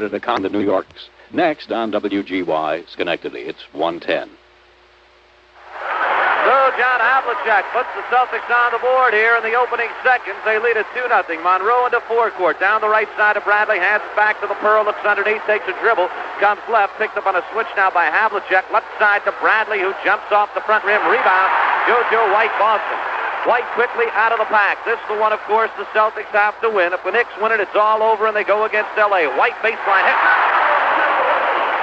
to con the New Yorks. Next on WGY Schenectady, it's 110. So John Havlicek puts the Celtics on the board here in the opening seconds. They lead it 2-0. Monroe into forecourt. Down the right side of Bradley. Hands back to the Pearl. Looks underneath. Takes a dribble. Comes left. Picked up on a switch now by Havlicek. Left side to Bradley, who jumps off the front rim. Rebound. JoJo White, Boston. White quickly out of the pack. This is the one, of course, the Celtics have to win. If the Knicks win it, it's all over, and they go against L.A. White baseline hit.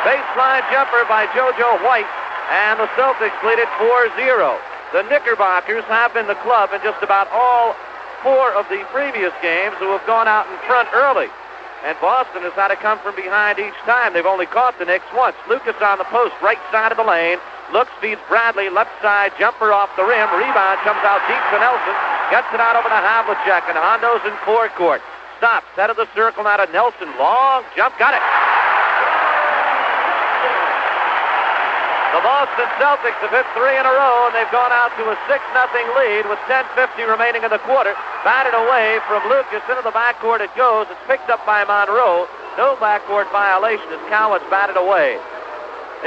Baseline jumper by JoJo White. And the Celtics lead it 4-0. The Knickerbockers have been the club in just about all four of the previous games who have gone out in front early. And Boston has had to come from behind each time. They've only caught the Knicks once. Lucas on the post, right side of the lane. Looks, feeds Bradley, left side, jumper off the rim. Rebound comes out deep to Nelson. Gets it out over to Havlicek, and Hondo's in forecourt. Stops, head of the circle now to Nelson. Long jump, got it. The Boston Celtics have hit 3 in a row, and they've gone out to a 6-0 lead with 10:50 remaining in the quarter. Batted away from Lucas into the backcourt it goes. It's picked up by Monroe. No backcourt violation as Cowens batted away.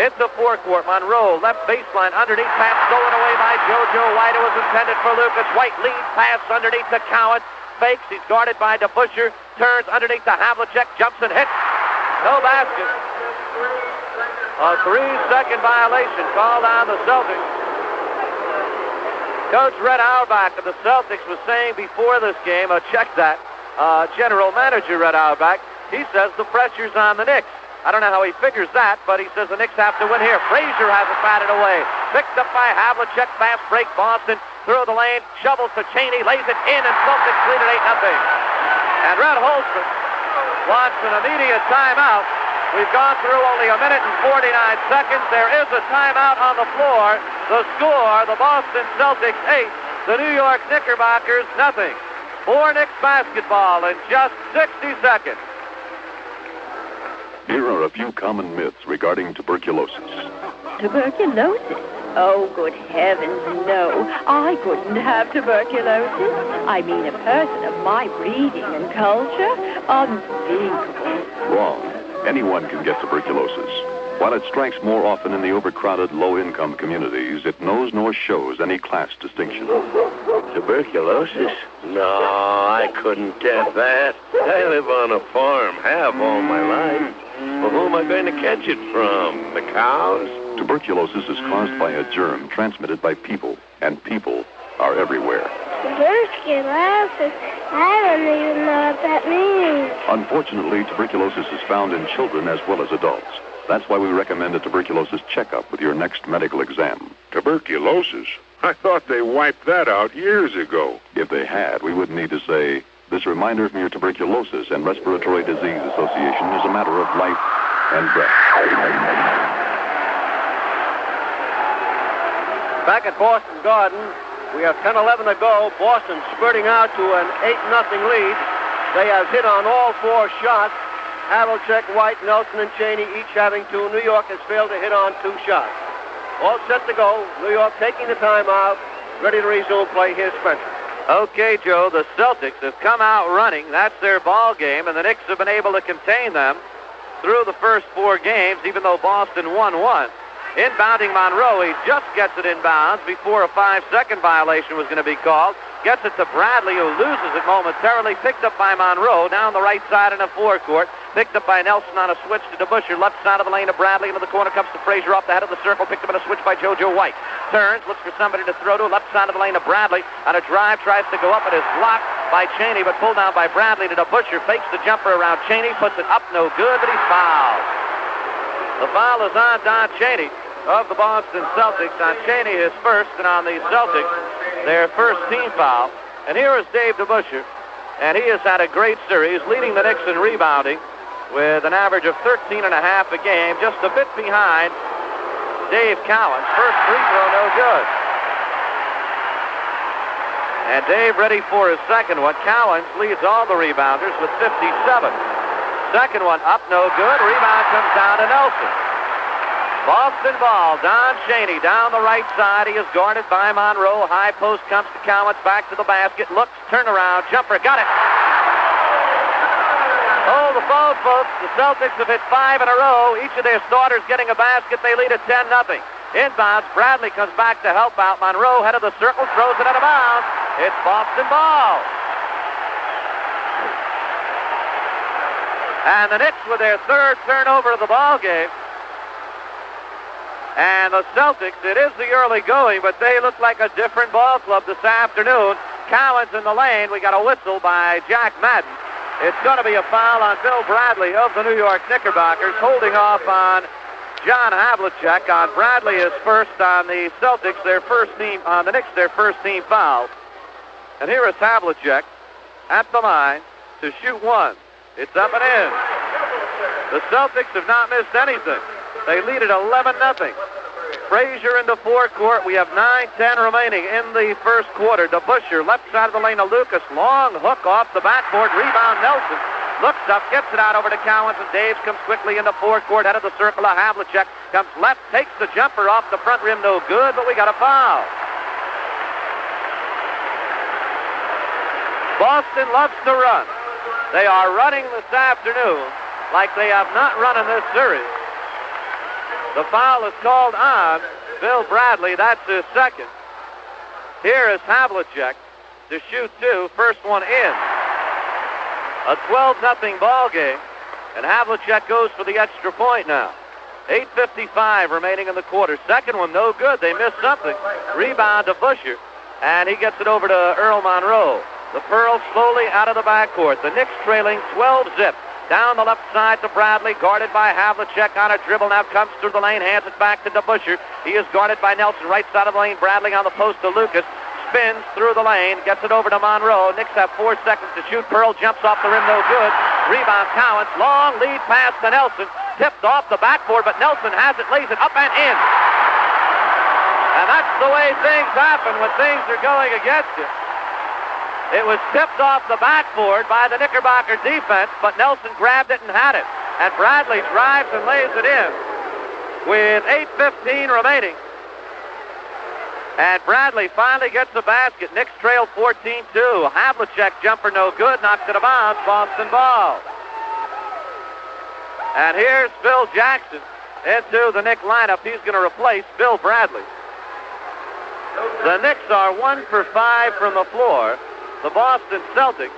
Into forecourt. Monroe, left baseline, underneath pass stolen away by JoJo White. It was intended for Lucas. White lead pass underneath to Cowens. Fakes. He's guarded by DeBusschere. Turns underneath to Havlicek. Jumps and hits. No basket. A 3-second violation called on the Celtics. Coach Red Auerbach of the Celtics was saying before this game, check that, General Manager Red Auerbach, he says the pressure's on the Knicks. I don't know how he figures that, but he says the Knicks have to win here. Frazier has it batted away. Picked up by Havlicek, fast break, Boston, through the lane, shovels to Cheney, lays it in, and Celtics lead at 8-0. And Red Holzman wants an immediate timeout. We've gone through only a minute and 49 seconds. There is a timeout on the floor. The score, the Boston Celtics 8, the New York Knickerbockers nothing. 4 Knicks basketball in just 60 seconds. Here are a few common myths regarding tuberculosis. Tuberculosis? Oh, good heavens, no. I couldn't have tuberculosis. I mean, a person of my breeding and culture. Unthinkable. Wrong. Anyone can get tuberculosis. While it strikes more often in the overcrowded, low-income communities, it knows nor shows any class distinction. Tuberculosis? No, I couldn't get that. I live on a farm, have all my life. Well, who am I going to catch it from? The cows? Tuberculosis is caused by a germ transmitted by people, and people are everywhere. Tuberculosis? I don't even know what that means. Unfortunately, tuberculosis is found in children as well as adults. That's why we recommend a tuberculosis checkup with your next medical exam. Tuberculosis? I thought they wiped that out years ago. If they had, we wouldn't need to say, this reminder from your Tuberculosis and Respiratory Disease Association is a matter of life and death. Back at Boston Garden, we have 10-11 to go. Boston spurting out to an 8-0 lead. They have hit on all 4 shots. Havlicek, White, Nelson, and Cheney each having 2. New York has failed to hit on 2 shots. All set to go. New York taking the timeout, ready to resume play. Here's Spencer. Okay, Joe, the Celtics have come out running. That's their ball game, and the Knicks have been able to contain them through the first 4 games, even though Boston won 1. Inbounding Monroe, he just gets it inbounds before a 5-second violation was going to be called. Gets it to Bradley, who loses it momentarily. Picked up by Monroe down the right side in a forecourt. Picked up by Nelson on a switch to DeBusschere. Left side of the lane to Bradley. Into the corner comes to Frazier off the head of the circle. Picked up on a switch by JoJo White. Turns, looks for somebody to throw to. Left side of the lane to Bradley. On a drive, tries to go up. It is blocked by Cheney, but pulled down by Bradley to DeBusschere. Fakes the jumper around Cheney. Puts it up, no good, but he's fouled. The foul is on Don Cheney of the Boston Celtics. On Cheney, his first, and on the Celtics, their first team foul. And here is Dave DeBusschere, and he has had a great series, leading the Knicks in rebounding with an average of 13.5 a game, just a bit behind Dave Cowens. First free throw, no good. And Dave ready for his second one. Cowens leads all the rebounders with 57. Second one up, no good. Rebound comes down to Nelson. Boston ball. Don Cheney down the right side. He is guarded by Monroe. High post comes to Cowens. Back to the basket. Looks. Turnaround. Jumper. Got it. Hold the phone, folks. The Celtics have hit 5 in a row. Each of their starters getting a basket. They lead at 10-0. Inbounds. Bradley comes back to help out. Monroe, head of the circle, throws it out of bounds. It's Boston ball. And the Knicks with their third turnover of the ball game. And the Celtics, it is the early going, but they look like a different ball club this afternoon. Cowan's in the lane. We got a whistle by Jack Madden. It's going to be a foul on Bill Bradley of the New York Knickerbockers, holding off on John Havlicek. On Bradley is first on the Celtics, their first team, on the Knicks, their first team foul. And here is Havlicek at the line to shoot one. It's up and in. The Celtics have not missed anything. They lead at 11-0. Frazier into forecourt. We have 9:10 remaining in the first quarter. DeBusschere, left side of the lane to Lucas. Long hook off the backboard. Rebound Nelson. Looks up, gets it out over to Cowens, and Daves comes quickly into forecourt. Head of the circle of Havlicek. Comes left, takes the jumper off the front rim. No good, but we got a foul. Boston loves to run. They are running this afternoon like they have not run in this series. The foul is called on Bill Bradley. That's his second. Here is Havlicek to shoot two. First one in. A 12-0 ball game. And Havlicek goes for the extra point now. 8:55 remaining in the quarter. Second one, no good. They missed something. Rebound to Busher. And he gets it over to Earl Monroe. The Pearls slowly out of the backcourt. The Knicks trailing 12-0. Down the left side to Bradley, guarded by Havlicek on a dribble. Now comes through the lane, hands it back to DeBusschere. He is guarded by Nelson, right side of the lane. Bradley on the post to Lucas. Spins through the lane, gets it over to Monroe. Knicks have 4 seconds to shoot. Pearl jumps off the rim, no good. Rebound Cowens, long lead pass to Nelson. Tipped off the backboard, but Nelson has it, lays it up and in. And that's the way things happen when things are going against you. It was tipped off the backboard by the Knickerbocker defense, but Nelson grabbed it and had it. And Bradley drives and lays it in with 8:15 remaining. And Bradley finally gets the basket. Knicks trail 14-2. Havlicek jumper no good, knocks it out of bounds. Boston ball. And here's Phil Jackson into the Knick lineup. He's going to replace Bill Bradley. The Knicks are 1 for 5 from the floor. The Boston Celtics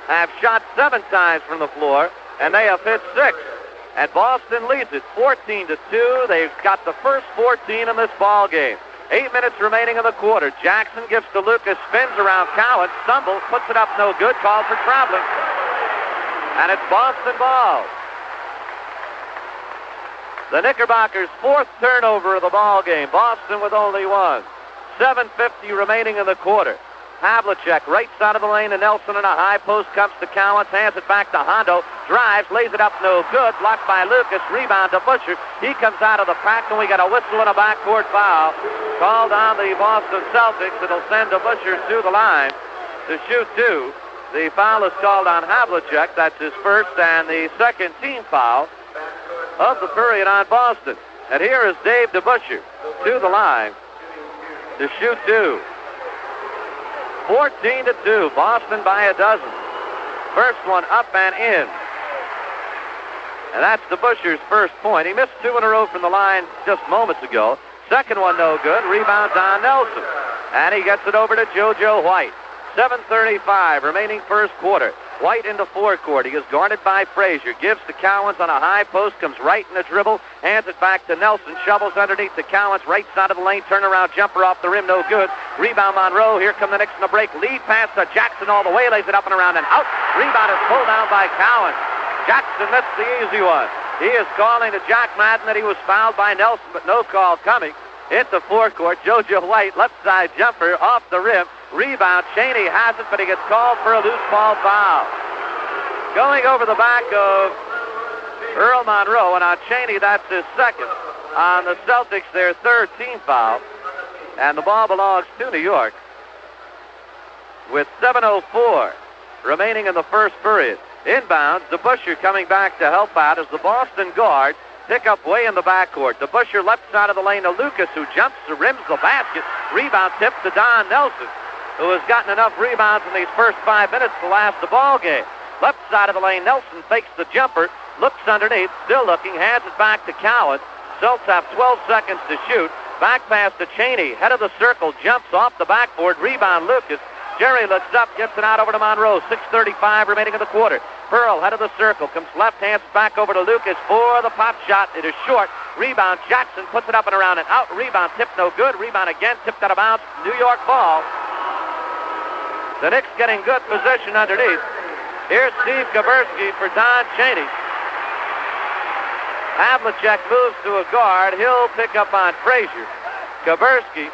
have shot 7 times from the floor, and they have hit 6. And Boston leads it 14-2. They've got the first 14 in this ball game. 8 minutes remaining in the quarter. Jackson gives to Lucas, spins around Cowens, stumbles, puts it up no good, called for traveling. And it's Boston ball. The Knickerbockers' 4th turnover of the ball game. Boston with only 1. 7:50 remaining in the quarter. Havlicek, right side of the lane to Nelson, and a high post comes to Cowens, hands it back to Hondo, drives, lays it up, no good, blocked by Lucas, rebound to Busher. He comes out of the pack, and we got a whistle and a backcourt foul called on the Boston Celtics. It'll send to Busher to the line to shoot two. The foul is called on Havlicek. That's his first and the second team foul of the period on Boston. And here is Dave DeBusschere to the line to shoot two. 14-2, Boston by a dozen. First one up and in. And that's DeBusschere's first point. He missed 2 in a row from the line just moments ago. Second one no good. Rebound on Nelson. And he gets it over to JoJo White. 7:35 remaining first quarter. White into forecourt. He is guarded by Frazier. Gives to Cowens on a high post. Comes right in the dribble. Hands it back to Nelson. Shovels underneath to Cowens. Right side of the lane. Turnaround jumper off the rim. No good. Rebound Monroe. Here come the Knicks in the break. Lead pass to Jackson all the way. Lays it up and around and out. Rebound is pulled down by Cowens. Jackson missed the easy one. He is calling to Jack Madden that he was fouled by Nelson, but no call coming. Into forecourt. JoJo White. Left side jumper off the rim. Rebound, Chaney has it, but he gets called for a loose ball foul. Going over the back of Earl Monroe, and on Chaney, that's his second. On the Celtics, their third team foul. And the ball belongs to New York with 7:04 remaining in the first period. Inbounds, DeBusschere coming back to help out as the Boston guard pick up way in the backcourt. DeBusschere left side of the lane to Lucas, who jumps, rims the basket. Rebound tip to Don Nelson, who has gotten enough rebounds in these first 5 minutes to last the ball game. Left side of the lane, Nelson fakes the jumper, looks underneath, still looking, hands it back to Cowan. Celtics have 12 seconds to shoot. Back pass to Cheney, head of the circle, jumps off the backboard, rebound Lucas. Jerry looks up, gets it out over to Monroe. 6:35 remaining in the quarter. Pearl, head of the circle, comes left, hands back over to Lucas for the pop shot. It is short. Rebound, Jackson puts it up and around and out. Rebound, tip no good. Rebound again, tipped out of bounds. New York ball. The Knicks getting good position underneath. Here's Steve Kaversky for Don Cheney. Havlicek moves to a guard. He'll pick up on Frazier. Kaversky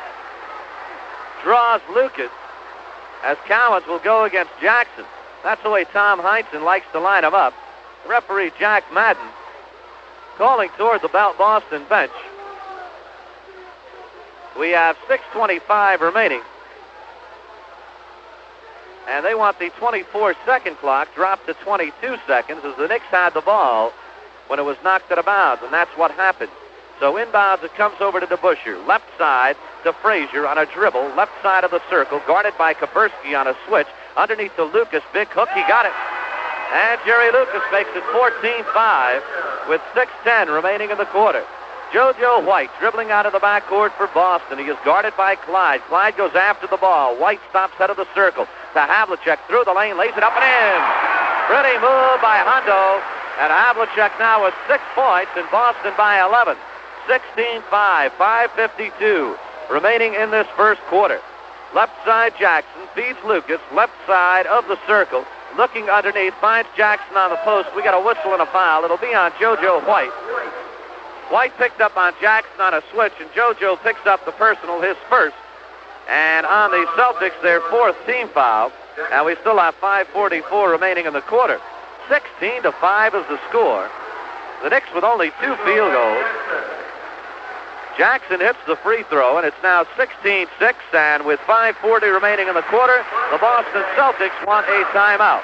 draws Lucas as Cowens will go against Jackson. That's the way Tom Heinsohn likes to line him up. Referee Jack Madden calling toward the Boston bench. We have 6:25 remaining. And they want the 24-second clock dropped to 22 seconds as the Knicks had the ball when it was knocked out of bounds, and that's what happened. So inbounds, it comes over to DeBusschere. Left side to Frazier on a dribble. Left side of the circle, guarded by Kaversky on a switch. Underneath to Lucas. Big hook, he got it. And Jerry Lucas makes it 14-5 with 6:10 remaining in the quarter. JoJo White dribbling out of the backcourt for Boston. He is guarded by Clyde. Clyde goes after the ball. White stops head of the circle to Havlicek through the lane, lays it up and in. Pretty move by Hondo. And Havlicek now with 6 points and Boston by 11. 16-5, 5:52 remaining in this first quarter. Left side Jackson feeds Lucas. Left side of the circle. Looking underneath, finds Jackson on the post. We got a whistle and a foul. It'll be on JoJo White. White picked up on Jackson on a switch, and JoJo picks up the personal, his first. And on the Celtics, their 4th team foul. And we still have 5:44 remaining in the quarter. 16-5 is the score. The Knicks with only 2 field goals. Jackson hits the free throw, and it's now 16-6, and with 5:40 remaining in the quarter, the Boston Celtics want a timeout.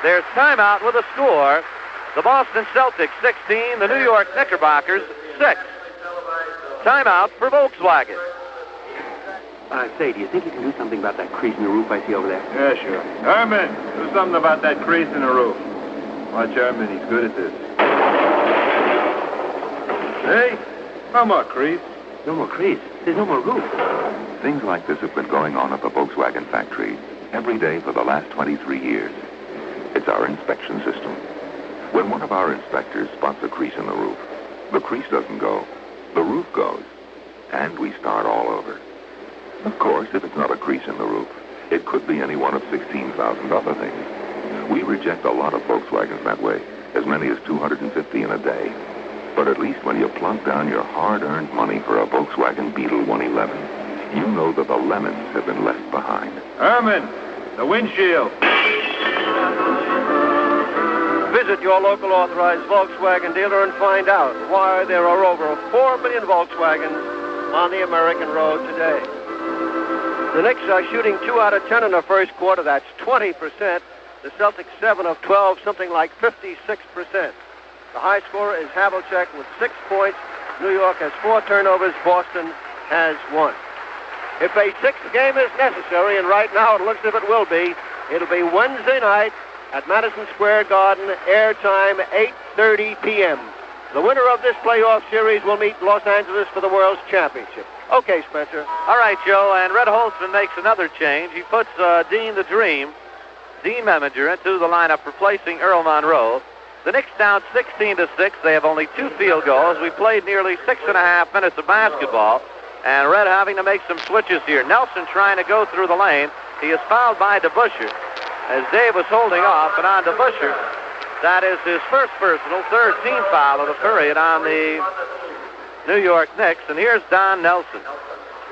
There's timeout with a score. The Boston Celtics 16, the New York Knickerbockers 6. Timeout for Volkswagen. Say, do you think you can do something about that crease in the roof I see over there? Yeah, sure. Herman, do something about that crease in the roof. Watch Herman, he's good at this. Hey, no more crease. No more crease. There's no more roof. Things like this have been going on at the Volkswagen factory every day for the last 23 years. It's our inspection system. When one of our inspectors spots a crease in the roof, the crease doesn't go, the roof goes, and we start all over. Of course, if it's not a crease in the roof, it could be any one of 16,000 other things. We reject a lot of Volkswagens that way, as many as 250 in a day. But at least when you plunk down your hard-earned money for a Volkswagen Beetle 111, you know that the lemons have been left behind. Herman, the windshield. Visit your local authorized Volkswagen dealer and find out why there are over 4 million Volkswagens on the American road today. The Knicks are shooting 2 out of 10 in the first quarter. That's 20%. The Celtics 7 of 12, something like 56%. The high scorer is Havlicek with 6 points. New York has 4 turnovers. Boston has 1. If a 6th game is necessary, and right now it looks as if it will be, it'll be Wednesday night at Madison Square Garden, airtime 8:30 p.m. The winner of this playoff series will meet Los Angeles for the World's Championship. Okay, Spencer. All right, Joe, and Red Holtzman makes another change. He puts Dean Meminger into the lineup, replacing Earl Monroe. The Knicks down 16-6. They have only 2 field goals. We played nearly 6.5 minutes of basketball, and Red having to make some switches here. Nelson trying to go through the lane. He is fouled by DeBusschere as Dave was holding off, and on DeBusschere, that is his first personal, 3rd team foul of the period on the New York Knicks. And here's Don Nelson.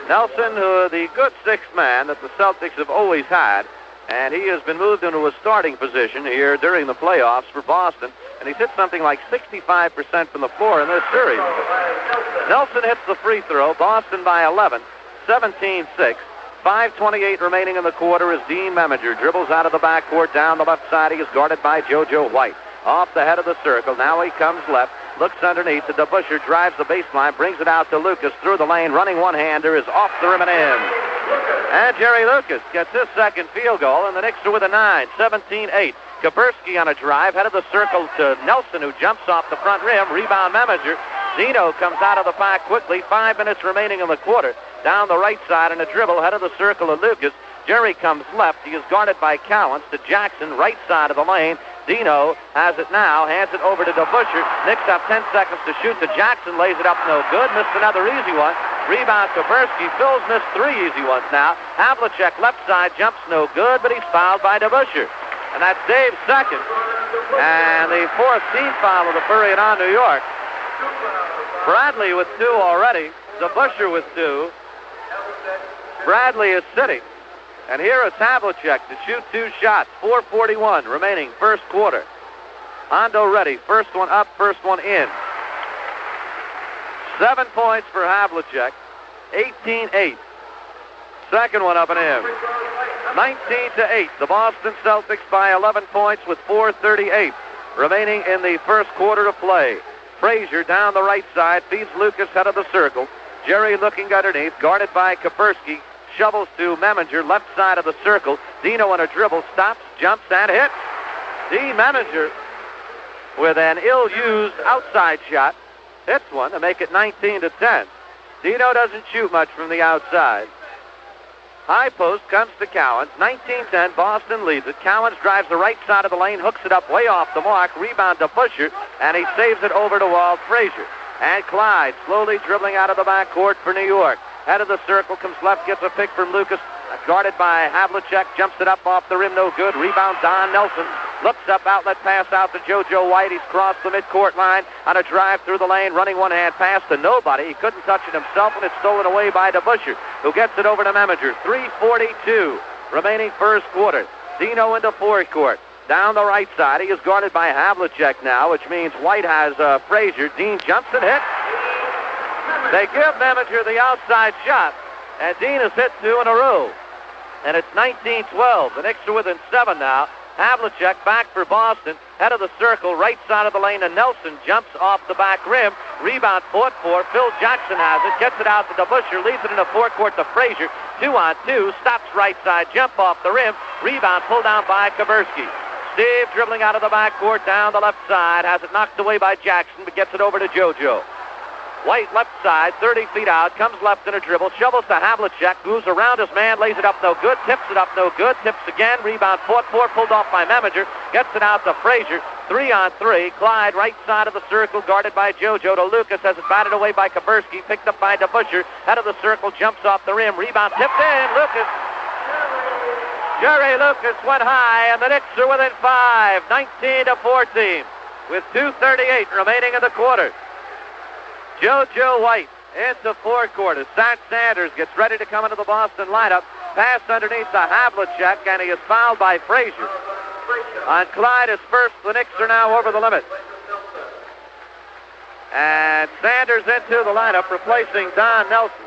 Nelson, who the good 6th man that the Celtics have always had, and he has been moved into a starting position here during the playoffs for Boston, and he's hit something like 65% from the floor in this series. Nelson hits the free throw. Boston by 11, 17-6. 5:28 remaining in the quarter as Dean Meminger dribbles out of the backcourt down the left side. He is guarded by JoJo White. Off the head of the circle. Now he comes left. Looks underneath to DeBusschere. Drives the baseline. Brings it out to Lucas through the lane. Running one-hander is off the rim and in. And Jerry Lucas gets his 2nd field goal, and the Knicks are with a 9, 17-8. Kapersky on a drive, head of the circle to Nelson, who jumps off the front rim. Rebound Meminger. Zeno comes out of the pack quickly. 5 minutes remaining in the quarter. Down the right side on a dribble, head of the circle to Lucas. Jerry comes left. He is guarded by Cowens to Jackson, right side of the lane. Dino has it now, hands it over to DeBuscher. Knicks have 10 seconds to shoot. To Jackson, lays it up, no good. Missed another easy one. Rebound Kapersky. Phil's missed 3 easy ones now. Havlicek left side, jumps no good, but he's fouled by DeBuscher. And that's Dave's second. And the 4th team foul of the period on New York. Bradley with 2 already. DeBuscher with 2. Bradley is sitting. And here is Havlicek to shoot 2 shots. 4:41 remaining, first quarter. Hondo ready. First one up, first one in. 7 points for Havlicek. 18-8. Second one up and in. 19-8. The Boston Celtics by 11 points with 4:38 remaining in the first quarter to play. Frazier down the right side, feeds Lucas head of the circle. Jerry looking underneath, guarded by Kapersky. Shovels to Meminger, left side of the circle. Dino on a dribble, stops, jumps, and hits. Dean Meminger with an ill-used outside shot. Hits one to make it 19-10. Dino doesn't shoot much from the outside. High post comes to Cowens. 19-10, Boston leads it. Cowens drives the right side of the lane, hooks it up way off the mark. Rebound to Busher, and he saves it over to Walt Frazier. And Clyde slowly dribbling out of the backcourt for New York. Head of the circle, comes left, gets a pick from Lucas. Guarded by Havlicek, jumps it up off the rim, no good. Rebound, Don Nelson. Looks up, outlet pass out to JoJo White. He's crossed the midcourt line on a drive through the lane, running one-hand pass to nobody. He couldn't touch it himself, and it's stolen away by DeBuscher, who gets it over to Meminger. 3:42 remaining first quarter. Dino into forecourt. Down the right side, he is guarded by Havlicek now, which means White has Frazier. Dean jumps and hits. They give Meminger the outside shot, and Dean has hit 2 in a row. And it's 19-12. The Knicks are within 7 now. Havlicek back for Boston. Head of the circle, right side of the lane, and Nelson jumps off the back rim. Rebound fought for. Phil Jackson has it. Gets it out to DeBuscher. Leaves it in the forecourt to Frazier. 2-on-2. Stops right side. Jump off the rim. Rebound pulled down by Kapersky. Steve dribbling out of the backcourt down the left side. Has it knocked away by Jackson, but gets it over to JoJo. White left side, 30 feet out, comes left in a dribble, shovels to Havlicek, moves around his man, lays it up no good, tips it up no good, tips again, rebound fought for, pulled off by Meminger, gets it out to Frazier, 3-on-3, Clyde right side of the circle, guarded by JoJo to Lucas, has it batted away by Kapersky, picked up by DeBuscher, head of the circle, jumps off the rim, rebound tipped in, Lucas. Jerry Lucas went high, and the Knicks are within 5, 19-14, with 2:38 remaining in the quarter. JoJo White into forecourt as Zach Sanders gets ready to come into the Boston lineup. Pass underneath to Havlicek, and he is fouled by Frazier. On Clyde is first. The Knicks are now over the limit. And Sanders into the lineup, replacing Don Nelson.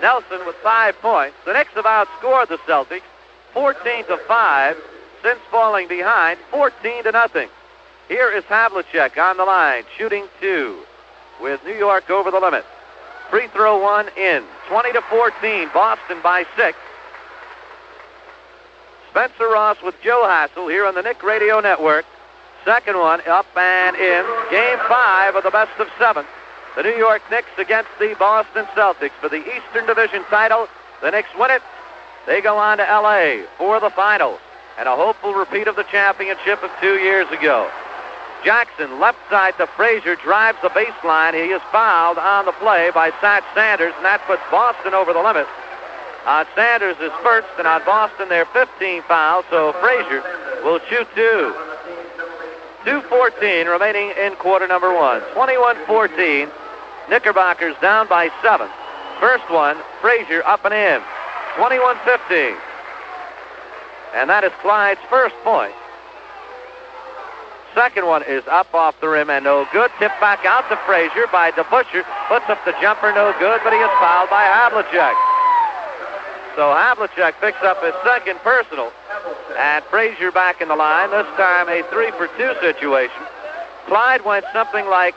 Nelson with 5 points. The Knicks have outscored the Celtics 14-5 since falling behind 14-0. Here is Havlicek on the line, shooting 2. With New York over the limit. Free throw 1 in. 20-14. Boston by 6. Spencer Ross with Joe Hassel here on the Knick Radio Network. Second one up and in. Game 5 of the best of 7. The New York Knicks against the Boston Celtics for the Eastern Division title. The Knicks win it. They go on to L.A. for the finals and a hopeful repeat of the championship of 2 years ago. Jackson, left side to Frazier, drives the baseline. He is fouled on the play by Satch Sanders, and that puts Boston over the limit. On Sanders is first, and on Boston they're 15 fouls, so Frazier will shoot 2. 2:14 remaining in quarter number 1. 21-14. Knickerbockers down by 7. First one, Frazier up and in. 21-15. And that is Clyde's first point. Second one is up off the rim and no good. Tipped back out to Frazier by DeBuscher. Puts up the jumper, no good, but he is fouled by Havlicek. So Havlicek picks up his second personal. And Frazier back in the line. This time a 3-for-2 situation. Clyde went something like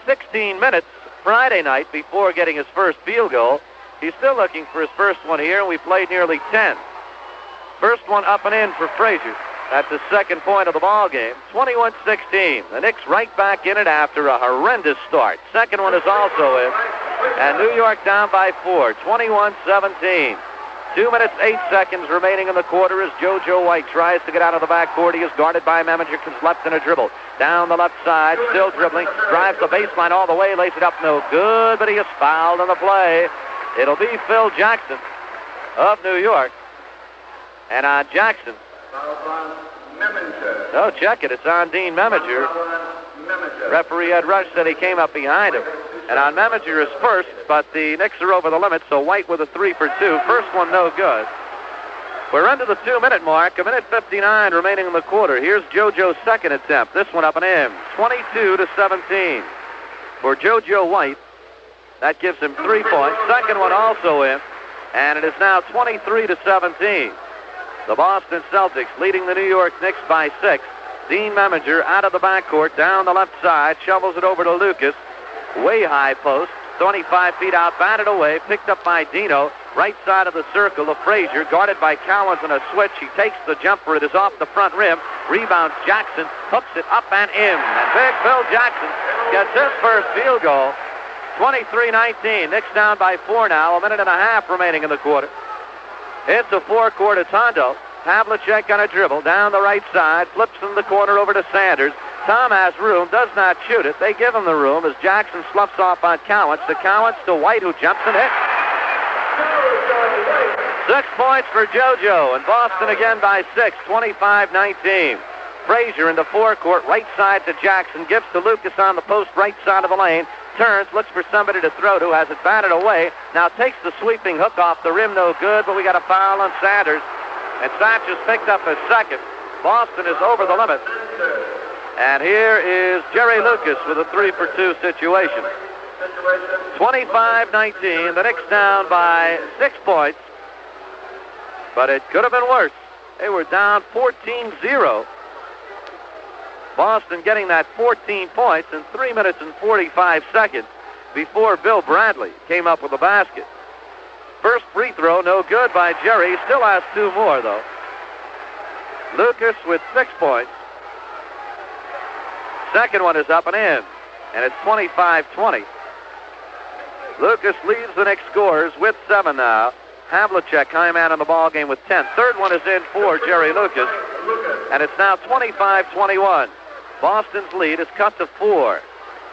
16 minutes Friday night before getting his first field goal. He's still looking for his first one here, and we played nearly 10. First one up and in for Frazier. That's the second point of the ball game. 21-16. The Knicks right back in it after a horrendous start. Second one is also in. And New York down by 4. 21-17. 2 minutes, 8 seconds remaining in the quarter as JoJo White tries to get out of the backcourt. He is guarded by Meminger, comes left in a dribble. Down the left side, still dribbling. Drives the baseline all the way, lays it up, no good, but he is fouled on the play. It'll be Phil Jackson of New York. And on Jackson. No, check it. It's on Dean Meminger. Referee Ed Rush said he came up behind him. And on Meminger is first, but the Knicks are over the limit, so White with a 3 for 2. First one no good. We're into the 2-minute mark. 1:59 remaining in the quarter. Here's JoJo's second attempt. This one up and in. 22-17. For JoJo White, that gives him 3 points. Second one also in. And it is now 23-17. The Boston Celtics leading the New York Knicks by 6. Dean Meminger out of the backcourt, down the left side, shovels it over to Lucas. Way high post, 25 feet out, batted away, picked up by Dino. Right side of the circle of Frazier, guarded by Cowens on a switch. He takes the jumper. It is off the front rim. Rebounds Jackson, hooks it up and in. And big Phil Jackson gets his first field goal. 23-19. Knicks down by 4 now. 1.5 minutes remaining in the quarter. It's a forecourt. It's Hondo. Havlicek on a dribble down the right side, flips in the corner over to Sanders. Tom has room, does not shoot it. They give him the room as Jackson sloughs off on Cowens. To Cowens to White, who jumps and hits. 6 points for JoJo, and Boston again by 6, 25-19. Frazier in the forecourt, right side to Jackson, gives to Lucas on the post, right side of the lane. Turns, looks for somebody to throw to, has it batted away. Now takes the sweeping hook off the rim, no good, but we got a foul on Sanders. And Sanchez picked up his second. Boston is over the limit. And here is Jerry Lucas with a 3 for 2 situation. 25-19. The Knicks down by 6 points. But it could have been worse. They were down 14-0. Boston getting that 14 points in 3 minutes and 45 seconds before Bill Bradley came up with the basket. First free throw, no good by Jerry. He still has 2 more, though. Lucas with 6 points. Second one is up and in, and it's 25-20. Lucas leads the Knicks scorers with 7 now. Havlicek, high man in the ball game with 10. Third one is in for Jerry Lucas, and it's now 25-21. Boston's lead is cut to 4.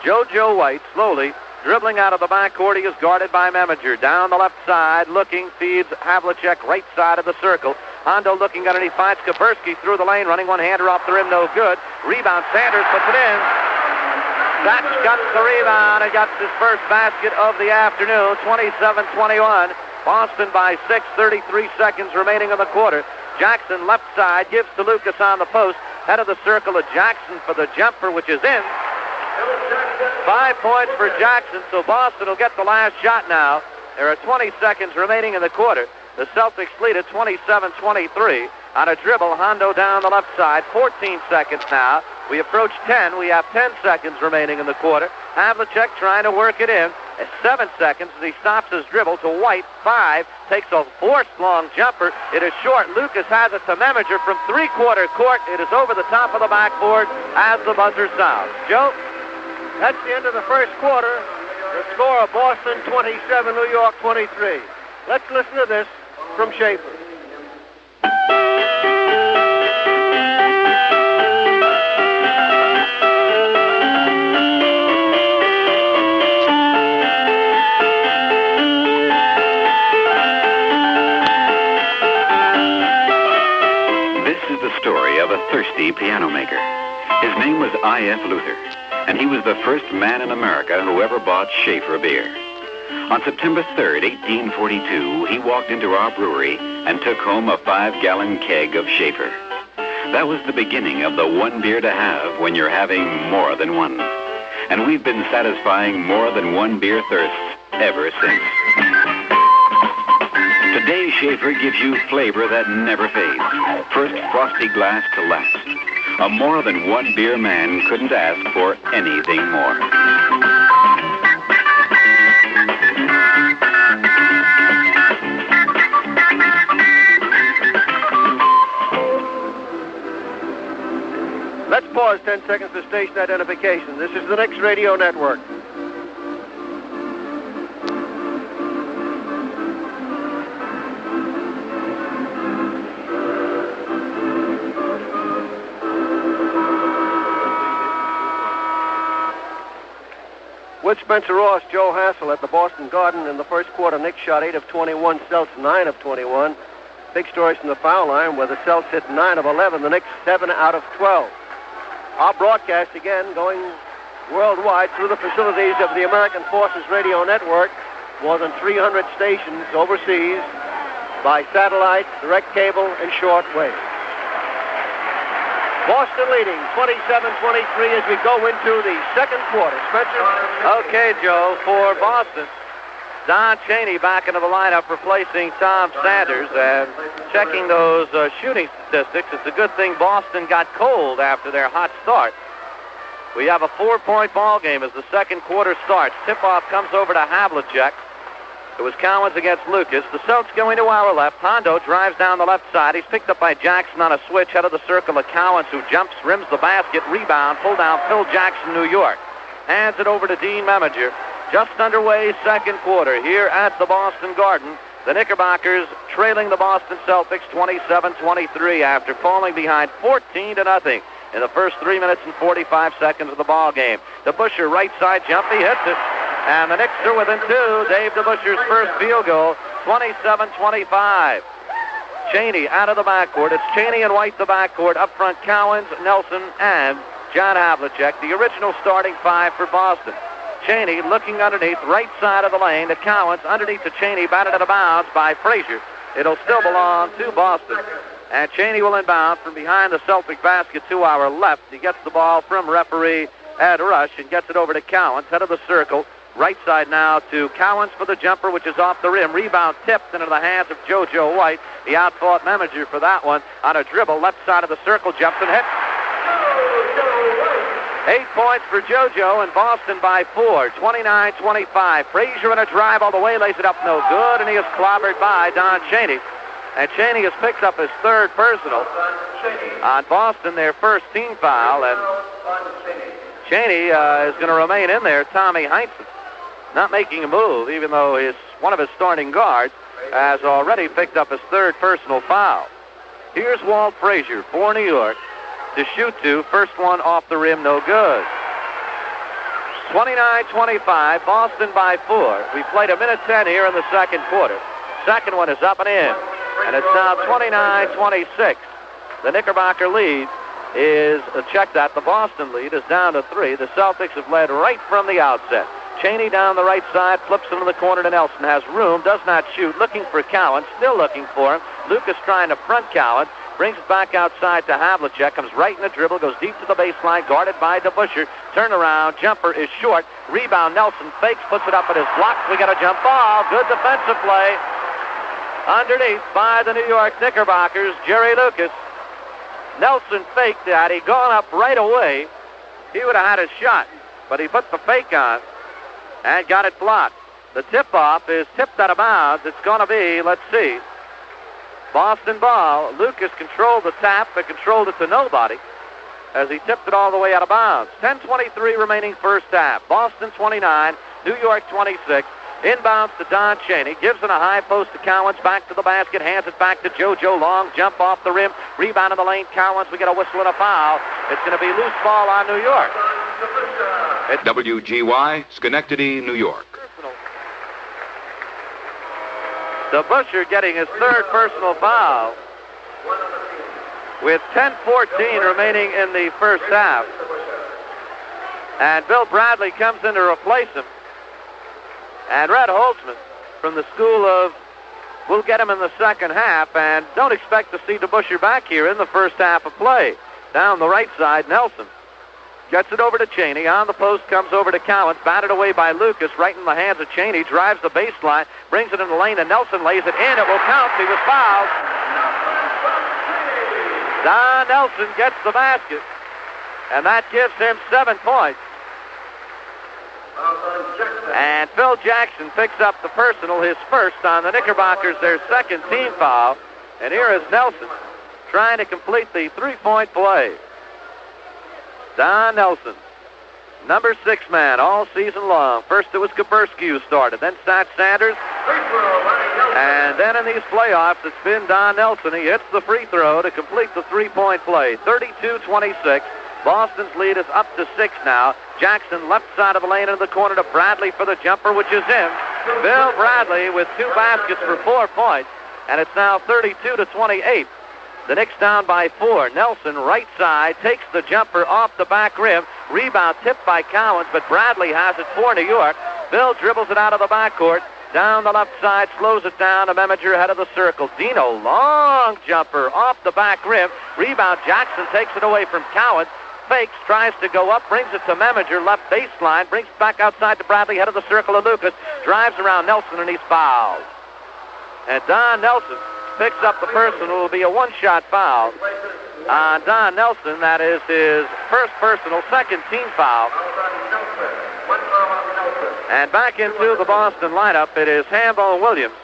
JoJo White slowly dribbling out of the backcourt. He is guarded by Meminger. Down the left side, looking, feeds Havlicek right side of the circle. Hondo looking underneath, finds Kapersky through the lane, running one-hander off the rim, no good. Rebound, Sanders puts it in. Satch got the rebound and got his first basket of the afternoon, 27-21. Boston by 6, 33 seconds remaining in the quarter. Jackson left side, gives to Lucas on the post. Head of the circle of Jackson for the jumper, which is in. 5 points for Jackson, so Boston will get the last shot now. There are 20 seconds remaining in the quarter. The Celtics lead at 27-23. On a dribble, Hondo down the left side. 14 seconds now. We approach 10. We have 10 seconds remaining in the quarter. Havlicek trying to work it in. At 7 seconds as he stops his dribble to White. 5. Takes a forced long jumper. It is short. Lucas has it to Meminger from three-quarter court. It is over the top of the backboard as the buzzer sounds. Joe? That's the end of the first quarter. The score of Boston 27, New York 23. Let's listen to this from Schaefer. This is the story of a thirsty piano maker. His name was I.F. Luther, and he was the first man in America who ever bought Schaefer beer. On September 3rd, 1842, he walked into our brewery and took home a 5-gallon keg of Schaefer. That was the beginning of the one beer to have when you're having more than one. And we've been satisfying more than one beer thirsts ever since. Today, Schaefer gives you flavor that never fades. First frosty glass to last. A more than one beer man couldn't ask for anything more. Let's pause 10 seconds for station identification. This is the Knicks Radio Network. With Spencer Ross, Joe Hassel at the Boston Garden in the first quarter. Knicks shot 8 of 21, Celts 9 of 21. Big stories from the foul line where the Celts hit 9 of 11, the Knicks 7 out of 12. Our broadcast again going worldwide through the facilities of the American Forces Radio Network. More than 300 stations overseas by satellite, direct cable, and shortwave. Boston leading 27-23 as we go into the second quarter. Spencer? Okay, Joe, for Boston, Don Chaney back into the lineup replacing Tom Sanders. And checking those shooting statistics, it's a good thing Boston got cold after their hot start. We have a 4-point ball game as the second quarter starts. Tip-off comes over to Havlicek. It was Cowens against Lucas. The Celts going to our left. Hondo drives down the left side. He's picked up by Jackson on a switch. Head of the circle of Cowens, who jumps, rims the basket, rebound, pull down Phil Jackson, New York. Hands it over to Dean Meminger. Just underway, second quarter here at the Boston Garden. The Knickerbockers trailing the Boston Celtics 27-23 after falling behind 14-0 in the first 3 minutes and 45 seconds of the ball game. DeBusschere right side jump. He hits it. And the Knicks are within 2. Dave DeBusschere's first field goal, 27-25. Chaney out of the backcourt. It's Chaney and White the backcourt. Up front, Cowens, Nelson, and John Havlicek, the original starting 5 for Boston. Chaney looking underneath, right side of the lane to Cowens, underneath to Chaney, batted out of bounds by Frazier. It'll still belong to Boston. And Chaney will inbound from behind the Celtic basket to our left. He gets the ball from referee Ed Rush and gets it over to Cowens, head of the circle. Right side now to Cowens for the jumper, which is off the rim. Rebound tipped into the hands of JoJo White. He outfought Meminger for that one on a dribble. Left side of the circle, jumps and hits. 8 points for JoJo, and Boston by 4, 29-25. Frazier in a drive all the way, lays it up no good, and he is clobbered by Don Chaney. And Chaney has picked up his third personal on Boston, their first team foul, and Chaney is going to remain in there. Tommy Heinsohn not making a move, even though one of his starting guards has already picked up his third personal foul. Here's Walt Frazier for New York to shoot 2. First one off the rim, no good. 29-25, Boston by 4. We played 1:10 here in the second quarter. Second one is up and in, and it's now 29-26. The Knickerbocker lead is, check that, the Boston lead is down to 3. The Celtics have led right from the outset. Chaney down the right side, flips into the corner to Nelson, has room, does not shoot, looking for Cowens, still looking for him. Lucas trying to front Cowens, brings it back outside to Havlicek, comes right in the dribble, goes deep to the baseline, guarded by DeBusschere. Turnaround, jumper is short, rebound, Nelson fakes, puts it up at his block. We got a jump ball, good defensive play. Underneath by the New York Knickerbockers, Jerry Lucas. Nelson faked that. He'd gone up right away. He would have had his shot, but he put the fake on and got it blocked. The tip-off is tipped out of bounds. It's going to be, let's see, Boston ball. Lucas controlled the tap, but controlled it to nobody as he tipped it all the way out of bounds. 10:23 remaining first half. Boston 29, New York 26. Inbounds to Don Chaney. Gives it a high post to Cowens. Back to the basket. Hands it back to JoJo. Long jump off the rim. Rebound in the lane. Cowens. We get a whistle and a foul. It's going to be loose ball on New York. It's WGY, Schenectady, New York. DeBusschere getting his third personal foul with 10:14 remaining in the first half. And Bill Bradley comes in to replace him. And Red Holtzman from the school of, we'll get him in the second half, and don't expect to see DeBusschere back here in the first half of play. Down the right side, Nelson gets it over to Chaney. On the post comes over to Cowens. Batted away by Lucas, right in the hands of Chaney. Drives the baseline, brings it in the lane, and Nelson lays it in. It will count. He was fouled. Don Nelson gets the basket, and that gives him 7 points. And Phil Jackson picks up the personal, his first on the Knickerbockers, their second team foul. And here is Nelson trying to complete the 3-point play. Don Nelson, number 6 man all season long. First it was Kapersky who started, then Stat Sanders. And then in these playoffs, it's been Don Nelson. He hits the free throw to complete the three-point play. 32-26. Boston's lead is up to 6 now. Jackson left side of the lane into the corner to Bradley for the jumper, which is in. Bill Bradley with 2 baskets for 4 points. And it's now 32-28. The Knicks down by 4. Nelson, right side, takes the jumper off the back rim. Rebound tipped by Cowens, but Bradley has it for New York. Bill dribbles it out of the backcourt. Down the left side, slows it down to Meminger, head of the circle. Dino, long jumper off the back rim. Rebound, Jackson takes it away from Cowens. Fakes, tries to go up, brings it to Meminger, left baseline, brings it back outside to Bradley, head of the circle, and Lucas drives around Nelson, and he's fouled. And Don Nelson picks up the person who will be a one-shot foul on Don Nelson. That is his first personal, second team foul. And back into the Boston lineup, it is Hambone Williams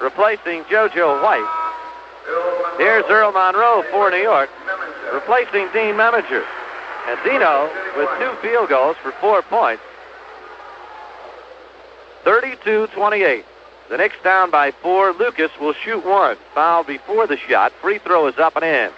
replacing JoJo White. Here's Earl Monroe for New York, replacing Dean Meminger. And Dino with 2 field goals for 4 points. 32-28. The Knicks down by 4. Lucas will shoot 1. Foul before the shot. Free throw is up and in.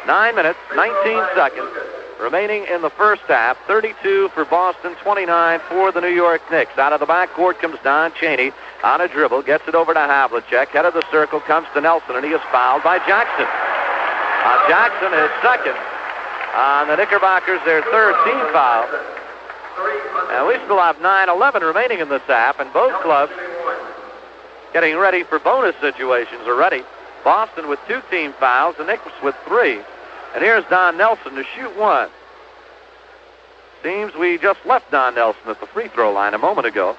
9 minutes, 19 seconds remaining in the first half. 32 for Boston, 29 for the New York Knicks. Out of the backcourt comes Don Chaney on a dribble. Gets it over to Havlicek. Head of the circle comes to Nelson, and he is fouled by Jackson. Jackson is second. On the Knickerbockers, their third team foul. And we still have 9:11 remaining in this half, and both clubs getting ready for bonus situations already. Boston with 2 team fouls, the Knicks with 3. And here's Don Nelson to shoot 1. Seems we just left Don Nelson at the free throw line a moment ago.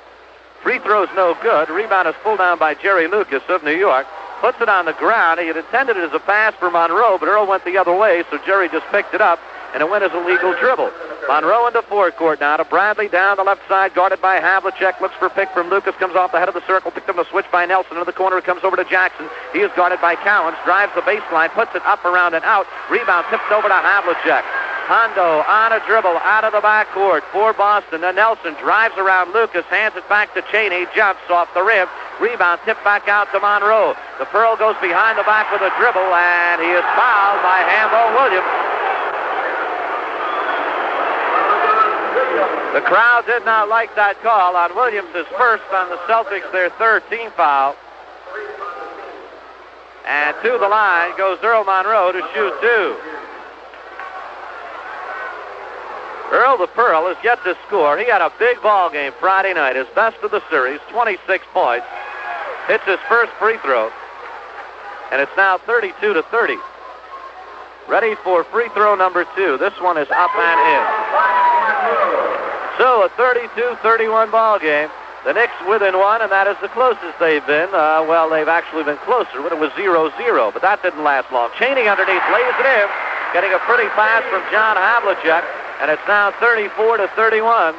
Free throw's no good. Rebound is pulled down by Jerry Lucas of New York. Puts it on the ground. He had intended it as a pass for Monroe, but Earl went the other way, so Jerry just picked it up, and it went as a legal dribble. Monroe into forecourt now to Bradley down the left side, guarded by Havlicek. Looks for pick from Lucas, comes off the head of the circle, picked up a switch by Nelson. Into the corner, it comes over to Jackson. He is guarded by Cowens, drives the baseline, puts it up, around, and out. Rebound tipped over to Havlicek. Hondo on a dribble out of the backcourt for Boston. Then Nelson drives around Lucas, hands it back to Chaney, jumps off the rim. Rebound tipped back out to Monroe. The Pearl goes behind the back with a dribble, and he is fouled by Hambone Williams. The crowd did not like that call on Williams, his first on the Celtics, their third team foul. And to the line goes Earl Monroe to shoot 2. Earl the Pearl has yet to score. He had a big ball game Friday night, his best of the series, 26 points. Hits his first free throw. And it's now 32-30. Ready for free throw number 2. This one is up and in. So a 32-31 ball game. The Knicks within 1, and that is the closest they've been. Well, they've actually been closer, but it was 0-0. But that didn't last long. Chaney underneath lays it in, getting a pretty pass from John Havlicek, and it's now 34-31.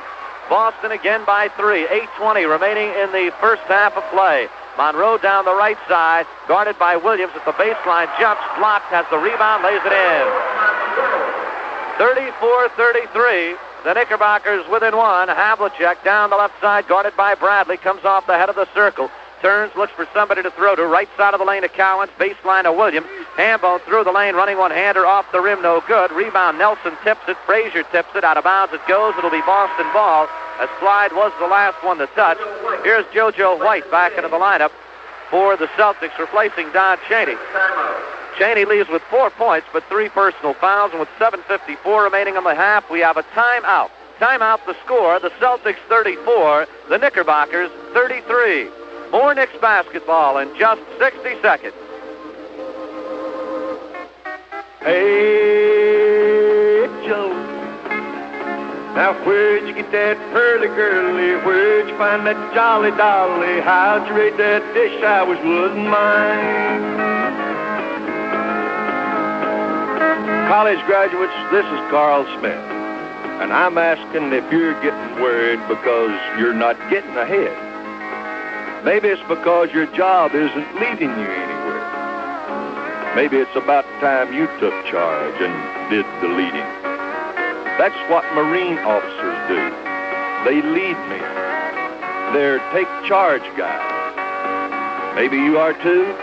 Boston again by 3. 8:20 remaining in the first half of play. Monroe down the right side, guarded by Williams at the baseline, jumps, blocked, has the rebound, lays it in. 34-33. The Knickerbockers within 1. Havlicek down the left side, guarded by Bradley, comes off the head of the circle. Turns, looks for somebody to throw to. Right side of the lane to Cowens, baseline to Williams. Hambone through the lane, running one-hander off the rim, no good. Rebound, Nelson tips it, Frazier tips it, out of bounds it goes. It'll be Boston ball, as Clyde was the last one to touch. Here's JoJo White back into the lineup for the Celtics, replacing Don Chaney. Chaney leaves with 4 points, but 3 personal fouls, and with 7:54 remaining on the half, we have a timeout. Timeout the score, the Celtics 34, the Knickerbockers 33. More Knicks basketball in just 60 seconds. Hey, Joe, now where'd you get that pearly girlie? Where'd you find that jolly dolly? How'd you rate that dish? I wish wasn't mine. College graduates, this is Carl Smith, and I'm asking if you're getting worried because you're not getting ahead. Maybe it's because your job isn't leading you anywhere. Maybe it's about time you took charge and did the leading. That's what Marine officers do. They lead me. They're take charge guys. Maybe you are too?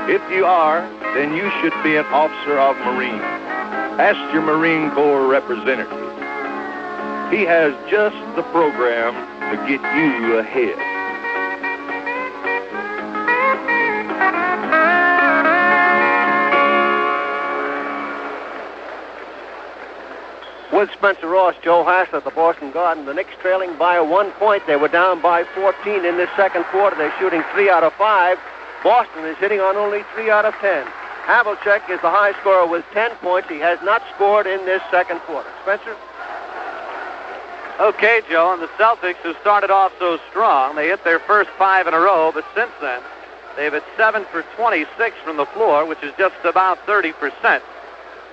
If you are, then you should be an officer of Marine. Ask your Marine Corps representative. He has just the program to get you ahead. With Spencer Ross, Joe Hassler at the Boston Garden. The Knicks trailing by 1 point. They were down by 14 in this second quarter. They're shooting 3 out of 5. Boston is hitting on only 3 out of 10. Havlicek is the high scorer with 10 points. He has not scored in this second quarter. Spencer? Okay, Joe, and the Celtics, who started off so strong, they hit their first 5 in a row, but since then, they've hit 7 for 26 from the floor, which is just about 30%.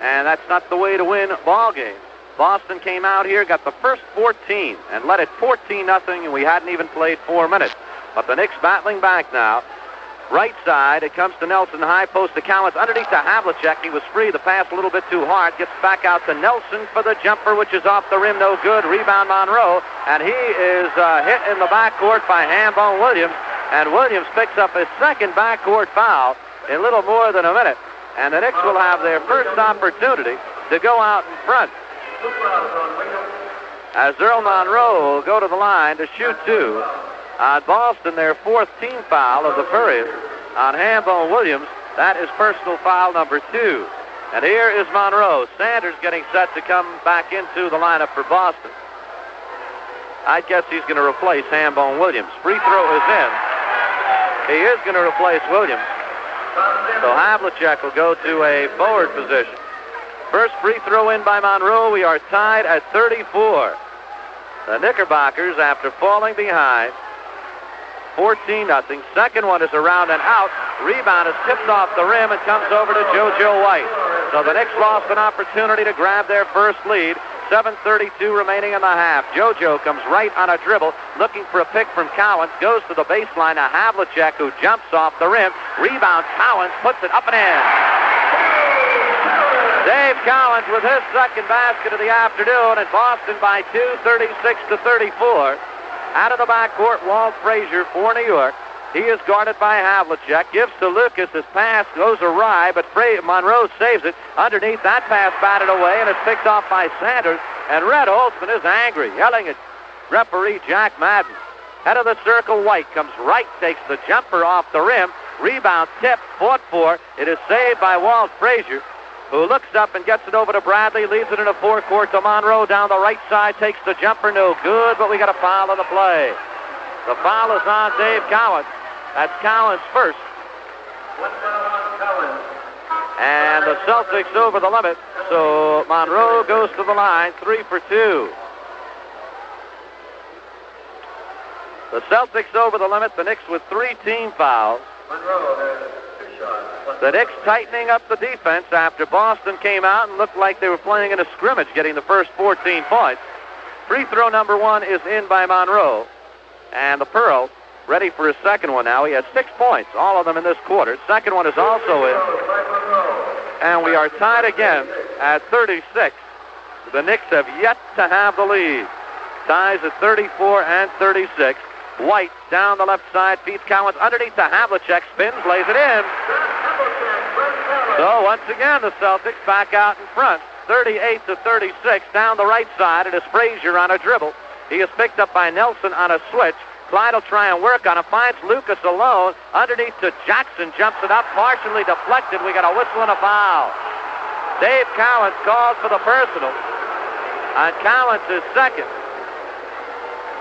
And that's not the way to win ball games. Boston came out here, got the first 14, and led it 14-0, and we hadn't even played 4 minutes. But the Knicks battling back now. Right side, it comes to Nelson, high post to Cowens, underneath to Havlicek. He was free, the pass a little bit too hard, gets back out to Nelson for the jumper, which is off the rim, no good. Rebound Monroe, and he is hit in the backcourt by Hambone Williams, and Williams picks up his second backcourt foul in little more than a minute. And the Knicks will have their first opportunity to go out in front. As Earl Monroe will go to the line to shoot 2. On Boston, their 4th team foul of the period. On Hambone Williams, that is personal foul number 2. And here is Monroe. Sanders getting set to come back into the lineup for Boston. I guess he's going to replace Hambone Williams. Free throw is in. He is going to replace Williams. So Havlicek will go to a forward position. First free throw in by Monroe. We are tied at 34. The Knickerbockers, after falling behind, 14-0. Second one is around and out. Rebound is tipped off the rim and comes over to JoJo White. So the Knicks lost an opportunity to grab their first lead. 7:32 remaining in the half. JoJo comes right on a dribble, looking for a pick from Cowens. Goes to the baseline to Havlicek, who jumps off the rim. Rebound, Cowens puts it up and in. Dave Cowens with his second basket of the afternoon, and Boston by 2, 36-34. Out of the backcourt, Walt Frazier for New York. He is guarded by Havlicek. Gives to Lucas. His pass goes awry, but Monroe saves it. Underneath, that pass batted away, and it's picked off by Sanders. And Red Holtzman is angry, yelling at referee Jack Madden. Head of the circle, White comes right, takes the jumper off the rim. Rebound, tip, fought for. It is saved by Walt Frazier, who looks up and gets it over to Bradley, leaves it in a forecourt to Monroe down the right side, takes the jumper, no good, but we got a foul on the play. The foul is on Dave Cowens. That's Cowens' first. And the Celtics over the limit, so Monroe goes to the line, 3 for 2. The Celtics over the limit, the Knicks with 3 team fouls. The Knicks tightening up the defense after Boston came out and looked like they were playing in a scrimmage, getting the first 14 points. Free throw number 1 is in by Monroe. And the Pearl ready for his second one now. He has 6 points, all of them in this quarter. Second one is also in. And we are tied again at 36. The Knicks have yet to have the lead. Ties at 34 and 36. White down the left side, feeds Cowens underneath to Havlicek, spins, lays it in. So once again, the Celtics back out in front, 38-36. Down the right side, it is Frazier on a dribble. He is picked up by Nelson on a switch. Clyde will try and work on it, finds Lucas alone. Underneath to Jackson, jumps it up, partially deflected. We got a whistle and a foul. Dave Cowens calls for the personal. And Cowens is second.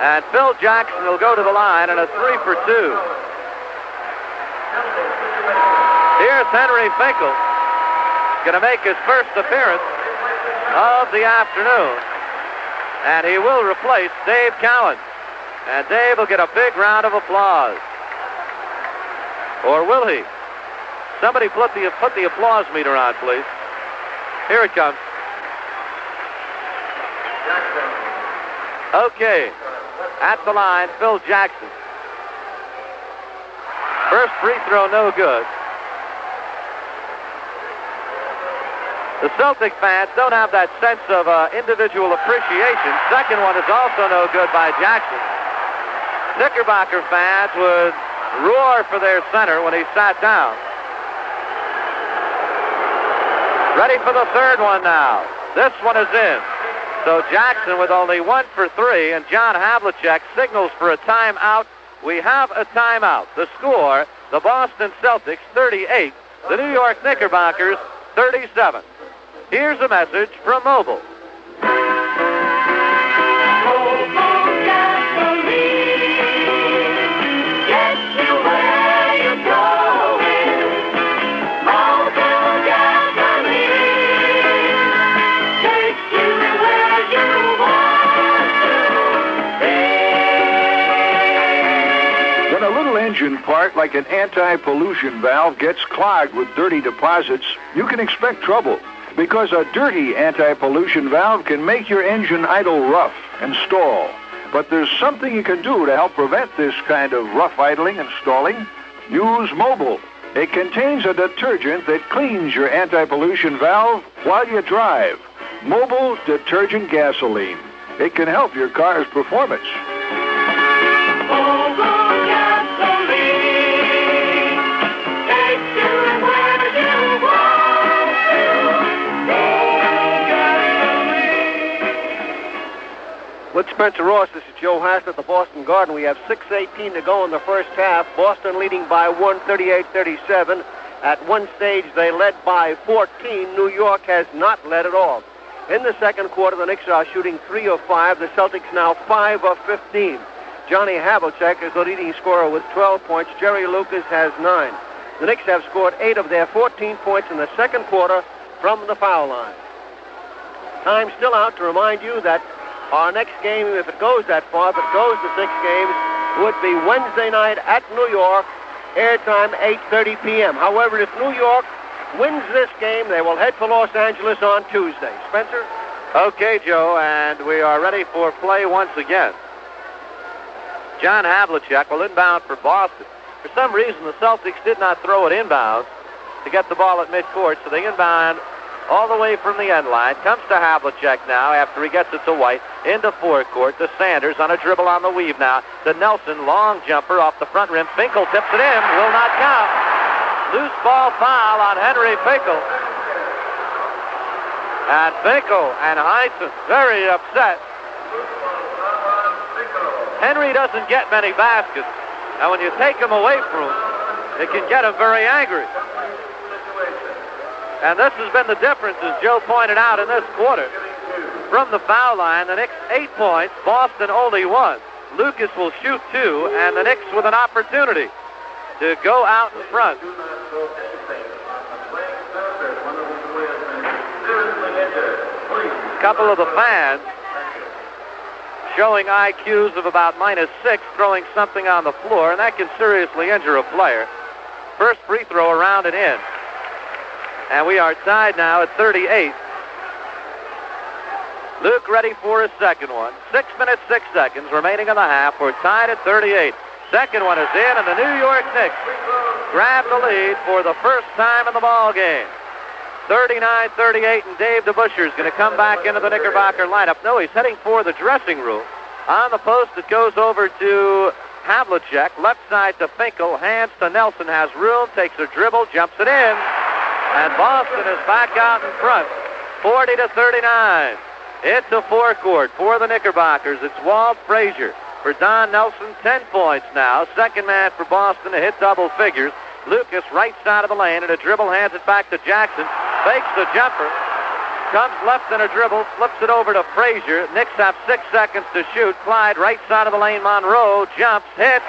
And Phil Jackson will go to the line and a 3 for 2. Here's Henry Finkel, going to make his first appearance of the afternoon. And he will replace Dave Cowens. And Dave will get a big round of applause. Or will he? Somebody put the applause meter on, please. Here it comes. Okay. At the line, Phil Jackson. First free throw, no good. The Celtic fans don't have that sense of individual appreciation. Second one is also no good by Jackson. Knickerbocker fans would roar for their center when he sat down. Ready for the third one now. This one is in. So Jackson with only 1 for 3, and John Havlicek signals for a timeout. We have a timeout. The score, the Boston Celtics 38, the New York Knickerbockers 37. Here's a message from Mobil. When a little engine part like an anti-pollution valve gets clogged with dirty deposits, you can expect trouble. Because a dirty anti-pollution valve can make your engine idle rough and stall. But there's something you can do to help prevent this kind of rough idling and stalling. Use Mobil. It contains a detergent that cleans your anti-pollution valve while you drive. Mobil Detergent Gasoline. It can help your car's performance. Mobil Gasoline takes you where you want to. With Spencer Ross, this is Joe Hass at the Boston Garden. We have 6:18 to go in the first half. Boston leading by 1, 38-37. At one stage, they led by 14. New York has not led at all. In the second quarter, the Knicks are shooting 3 of 5. The Celtics now 5 of 15. Johnny Havlicek is the leading scorer with 12 points. Jerry Lucas has 9. The Knicks have scored 8 of their 14 points in the second quarter from the foul line. Time still out to remind you that our next game, if it goes that far, if it goes to 6 games, would be Wednesday night at New York, airtime 8:30 p.m. However, if New York wins this game, they will head for Los Angeles on Tuesday. Spencer? Okay, Joe, and we are ready for play once again. John Havlicek will inbound for Boston. For some reason, the Celtics did not throw it inbounds to get the ball at midcourt, so they inbound all the way from the end line. Comes to Havlicek now after he gets it to White. Into forecourt to Sanders on a dribble on the weave now. To Nelson, long jumper off the front rim. Finkel tips it in, will not count. Loose ball foul on Henry Finkel. And Finkel and Heinsohn very upset. Henry doesn't get many baskets. And when you take him away from him, it can get him very angry. And this has been the difference, as Joe pointed out, in this quarter. From the foul line, the Knicks 8 points, Boston only 1. Lucas will shoot 2, and the Knicks with an opportunity to go out in front. A couple of the fans showing IQs of about -6, throwing something on the floor, and that can seriously injure a player. First free throw around and in. And we are tied now at 38. Luke ready for his second one. 6 minutes, 6 seconds remaining in the half. We're tied at 38. Second one is in, and the New York Knicks grab the lead for the first time in the ball game. 39-38, and Dave DeBusschere is going to come back into the Knickerbocker lineup. No, he's heading for the dressing room. On the post, it goes over to Havlicek. Left side to Finkel. Hands to Nelson. Has room. Takes a dribble. Jumps it in. And Boston is back out in front. 40-39. Into forecourt for the Knickerbockers. It's Walt Frazier. For Don Nelson, 10 points now. Second man for Boston to hit double figures. Lucas, right side of the lane, and a dribble, hands it back to Jackson. Fakes the jumper. Comes left in a dribble, flips it over to Frazier. Knicks have 6 seconds to shoot. Clyde, right side of the lane. Monroe jumps, hits.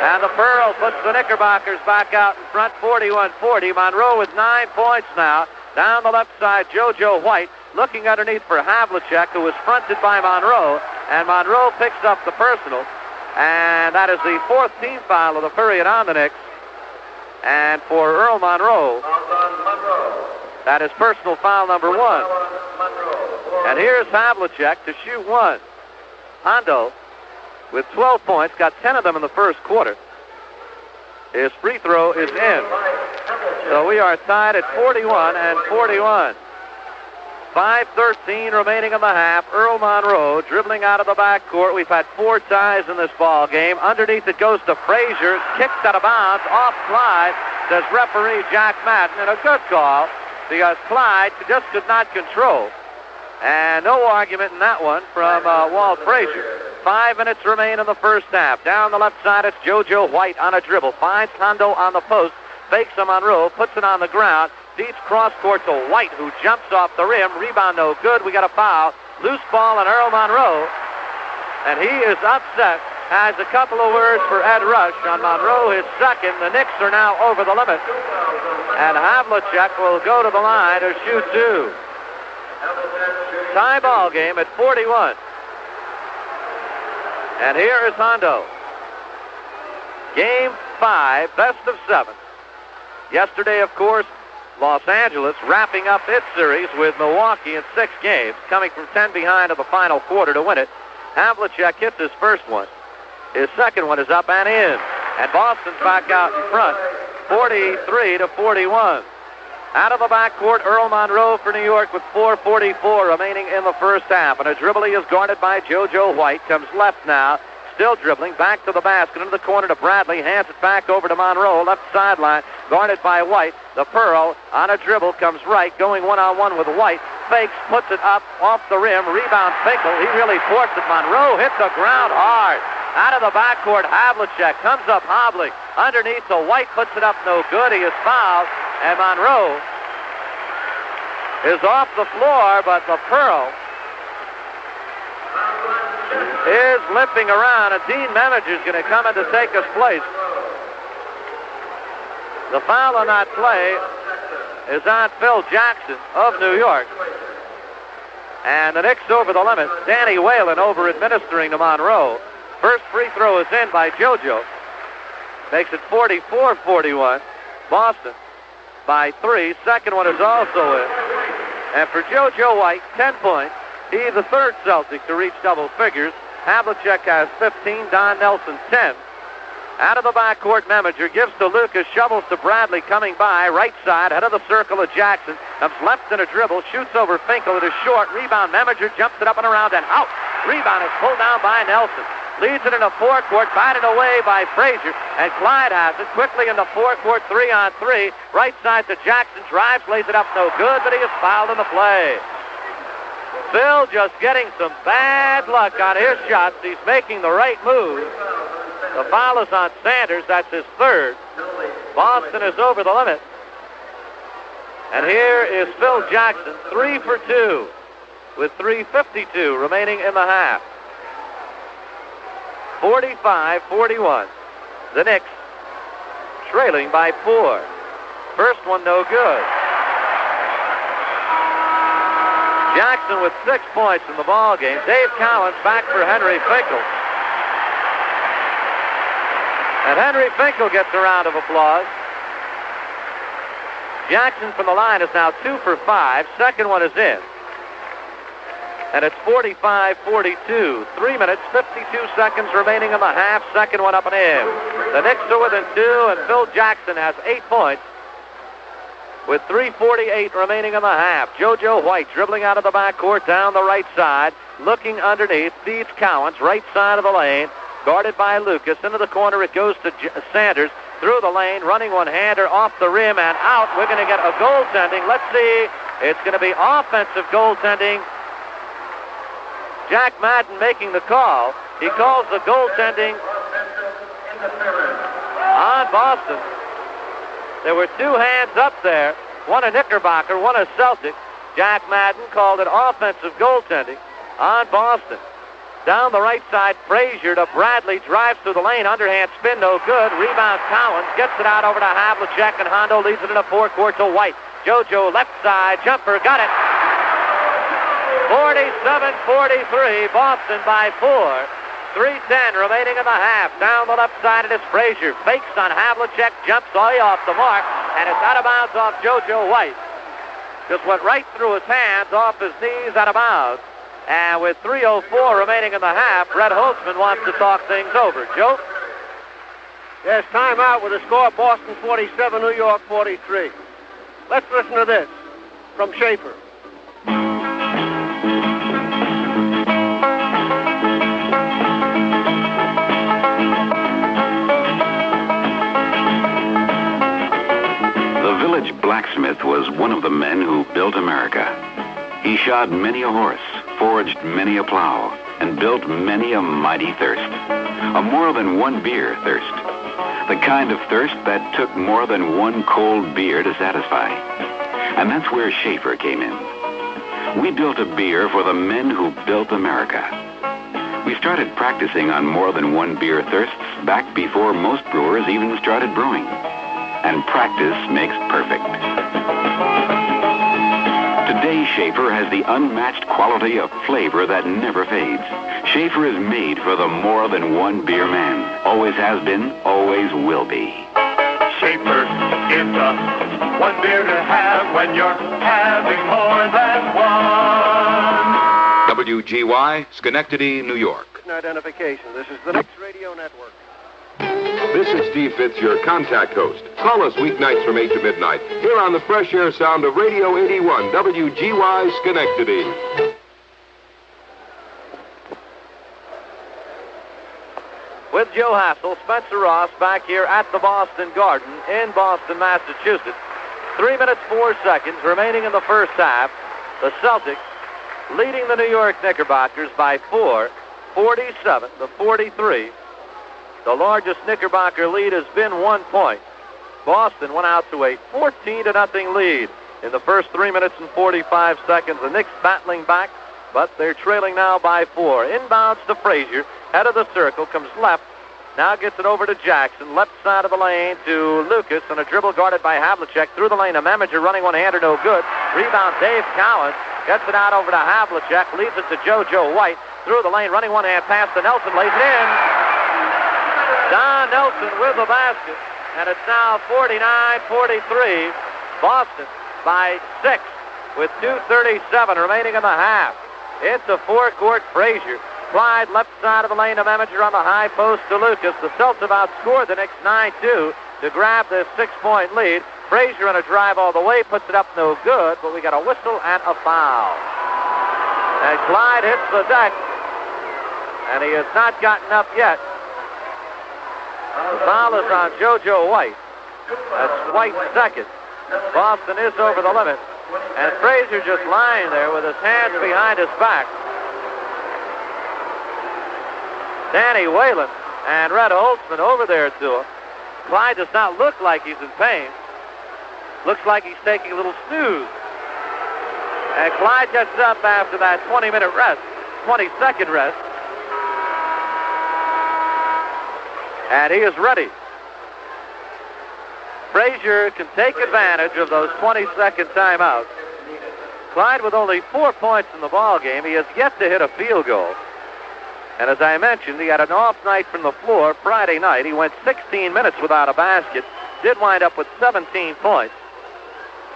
And the Pearl puts the Knickerbockers back out in front, 41-40. Monroe with 9 points now. Down the left side, JoJo White looking underneath for Havlicek, who was fronted by Monroe. And Monroe picks up the personal. And that is the 4th team foul of the period on the Knicks. And for Earl Monroe, that is personal foul number 1. And here's Havlicek to shoot 1. Hondo, with 12 points, got 10 of them in the first quarter. His free throw is in. So we are tied at 41-41. 5:13 remaining in the half. Earl Monroe dribbling out of the backcourt. We've had 4 ties in this ball game. Underneath it goes to Frazier. Kicked out of bounds. Off Clyde, says referee Jack Madden. And a good call because Clyde just could not control. And no argument in that one from Walt Frazier. 5 minutes remain in the first half. Down the left side, it's JoJo White on a dribble. Finds Hondo on the post. Fakes a Monroe. Puts it on the ground. Feeds cross court to White, who jumps off the rim. Rebound no good. We got a foul. Loose ball on Earl Monroe. And he is upset. Has a couple of words for Ed Rush on Monroe, his second. The Knicks are now over the limit. And Havlicek will go to the line to shoot 2. Tie ball game at 41. And here is Hondo. Game 5, best of 7. Yesterday, of course, Los Angeles wrapping up its series with Milwaukee in 6 games, coming from 10 behind in the final quarter to win it. Havlicek hits his first one. His second one is up and in. And Boston's back out in front, 43-41. Out of the backcourt, Earl Monroe for New York with 4:44 remaining in the first half. And a dribble he is guarded by JoJo White. Comes left now. Still dribbling, back to the basket, into the corner to Bradley, hands it back over to Monroe, left sideline, guarded by White. The Pearl on a dribble comes right, going one-on-one with White, fakes, puts it up, off the rim, rebound Finkel, he really forced it. Monroe hit the ground hard. Out of the backcourt, Havlicek comes up hobbling, underneath to White, puts it up, no good, he is fouled, and Monroe is off the floor, but the Pearl is limping around, and Dean Meminger is going to come in to take his place. The foul on that play is on Phil Jackson of New York. And the Knicks over the limit. Danny Whalen over administering to Monroe. First free throw is in by JoJo. Makes it 44-41. Boston by 3. Second one is also in. And for JoJo White, 10 points. He's the third Celtic to reach double figures. Havlicek has 15, Don Nelson 10. Out of the backcourt, Meminger gives to Lucas, shovels to Bradley coming by, right side, head of the circle of Jackson, comes left in a dribble, shoots over Finkel, it is short, rebound, Meminger jumps it up and around and out. Rebound is pulled down by Nelson. Leads it into forecourt, batted away by Frazier, and Clyde has it quickly into forecourt, 3-on-3, right side to Jackson, drives, lays it up, no good, but he is fouled in the play. Phil just getting some bad luck on his shots. He's making the right move. The foul is on Sanders. That's his third. Boston is over the limit. And here is Phil Jackson, 3 for 2, with 3:52 remaining in the half. 45-41. The Knicks trailing by 4. First one no good. Jackson with 6 points in the ball game. Dave Collins back for Henry Finkel. And Henry Finkel gets a round of applause. Jackson from the line is now 2 for 5. Second one is in. And it's 45-42. 3 minutes, 52 seconds remaining in the half. Second one up and in. The Knicks are within 2, and Phil Jackson has 8 points. With 3:48 remaining in the half. JoJo White dribbling out of the backcourt down the right side. Looking underneath. Feeds Cowens. Right side of the lane. Guarded by Lucas. Into the corner it goes to Sanders. Through the lane. Running one-hander off the rim and out. We're going to get a goaltending. Let's see. It's going to be offensive goaltending. Jack Madden making the call. He calls the goaltending on Boston. There were 2 hands up there, one a Knickerbocker, one a Celtic. Jack Madden called it offensive goaltending on Boston. Down the right side, Frazier to Bradley, drives through the lane, underhand spin, no good. Rebound, Collins gets it out over to Havlicek, and Hondo leads it in a forecourt to White. JoJo left side, jumper, got it. 47-43, Boston by 4. 3:10 remaining in the half. Down the left side it is Frazier. Fakes on Havlicek, jumps way off the mark, and it's out of bounds off JoJo White. Just went right through his hands, off his knees, out of bounds. And with 3:04 remaining in the half, Red Holtzman wants to talk things over. Joe? There's timeout with a score Boston 47, New York 43. Let's listen to this from Schaefer. The village blacksmith was one of the men who built America. He shod many a horse, forged many a plow, and built many a mighty thirst. A more than one beer thirst. The kind of thirst that took more than one cold beer to satisfy. And that's where Schaefer came in. We built a beer for the men who built America. We started practicing on more than one beer thirsts back before most brewers even started brewing. And practice makes perfect. Today, Schaefer has the unmatched quality of flavor that never fades. Schaefer is made for the more than one beer man. Always has been, always will be. Schaefer is the one beer to have when you're having more than one. WGY, Schenectady, New York. Identification. This is the Knicks Radio Network. This is Steve Fitz, your contact host. Call us weeknights from 8 to midnight, here on the fresh air sound of Radio 81, WGY Schenectady. With Joe Hassel, Spencer Ross back here at the Boston Garden in Boston, Massachusetts. 3 minutes, 4 seconds remaining in the first half. The Celtics leading the New York Knickerbockers by 4, 47 to 43. The largest Knickerbocker lead has been 1 point. Boston went out to a 14-0 lead in the first 3 minutes and 45 seconds. The Knicks battling back, but they're trailing now by 4. Inbounds to Frazier, head of the circle, comes left. Now gets it over to Jackson, left side of the lane to Lucas, and a dribble guarded by Havlicek through the lane. A Meminger running one-hander, no good. Rebound, Dave Cowens gets it out over to Havlicek, leaves it to JoJo White through the lane, running one-hand pass to Nelson, lays it in. Don Nelson with the basket, and it's now 49-43. Boston by 6 with 2:37 remaining in the half. It's a four-court Frazier. Clyde left side of the lane to Meminger on the high post to Lucas. The Celtics have outscored the Knicks 9-2 to grab this 6-point lead. Frazier on a drive all the way, puts it up no good, but we got a whistle and a foul. And Clyde hits the deck, and he has not gotten up yet. The foul is on JoJo White. That's White's second. Boston is over the limit. And Frazier just lying there with his hands behind his back. Danny Whalen and Red Holtzman over there to him. Clyde does not look like he's in pain. Looks like he's taking a little snooze. And Clyde gets up after that 20-minute rest, 20-second rest. And he is ready. Frazier can take advantage of those 20-second timeouts. Clyde with only 4 points in the ball game. He has yet to hit a field goal. And as I mentioned, he had an off night from the floor Friday night. He went 16 minutes without a basket. Did wind up with 17 points.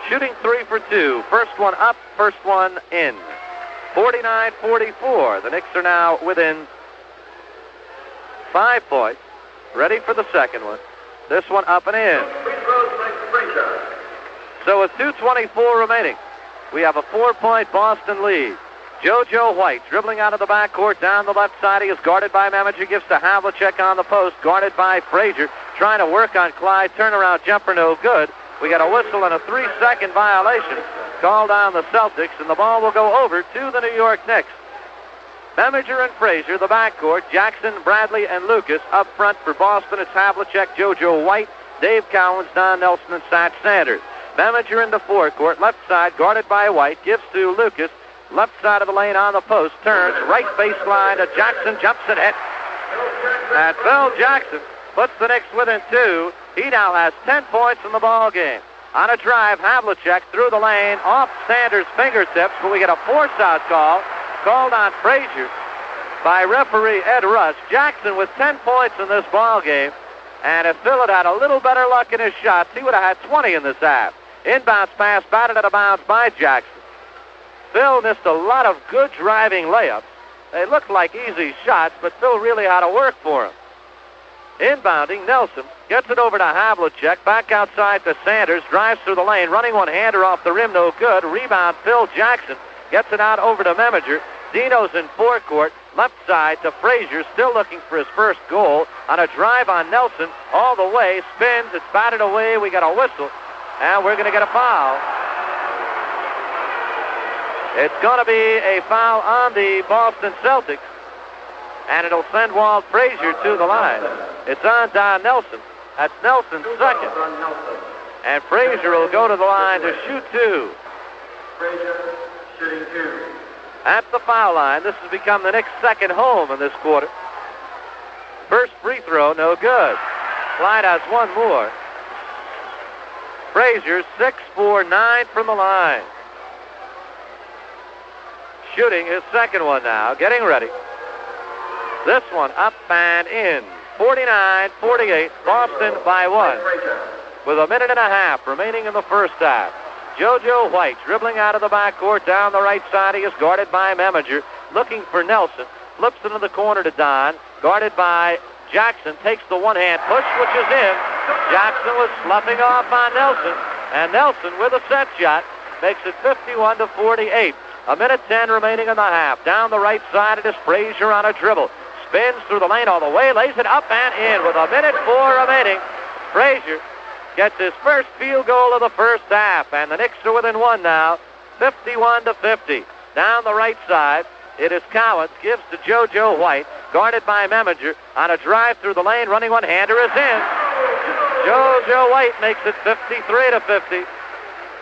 Shooting 3 for 2. First one up, first one in. 49-44. The Knicks are now within 5 points. Ready for the second one. This one up and in. So with 2:24 remaining, we have a 4-point Boston lead. JoJo White dribbling out of the backcourt down the left side. He is guarded by Meminger. Gives to Havlicek on the post. Guarded by Frazier. Trying to work on Clyde. Turnaround jumper no good. We got a whistle and a 3-second violation called on the Celtics, and the ball will go over to the New York Knicks. Meminger and Frazier, the backcourt. Jackson, Bradley, and Lucas up front for Boston. It's Havlicek, JoJo White, Dave Cowens, Don Nelson, and Satch Sanders. Meminger in the forecourt, left side, guarded by White. Gives to Lucas, left side of the lane on the post. Turns, right baseline to Jackson, jumps and hits. And Phil Jackson puts the Knicks within 2. He now has 10 points in the ball game. On a drive, Havlicek through the lane, off Sanders' fingertips, but we get a force-out call. Called on Frazier by referee Ed Rush. Jackson with 10 points in this ball game. And if Phil had a little better luck in his shots, he would have had 20 in this half. Inbounds pass, batted out of bounds by Jackson. Phil missed a lot of good driving layups. They looked like easy shots, but Phil really had to work for him. Inbounding, Nelson gets it over to Havlicek. Back outside to Sanders. Drives through the lane. Running one-hander off the rim. No good. Rebound, Phil Jackson. Gets it out over to Meminger. Dino's in forecourt. Left side to Frazier. Still looking for his first goal. On a drive on Nelson. All the way. Spins. It's batted away. We got a whistle. And we're going to get a foul. It's going to be a foul on the Boston Celtics. And it'll send Walt Frazier to the line. It's on Don Nelson. That's Nelson's second. And Frazier will go to the line to shoot two. Frazier shooting two. At the foul line, this has become the Knicks' second home in this quarter. First free throw, no good. Clyde has one more. Frazier, 6 for 9 from the line. Shooting his second one now, getting ready. This one up and in. 49-48, Boston by 1. With a minute and a half remaining in the first half. JoJo White dribbling out of the backcourt down the right side. He is guarded by Meminger. Looking for Nelson. Flips into the corner to Don. Guarded by Jackson. Takes the one-hand push, which is in. Jackson was sloughing off on Nelson. And Nelson with a set shot makes it 51-48. A minute 10 remaining in the half. Down the right side, it is Frazier on a dribble. Spins through the lane all the way, lays it up and in with a minute 4 remaining. Frazier gets his first field goal of the first half, and the Knicks are within one now, 51-50. Down the right side, it is Cowens, gives to JoJo White, guarded by Meminger, on a drive through the lane, running one-hander is in. JoJo White makes it 53-50.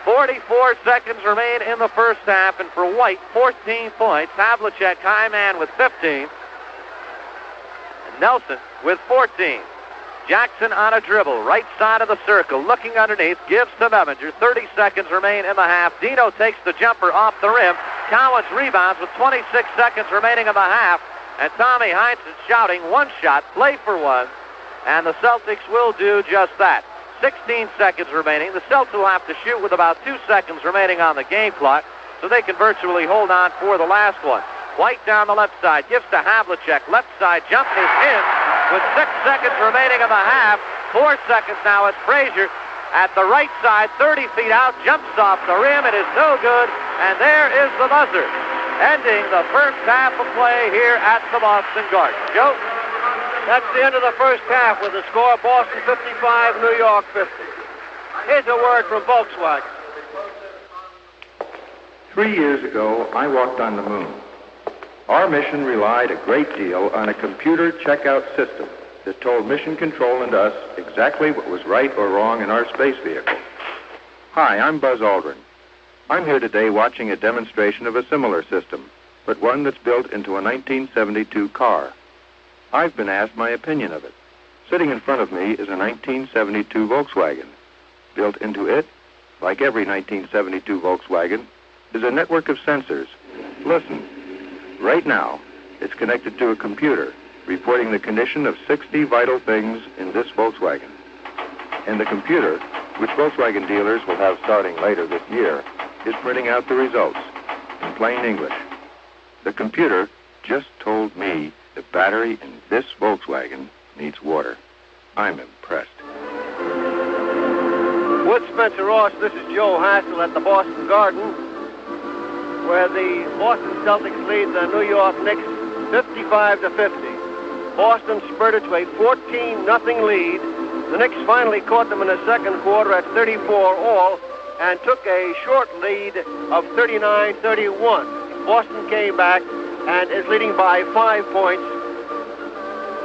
44 seconds remain in the first half, and for White, 14 points. Havlicek, high man, with 15. Nelson with 14. Jackson on a dribble, right side of the circle, looking underneath, gives to Meminger. 30 seconds remain in the half. Dino takes the jumper off the rim. Cowens rebounds with 26 seconds remaining in the half. And Tommy Heinz is shouting, one shot, play for one. And the Celtics will do just that. 16 seconds remaining. The Celtics will have to shoot with about 2 seconds remaining on the game clock, so they can virtually hold on for the last one. White down the left side, gives to Havlicek. Left side jump is in with 6 seconds remaining in the half. 4 seconds now as Frazier at the right side, 30 feet out, jumps off the rim. It is no good, and there is the buzzer, ending the first half of play here at the Boston Garden. Joe? That's the end of the first half with the score Boston 55, New York 50. Here's a word from Volkswagen. 3 years ago, I walked on the moon. Our mission relied a great deal on a computer checkout system that told Mission Control and us exactly what was right or wrong in our space vehicle. Hi, I'm Buzz Aldrin. I'm here today watching a demonstration of a similar system, but one that's built into a 1972 car. I've been asked my opinion of it. Sitting in front of me is a 1972 Volkswagen. Built into it, like every 1972 Volkswagen, is a network of sensors. Listen. Right now, it's connected to a computer reporting the condition of 60 vital things in this Volkswagen. And the computer, which Volkswagen dealers will have starting later this year, is printing out the results in plain English. The computer just told me the battery in this Volkswagen needs water. I'm impressed. With Spencer Ross, this is Joe Hassel at the Boston Garden, where the Boston Celtics lead the New York Knicks 55-50. Boston spurted to a 14-0 lead. The Knicks finally caught them in the second quarter at 34 all and took a short lead of 39-31. Boston came back and is leading by 5 points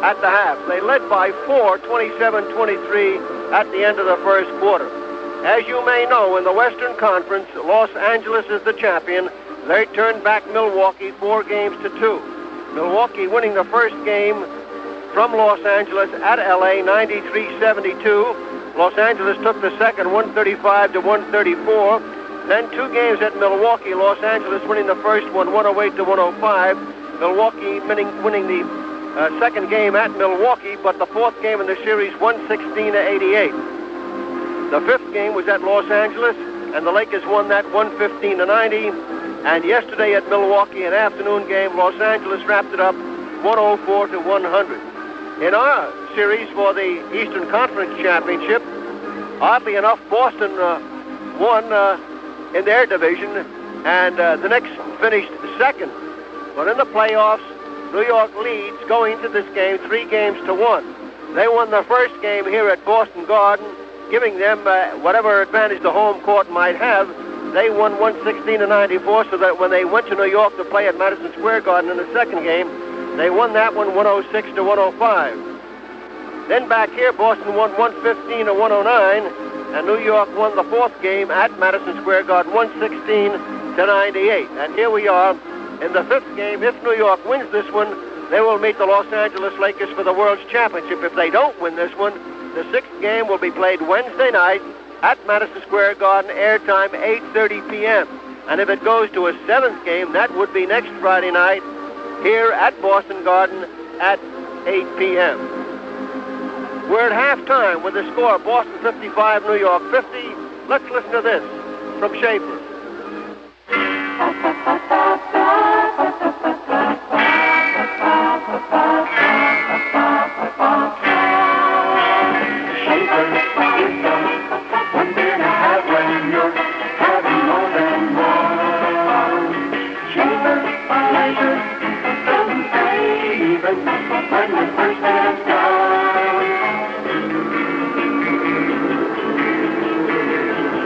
at the half. They led by 4, 27-23 at the end of the first quarter. As you may know, in the Western Conference, Los Angeles is the champion. They turned back Milwaukee 4-2. Milwaukee winning the first game from Los Angeles at L.A. 93-72. Los Angeles took the second 135-134. Then 2 games at Milwaukee. Los Angeles winning the first one 108-105. Milwaukee winning the second game at Milwaukee, but the fourth game in the series 116-88. The fifth game was at Los Angeles, and the Lakers won that 115-90. And yesterday at Milwaukee, an afternoon game, Los Angeles wrapped it up 104-100. in our series for the Eastern Conference Championship, oddly enough, Boston won in their division, and the Knicks finished second. But in the playoffs, New York leads going into this game 3-1. They won the first game here at Boston Garden, giving them whatever advantage the home court might have. They won 116-94, so that when they went to New York to play at Madison Square Garden in the second game, they won that one 106-105. Then back here, Boston won 115-109, and New York won the fourth game at Madison Square Garden 116-98. And here we are in the fifth game. If New York wins this one, they will meet the Los Angeles Lakers for the World's Championship. If they don't win this one, the sixth game will be played Wednesday night at Madison Square Garden, airtime 8:30 p.m. And if it goes to a seventh game, that would be next Friday night here at Boston Garden at 8 p.m. We're at halftime with the score, Boston 55, New York 50. Let's listen to this from Schaefer.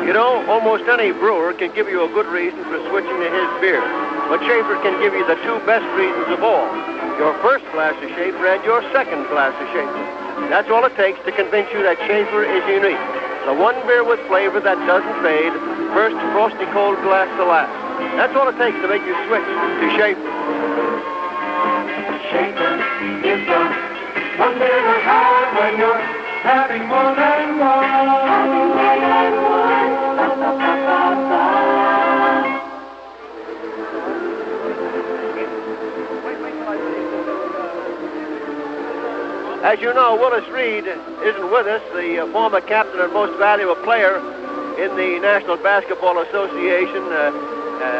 You know, almost any brewer can give you a good reason for switching to his beer. But Schaefer can give you the two best reasons of all. Your first glass of Schaefer and your second glass of Schaefer. That's all it takes to convince you that Schaefer is unique. The one beer with flavor that doesn't fade, first frosty cold glass to last. That's all it takes to make you switch to Schaefer. Schaefer is the one beer to have when you're having more than one. As you know, Willis Reed isn't with us, the former captain and most valuable player in the National Basketball Association.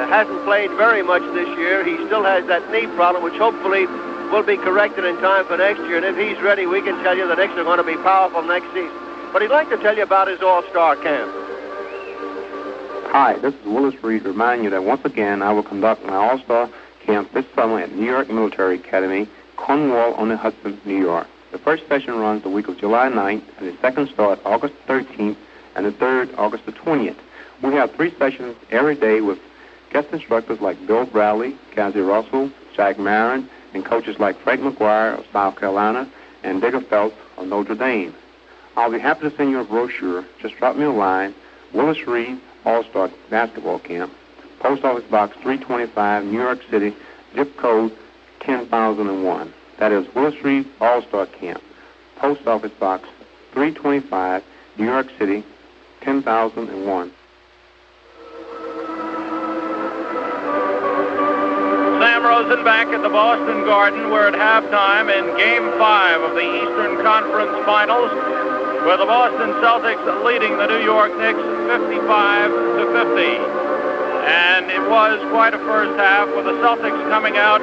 Hasn't played very much this year. He still has that knee problem, which hopefully will be corrected in time for next year. And if he's ready, we can tell you the Knicks are going to be powerful next season. But he'd like to tell you about his All-Star camp. Hi, this is Willis Reed reminding you that once again I will conduct my All-Star camp this summer at New York Military Academy, Cornwall-on-the-Hudson, New York. The first session runs the week of July 9th, and the second starts August 13th, and the third August the 20th. We have 3 sessions every day with guest instructors like Bill Bradley, Cassie Russell, Jack Marin, and coaches like Frank McGuire of South Carolina and Digger Phelps of Notre Dame. I'll be happy to send you a brochure. Just drop me a line, Willis Reed All-Star Basketball Camp, Post Office Box 325, New York City, zip code 10,001. That is Willis Reed All-Star Camp, Post Office Box 325, New York City, 10,001. Sam Rosen back at the Boston Garden. We're at halftime in Game 5 of the Eastern Conference Finals, where the Boston Celtics leading the New York Knicks 55-50. And it was quite a first half with the Celtics coming out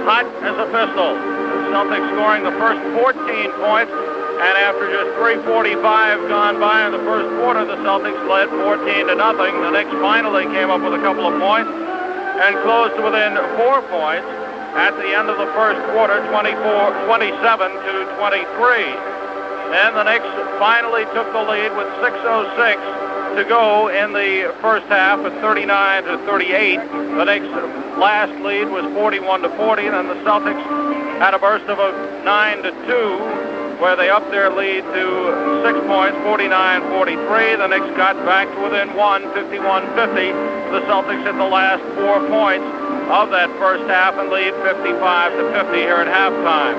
hot as a pistol. The Celtics scoring the first 14 points, and after just 3:45 gone by in the first quarter, the Celtics led 14-0. The Knicks finally came up with a couple of points and closed to within 4 points at the end of the first quarter, 27-23. Then the Knicks finally took the lead with 6:06 to go in the first half at 39-38. The Knicks' last lead was 41-40, and then the Celtics had a burst of 9-2, where they upped their lead to 6 points, 49-43. The Knicks got back to within 1, 51-50. The Celtics hit the last 4 points of that first half and lead 55-50 here at halftime.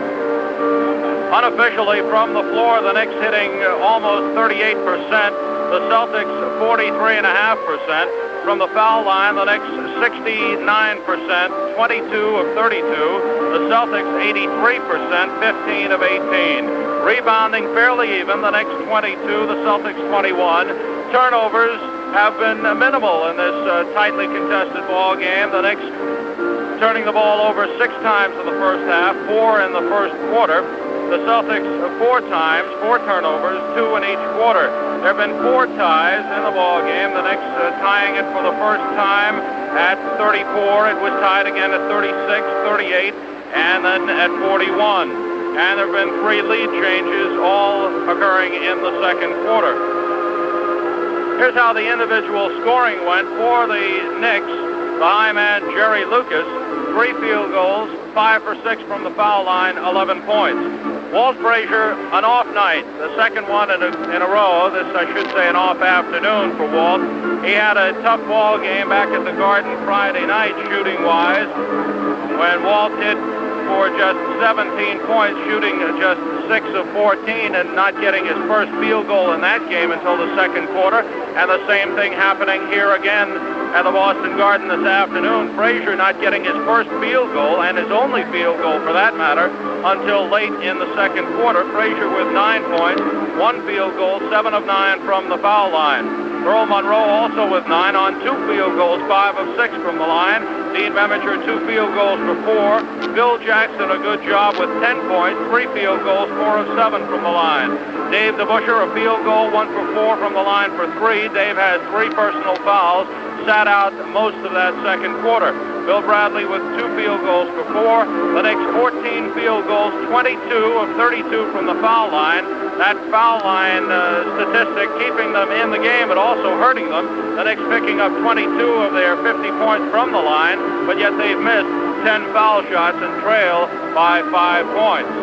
Unofficially from the floor, the Knicks hitting almost 38%. The Celtics 43.5%. From the foul line, the Knicks 69%, 22 of 32. The Celtics 83%, 15 of 18. Rebounding fairly even, the Knicks 22, the Celtics 21. Turnovers have been minimal in this tightly contested ball game. The Knicks turning the ball over 6 times in the first half, 4 in the first quarter. The Celtics 4 times, 4 turnovers, 2 in each quarter. There have been 4 ties in the ball game. The Knicks tying it for the first time at 34. It was tied again at 36, 38, and then at 41. And there have been 3 lead changes, all occurring in the second quarter. Here's how the individual scoring went for the Knicks. The high man, Jerry Lucas, 3 field goals, 5 for 6 from the foul line, 11 points. Walt Frazier, an off night, the second one in a row. This, I should say, an off afternoon for Walt. He had a tough ball game back at the Garden Friday night, shooting-wise, when Walt hit for just 17 points, shooting just 6 of 14 and not getting his first field goal in that game until the second quarter. And the same thing happening here again at the Boston Garden this afternoon. Frazier not getting his first field goal, and his only field goal for that matter, until late in the second quarter. Frazier with 9 points, 1 field goal, 7 of 9 from the foul line. Earl Monroe also with 9 on 2 field goals, 5 of 6 from the line. Dean Meminger, 2 field goals for 4. Bill Jackson, a good job with 10 points, 3 field goals, 4 of 7 from the line. Dave DeBuscher, a field goal, 1 for 4 from the line for 3. Dave has 3 personal fouls, sat out most of that second quarter. Bill Bradley with 2 field goals for 4. The Knicks 14 field goals, 22 of 32 from the foul line. That foul line statistic keeping them in the game, but also hurting them. The Knicks picking up 22 of their 50 points from the line, but yet they've missed 10 foul shots and trail by 5 points.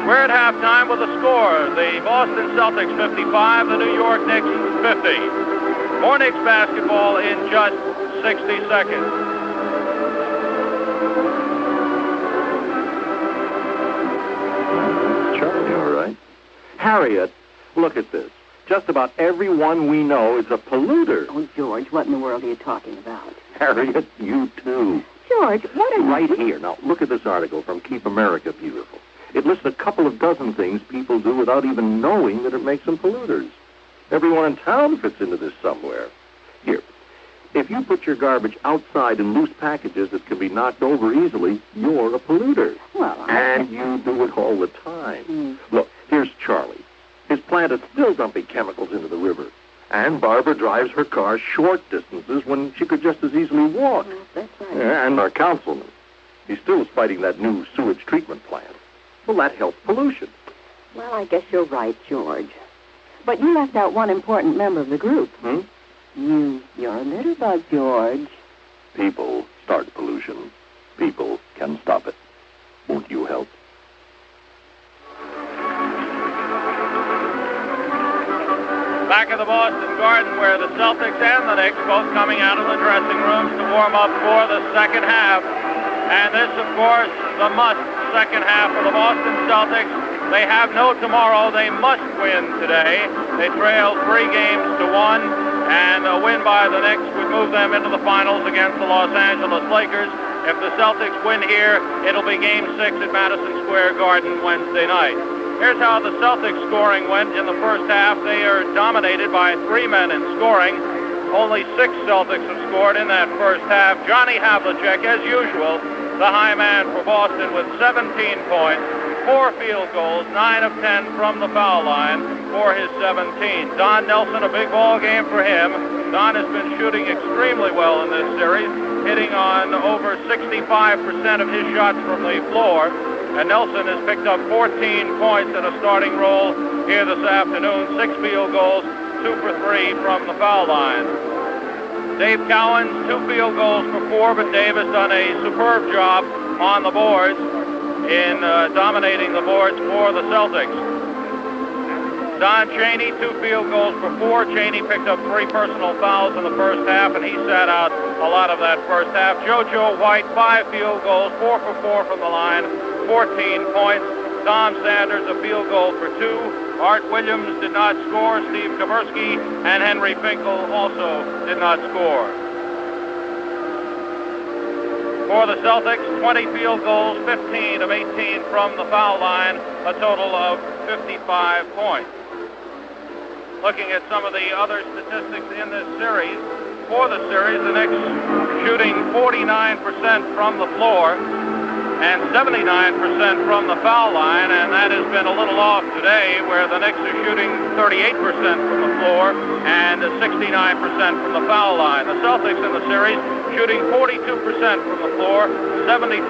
We're at halftime with a score. The Boston Celtics 55, the New York Knicks 50. More Knicks basketball in just 60 seconds. Charlie, all right. Harriet, look at this. Just about everyone we know is a polluter. Oh, George, what in the world are you talking about? Harriet, you too. George, what are you... Right here. Now, look at this article from Keep America Beautiful. It lists a couple of dozen things people do without even knowing that it makes them polluters. Everyone in town fits into this somewhere. Here, if you put your garbage outside in loose packages that can be knocked over easily, you're a polluter. Well, And you do it all the time. Look, here's Charlie. His plant is still dumping chemicals into the river. And Barbara drives her car short distances when she could just as easily walk. That's right. And our councilman, he still is fighting that new sewage treatment plant. Well, that helps pollution. Well, I guess you're right, George. But you left out one important member of the group. You're a litterbug, George. People start pollution. People can stop it. Won't you help? Back at the Boston Garden, where the Celtics and the Knicks both coming out of the dressing rooms to warm up for the second half. And this, of course, the must second half for the Boston Celtics. They have no tomorrow. They must win today. They trail 3 games to 1, and a win by the Knicks would move them into the finals against the Los Angeles Lakers. If the Celtics win here, it'll be Game 6 at Madison Square Garden Wednesday night. Here's how the Celtics scoring went in the first half. They are dominated by 3 men in scoring. Only 6 Celtics have scored in that first half. Johnny Havlicek, as usual, the high man for Boston with 17 points, 4 field goals, 9 of 10 from the foul line for his 17. Don Nelson, a big ball game for him. Don has been shooting extremely well in this series, hitting on over 65% of his shots from the floor. And Nelson has picked up 14 points in a starting role here this afternoon, 6 field goals, 2 for 3 from the foul line. Dave Cowens, 2 field goals for 4, but Dave has done a superb job on the boards in dominating the boards for the Celtics. Don Chaney, 2 field goals for 4. Chaney picked up 3 personal fouls in the first half, and he sat out a lot of that first half. JoJo White, 5 field goals, 4 for 4 from the line, 14 points. Tom Sanders, a field goal for 2. Art Williams did not score. Steve Kaversky and Henry Finkel also did not score. For the Celtics, 20 field goals, 15 of 18 from the foul line, a total of 55 points. Looking at some of the other statistics in this series, for the series, the Knicks shooting 49% from the floor. and 79% from the foul line, and that has been a little off today, where the Knicks are shooting 38% from the floor and 69% from the foul line. The Celtics in the series shooting 42% from the floor, 73%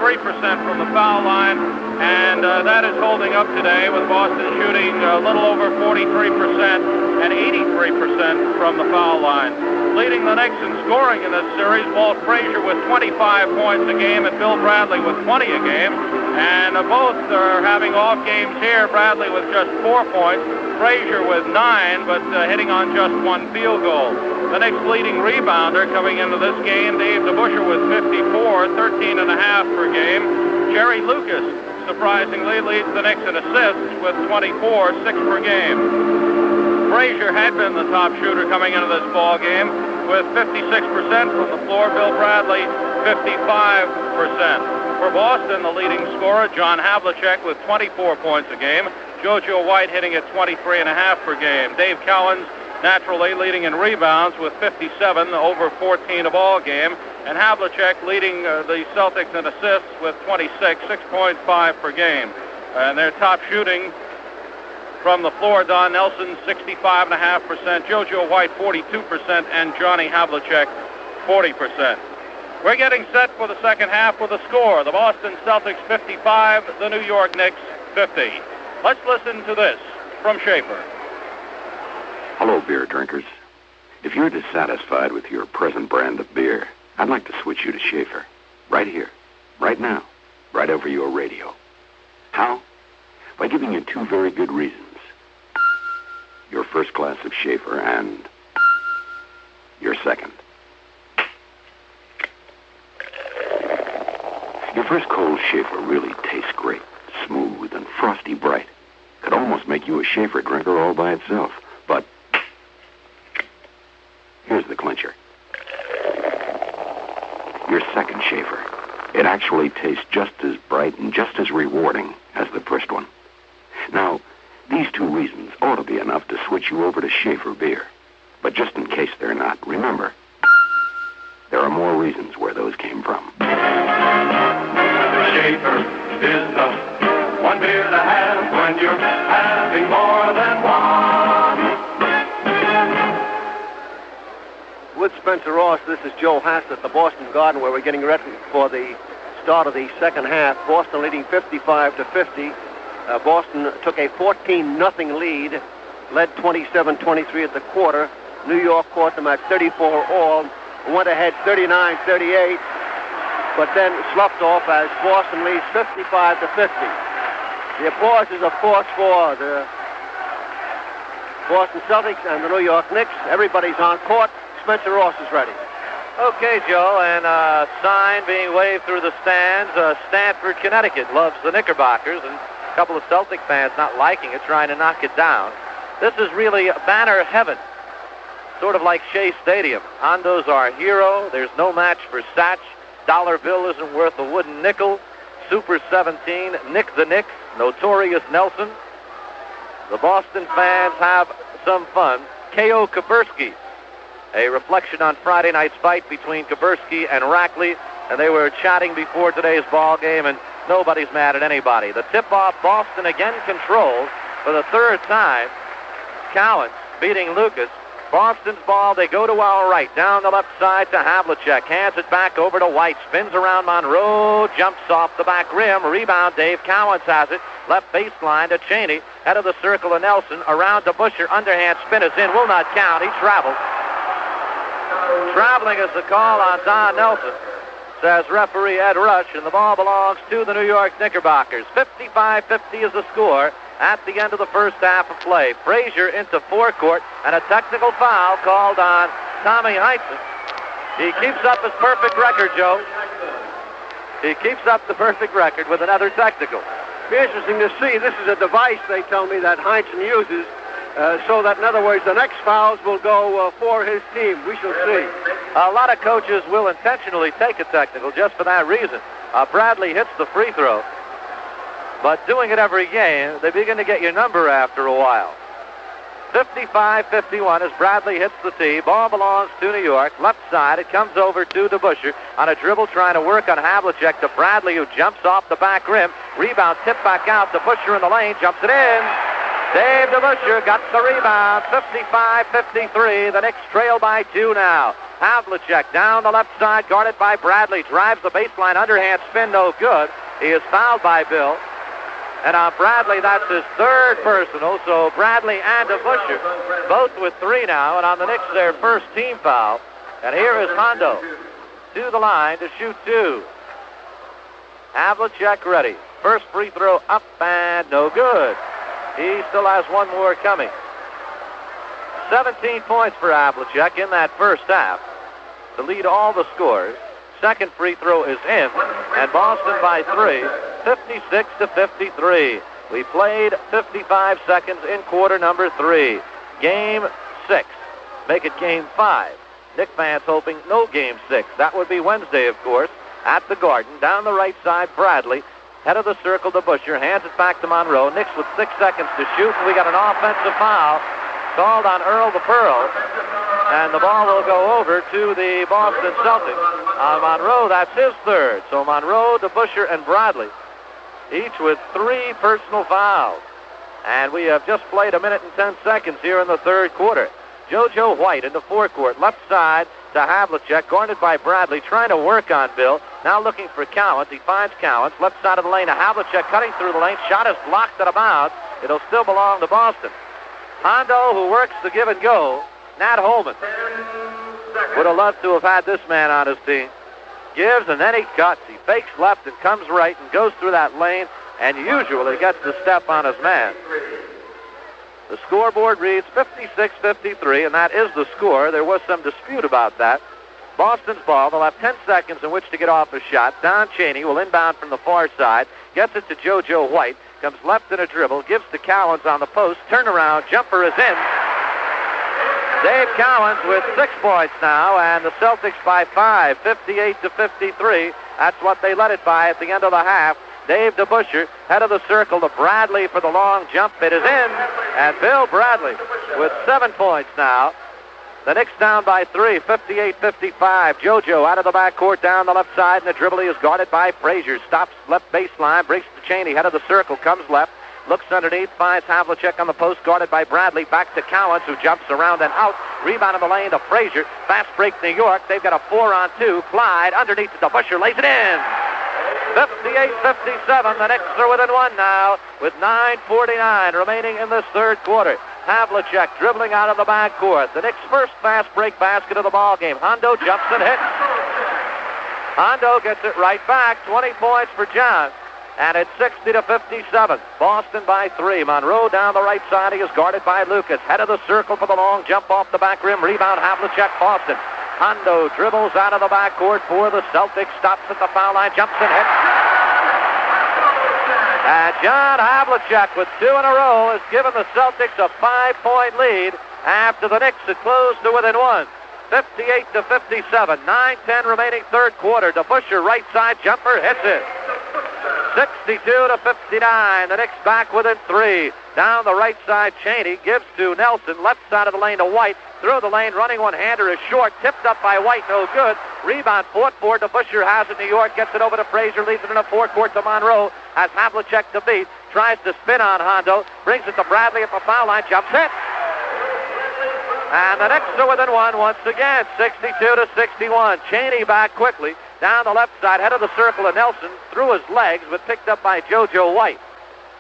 from the foul line, and that is holding up today, with Boston shooting a little over 43% and 83% from the foul line. Leading the Knicks in scoring in this series, Walt Frazier with 25 points a game and Bill Bradley with 20 a game. And both are having off games here. Bradley with just 4 points, Frazier with 9, but hitting on just 1 field goal. The Knicks leading rebounder coming into this game, Dave DeBusschere with 54, 13.5 per game. Jerry Lucas, surprisingly, leads the Knicks in assists with 24, 6 per game. Frazier had been the top shooter coming into this ball game with 56% from the floor. Bill Bradley, 55%. For Boston, the leading scorer, John Havlicek, with 24 points a game. JoJo White hitting at 23.5 per game. Dave Cowens, naturally leading in rebounds with 57, over 14 a ball game. And Havlicek leading the Celtics in assists with 26, 6.5 per game. And their top shooting from the floor, Don Nelson, 65.5%, JoJo White, 42%, and Johnny Havlicek, 40%. We're getting set for the second half with a score. The Boston Celtics 55, the New York Knicks 50. Let's listen to this from Schaefer. Hello, beer drinkers. If you're dissatisfied with your present brand of beer, I'd like to switch you to Schaefer. Right here, right now, right over your radio. How? By giving you 2 very good reasons. Your first glass of Schaefer and your second. Your first cold Schaefer really tastes great, smooth and frosty bright. Could almost make you a Schaefer drinker all by itself. But here's the clincher. Your second Schaefer. It actually tastes just as bright and just as rewarding as the first one. Now, these 2 reasons ought to be enough to switch you over to Schaefer beer. But just in case they're not, remember, there are more reasons where those came from. Schaefer is the one beer to have when you're having more than one. With Spencer Ross, this is Joe Hass at the Boston Garden, where we're getting ready for the start of the second half. Boston leading 55-50. Boston took a 14-0 lead, led 27-23 at the quarter. New York caught them at 34 all, went ahead 39-38, but then sloughed off as Boston leads 55-50. The applause is, of course, for the Boston Celtics and the New York Knicks. Everybody's on court. Spencer Ross is ready. Okay, Joe, and a sign being waved through the stands. Stamford, Connecticut loves the Knickerbockers, and a couple of Celtic fans not liking it, trying to knock it down. This is really banner heaven, sort of like Shea Stadium. Hondo's our hero. There's no match for Satch. Dollar bill isn't worth a wooden nickel. Super 17, Nick the Knicks, Notorious Nelson. The Boston fans have some fun. K.O. Kapersky, a reflection on Friday night's fight between Kapersky and Rackley, and they were chatting before today's ball game, and nobody's mad at anybody. The tip-off, Boston again controls for the 3rd time. Cowens beating Lucas. Boston's ball, they go to our right, down the left side to Havlicek, hands it back over to White, spins around Monroe, jumps off the back rim, rebound, Dave Cowens has it, left baseline to Cheney, head of the circle to Nelson, around to Busher, underhand spin is in, will not count, he traveled. Traveling is the call on Don Nelson, says referee Ed Rush, and the ball belongs to the New York Knickerbockers. 55-50 is the score at the end of the first half of play. Frazier into forecourt, and a technical foul called on Tommy Heinsohn. He keeps up his perfect record, Joe. He keeps up the perfect record with another technical. Be interesting to see. This is a device, they tell me, that Heinsohn uses, so that, in other words, the next fouls will go for his team. We shall see. A lot of coaches will intentionally take a technical just for that reason. Bradley hits the free throw. But doing it every game, they begin to get your number after a while. 55-51 as Bradley hits the tee. Ball belongs to New York. Left side, it comes over to DeBusschere on a dribble trying to work on Havlicek to Bradley, who jumps off the back rim. Rebound tipped back out. DeBusschere in the lane, jumps it in. Dave DeBusschere got the rebound. 55-53. The Knicks trail by 2 now. Havlicek down the left side, guarded by Bradley. Drives the baseline, underhand spin, no good. He is fouled by Bill. And on Bradley, that's his third personal. So Bradley and DeBusschere both with 3 now. And on the Knicks, their first team foul. And here is Hondo to the line to shoot 2. Havlicek ready. First free throw up and no good. He still has one more coming. 17 points for Havlicek in that first half to lead all the scores. Second free throw is in, and Boston by 3, 56-53. We played 55 seconds in quarter number 3. Game 6. Make it game 5. Knick fans hoping no game 6. That would be Wednesday, of course, at the Garden. Down the right side, Bradley. Head of the circle to Buscher. Hands it back to Monroe. Knicks with 6 seconds to shoot. We got an offensive foul called on Earl the Pearl. And the ball will go over to the Boston Celtics. On Monroe, that's his third. So Monroe, DeBusschere, and Bradley, each with 3 personal fouls. And we have just played 1 minute and 10 seconds here in the third quarter. JoJo White in the forecourt, left side to Havlicek, guarded by Bradley, trying to work on Bill. Now looking for Cowens. He finds Cowens. Left side of the lane to Havlicek, cutting through the lane. Shot is blocked out of bounds. It'll still belong to Boston. Hondo, who works the give and go. Nat Holman would have loved to have had this man on his team. Gives and then he cuts. He fakes left and comes right and goes through that lane and usually gets the step on his man. The scoreboard reads 56-53, and that is the score. There was some dispute about that. Boston's ball. They'll have 10 seconds in which to get off a shot. Don Chaney will inbound from the far side. Gets it to JoJo White. Comes left in a dribble. Gives to Cowens on the post. Turnaround. Jumper is in. Dave Cowens with 6 points now, and the Celtics by 5, 58-53. That's what they led it by at the end of the half. Dave DeBusschere, head of the circle to Bradley for the long jump. It is in, and Bill Bradley with 7 points now. The Knicks down by 3, 58-55. JoJo out of the backcourt down the left side, and the dribble is guarded by Frazier. Stops left baseline, breaks to Chaney, head of the circle, comes left. Looks underneath, finds Havlicek on the post, guarded by Bradley. Back to Cowens, who jumps around and out. Rebound in the lane to Frazier. Fast break New York. They've got a 4-on-2. Clyde underneath to DeBusschere, lays it in. 58-57. The Knicks are within 1 now with 9:49 remaining in this third quarter. Havlicek dribbling out of the backcourt. The Knicks' first fast break basket of the ball game. Hondo jumps and hits. Hondo gets it right back. 20 points for John. And it's 60-57. Boston by 3. Monroe down the right side. He is guarded by Lucas. Head of the circle for the long jump off the back rim. Rebound Havlicek, Boston. Hondo dribbles out of the backcourt for the Celtics. Stops at the foul line. Jumps and hits. And John Havlicek with 2 in a row has given the Celtics a 5-point lead after the Knicks had closed to within 1. 58-57. 9:10 remaining third quarter. DeBusschere right side jumper hits it. 62-59. The Knicks back within 3. Down the right side, Chaney gives to Nelson. Left side of the lane to White. Through the lane, running one-hander is short. Tipped up by White, no good. Rebound fought for. DeBusschere has it. New York gets it over to Frazier. Leaves it in a forecourt to Monroe. Has Havlicek to beat. Tries to spin on Hondo. Brings it to Bradley at the foul line. Jumps it. And the Knicks are within 1 once again. 62-61. Chaney back quickly. Down the left side, head of the circle to Nelson. Through his legs, but picked up by JoJo White.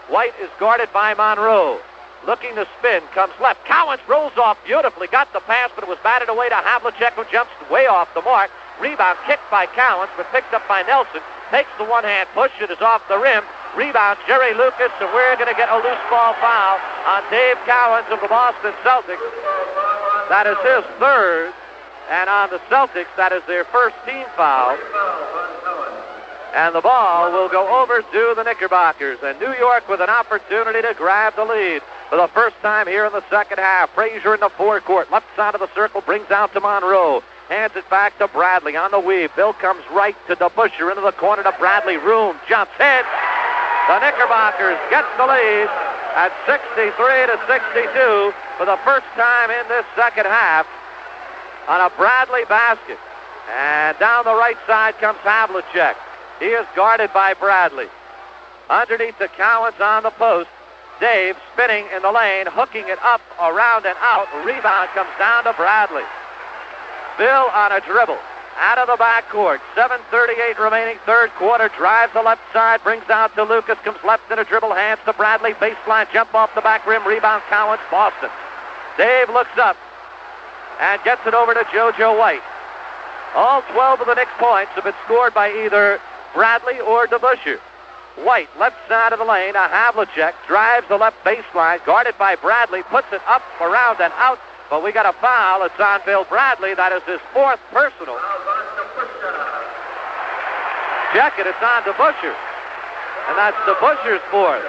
White is guarded by Monroe. Looking to spin, comes left. Cowens rolls off beautifully. Got the pass, but it was batted away to Havlicek, who jumps way off the mark. Rebound kicked by Cowens, but picked up by Nelson. Takes the one-hand push. It is off the rim. Rebound, Jerry Lucas, and we're going to get a loose ball foul on Dave Cowens of the Boston Celtics. That is his third. And on the Celtics, that is their first team foul. And the ball will go over to the Knickerbockers. And New York with an opportunity to grab the lead for the first time here in the second half. Frazier in the forecourt. Left side of the circle brings out to Monroe. Hands it back to Bradley on the weave. Bill comes right to DeBusschere into the corner to Bradley. Room jumps, hit. The Knickerbockers get the lead. at 63-62 for the first time in this second half on a Bradley basket. And down the right side comes Havlicek. He is guarded by Bradley. Underneath the Cowens on the post. Dave spinning in the lane, hooking it up, around and out. Rebound comes down to Bradley. Bill on a dribble. Out of the backcourt. 7:38 remaining, third quarter. Drives the left side, brings out to Lucas, comes left in a dribble, hands to Bradley. Baseline jump off the back rim. Rebound Cowens, Boston. Dave looks up and gets it over to JoJo White. All 12 of the Knicks points have been scored by either Bradley or DeBusschere. White, left side of the lane, a Havlicek, drives the left baseline, guarded by Bradley, puts it up, around, and out, but we got a foul. It's on Bill Bradley. That is his fourth personal. Check it, it's on DeBusschere. And that's DeBusschere's fourth.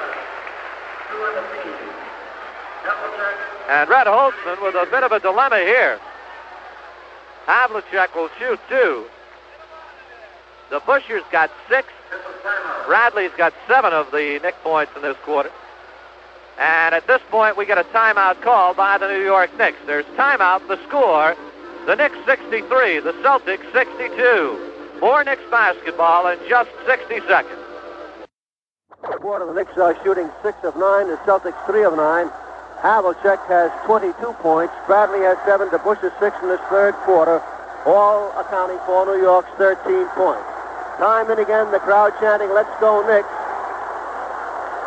And Red Holtzman with a bit of a dilemma here. Havlicek will shoot 2. DeBusschere's got 6. Bradley's got 7 of the Knick points in this quarter. And at this point, we get a timeout called by the New York Knicks. There's timeout. The score, the Knicks 63, the Celtics 62. More Knicks basketball in just 60 seconds. Quarter, the Knicks are shooting 6 of 9, the Celtics 3 of 9. Havlicek has 22 points. Bradley has 7. DeBusschere 6 in this third quarter, all accounting for New York's 13 points. Time and again, the crowd chanting, "Let's go Knicks."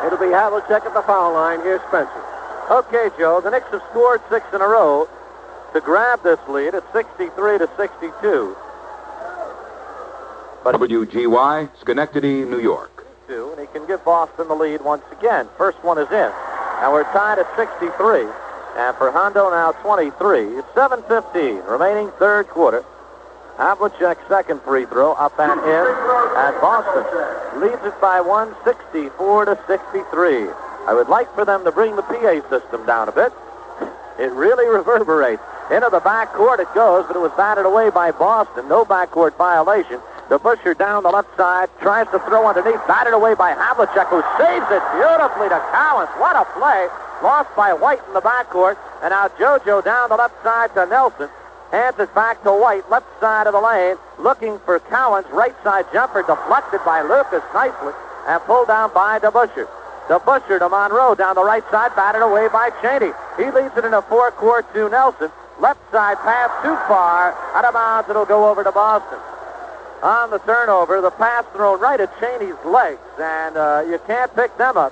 It'll be Havlicek at the foul line. Here's Spencer. Okay, Joe, the Knicks have scored 6 in a row to grab this lead at 63-62. But WGY, Schenectady, New York. And he can give Boston the lead once again. First one is in. And we're tied at 63. And for Hondo now 23. 7:15 remaining, third quarter. Havlicek's second free throw up and in, and Boston leads it by 1, 64-63. I would like for them to bring the PA system down a bit. It really reverberates. Into the backcourt it goes, but it was batted away by Boston. No backcourt violation. DeBusschere down the left side, tries to throw underneath, batted away by Havlicek, who saves it beautifully to Cowens. What a play. Lost by White in the backcourt, and now JoJo down the left side to Nelson. Hands it back to White, left side of the lane, looking for Cowens. Right side jumper deflected by Lucas nicely and pulled down by DeBusschere. DeBusschere to Monroe down the right side, batted away by Cheney. He leads it in a forecourt to Nelson. Left side pass too far. Out of bounds, it'll go over to Boston. On the turnover, the pass thrown right at Cheney's legs, and you can't pick them up.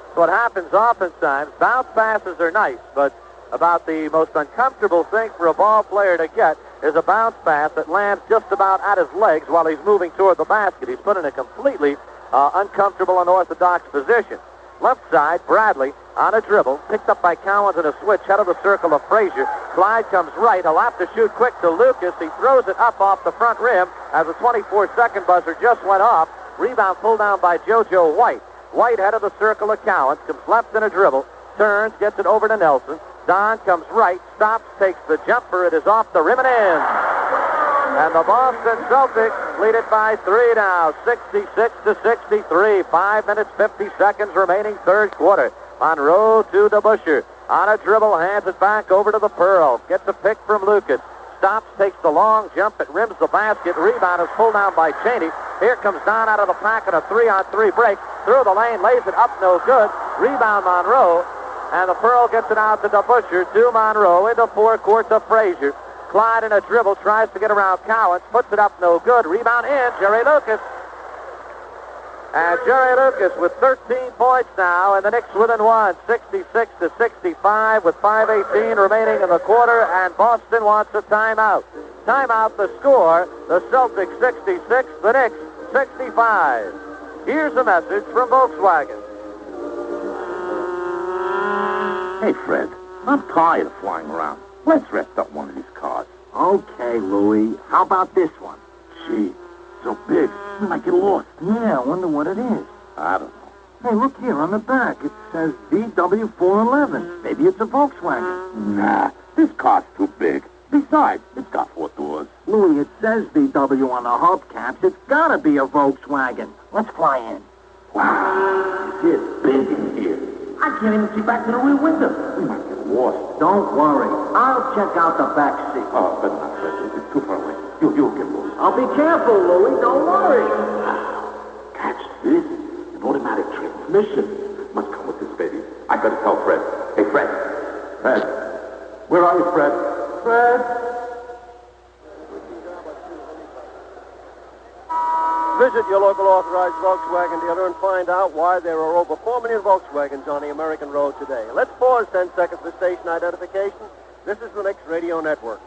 That's what happens oftentimes. Bounce passes are nice, but about the most uncomfortable thing for a ball player to get is a bounce pass that lands just about at his legs while he's moving toward the basket. He's put in a completely uncomfortable, unorthodox position. Left side, Bradley on a dribble, picked up by Cowens in a switch, head of the circle of Frazier. Clyde comes right, he'll have to shoot quick to Lucas. He throws it up off the front rim as the 24-second buzzer just went off. Rebound pulled down by JoJo White. White head of the circle of Cowens, comes left in a dribble, turns, gets it over to Nelson. Don comes right, stops, takes the jumper. It is off the rim and in. And the Boston Celtics lead it by 3 now, 66-63. 5 minutes, 50 seconds remaining, third quarter. Monroe to DeBusschere. On a dribble, hands it back over to the Pearl. Gets a pick from Lucas. Stops, takes the long jump. It rims the basket. Rebound is pulled down by Cheney. Here comes Don out of the pack in a 3-on-3 break. Through the lane, lays it up, no good. Rebound Monroe. And the Pearl gets it out to DeBusschere, to Monroe, into forecourt to Frazier. Clyde in a dribble, tries to get around Cowens, puts it up, no good. Rebound in, Jerry Lucas. And Jerry Lucas with 13 points now, and the Knicks within 1, 66-65 with 5:18 remaining in the quarter, and Boston wants a timeout. Timeout, the score, the Celtics 66, the Knicks 65. Here's a message from Volkswagen. Hey, Fred, I'm tired of flying around. Let's rest up one of these cars. Okay, Louie. How about this one? Gee, so big, we might get lost. Yeah, I wonder what it is. I don't know. Hey, look here on the back. It says VW411. Maybe it's a Volkswagen. Nah, this car's too big. Besides, it's got 4 doors. Louie, it says VW on the hubcaps. It's gotta be a Volkswagen. Let's fly in. Wow, this is big in here. I can't even see back to the rear window. We might get lost. Don't worry. I'll check out the back seat. Oh, better not, Fred. It's too far away. You'll get lost. I'll be careful, Louie. Don't worry. Catch this. An automatic transmission. Must come with this, baby. I gotta tell Fred. Hey, Fred. Fred. Where are you, Fred? Fred? Visit your local authorized Volkswagen dealer and find out why there are over 4 million Volkswagens on the American road today. Let's pause 10 seconds for station identification. This is the Knicks Radio Network.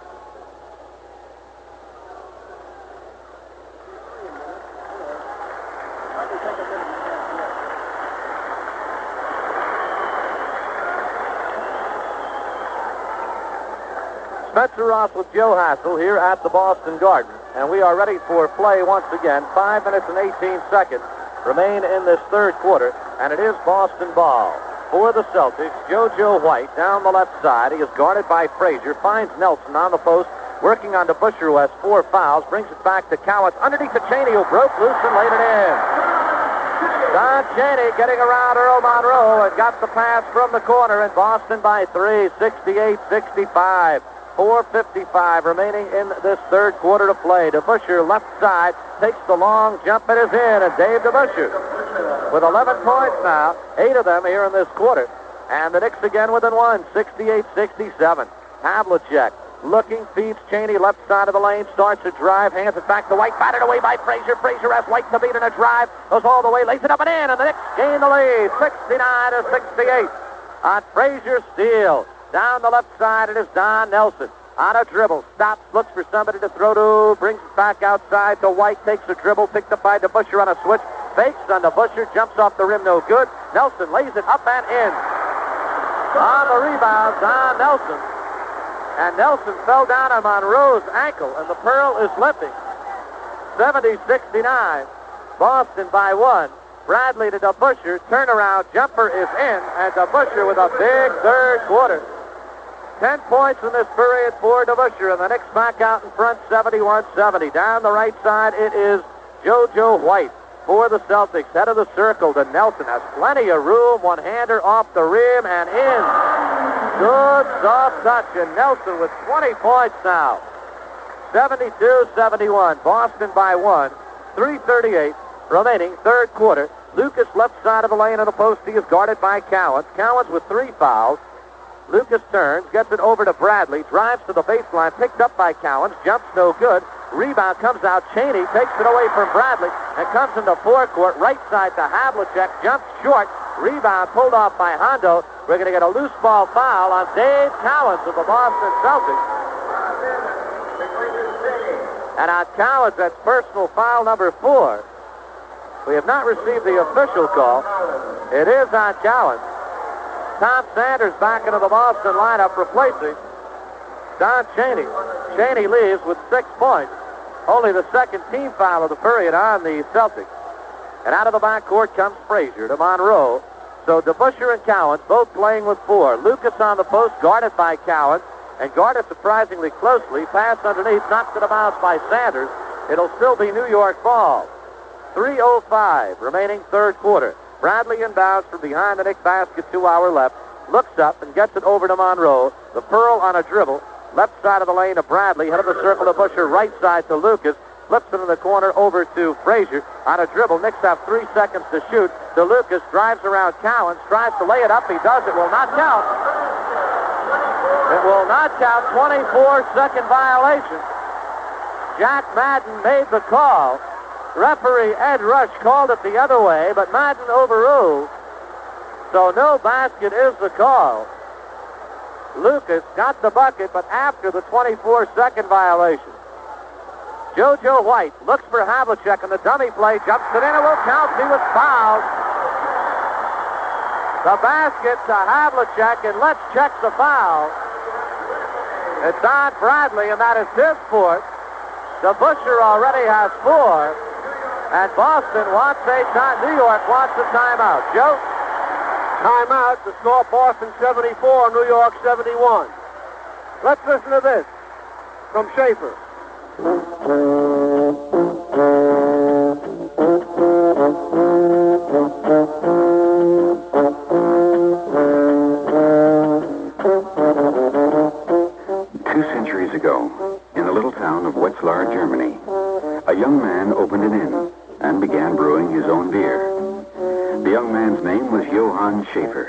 Spencer Ross with Joe Hassel here at the Boston Garden. And we are ready for play once again. 5 minutes and 18 seconds remain in this third quarter, and it is Boston ball. For the Celtics, JoJo White down the left side. He is guarded by Frazier, finds Nelson on the post, working on DeBusschere, who has 4 fouls, brings it back to Cowens, underneath to Cheney, who broke loose and laid it in. Don Cheney getting around Earl Monroe and got the pass from the corner, and Boston by 3, 68-65. 4:55 remaining in this third quarter to play. DeBusschere left side takes the long jump. It is in, and Dave DeBusschere with 11 points now, 8 of them here in this quarter. And the Knicks again within 1, 68-67. Havlicek looking, feeds Cheney left side of the lane, starts a drive, hands it back to White, batted away by Frazier. Frazier has White to beat in a drive, goes all the way, lays it up and in, and the Knicks gain the lead, 69-68 on Frazier's steal. Down the left side, it is Don Nelson. On a dribble, stops, looks for somebody to throw to, brings it back outside to White, takes a dribble, picked up by DeBusschere on a switch, fakes on DeBusschere, jumps off the rim, no good. Nelson lays it up and in. On the rebound, Don Nelson. And Nelson fell down on Monroe's ankle, and the Pearl is limping. 70-69, Boston by 1. Bradley to DeBusschere, turnaround, jumper is in, and DeBusschere with a big third quarter. 10 points in this period for DeBusschere, and the Knicks back out in front, 71-70. Down the right side, it is JoJo White for the Celtics. Head of the circle to Nelson. Has plenty of room. One-hander off the rim and in. Good soft touch, and Nelson with 20 points now. 72-71. Boston by 1. 3:38 remaining, third quarter. Lucas left side of the lane on the post. He is guarded by Cowens. Cowens with 3 fouls. Lucas turns, gets it over to Bradley, drives to the baseline, picked up by Cowens, jumps no good. Rebound comes out. Cheney takes it away from Bradley and comes into forecourt, right side to Havlicek, jumps short. Rebound pulled off by Hondo. We're going to get a loose ball foul on Dave Cowens of the Boston Celtics. And on Cowens, that's personal foul number 4. We have not received the official call. It is on Cowens. Tom Sanders back into the Boston lineup, replacing Don Cheney. Cheney leaves with 6 points. Only the second team foul of the period on the Celtics. And out of the backcourt comes Frazier to Monroe. So DeBusschere and Cowens both playing with 4. Lucas on the post, guarded by Cowens, and guarded surprisingly closely. Pass underneath, knocked to the bounce by Sanders. It'll still be New York ball. 3:05 remaining third quarter. Bradley inbounds from behind the Knicks basket, 2 hour left. Looks up and gets it over to Monroe. The Pearl on a dribble. Left side of the lane to Bradley. Head of the circle to Busher. Right side to Lucas. Flips it in the corner over to Frazier. On a dribble. Knicks have 3 seconds to shoot. To Lucas. Drives around Cowens. Tries to lay it up. He does. It will not count. It will not count. 24-second violation. Jack Madden made the call. Referee Ed Rush called it the other way, but Madden overruled. So no basket is the call. Lucas got the bucket, but after the 24-second violation. JoJo White looks for Havlicek, and the dummy play jumps it in. It will count. He was fouled. The basket to Havlicek, and let's check the foul. It's on Bradley, and that is his fourth. DeBusschere already has 4. And Boston wants a time. New York wants a timeout. Joe? Timeout. The score, Boston 74, New York 71. Let's listen to this from Schaefer. ago, in the little town of Wetzlar, Germany, a young man opened an inn and began brewing his own beer. The young man's name was Johann Schaefer.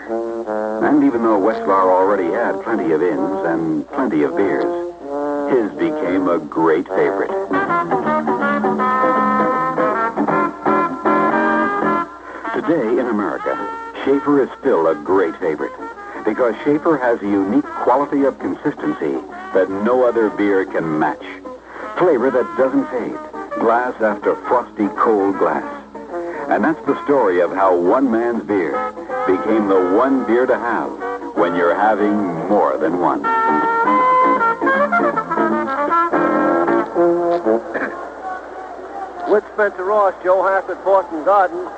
And even though Wetzlar already had plenty of inns and plenty of beers, his became a great favorite. Today in America, Schaefer is still a great favorite because Schaefer has a unique quality of consistency that no other beer can match. Flavor that doesn't fade, glass after frosty cold glass. And that's the story of how one man's beer became the one beer to have when you're having more than one. With Spencer Ross, Joe Hassett, Boston Garden,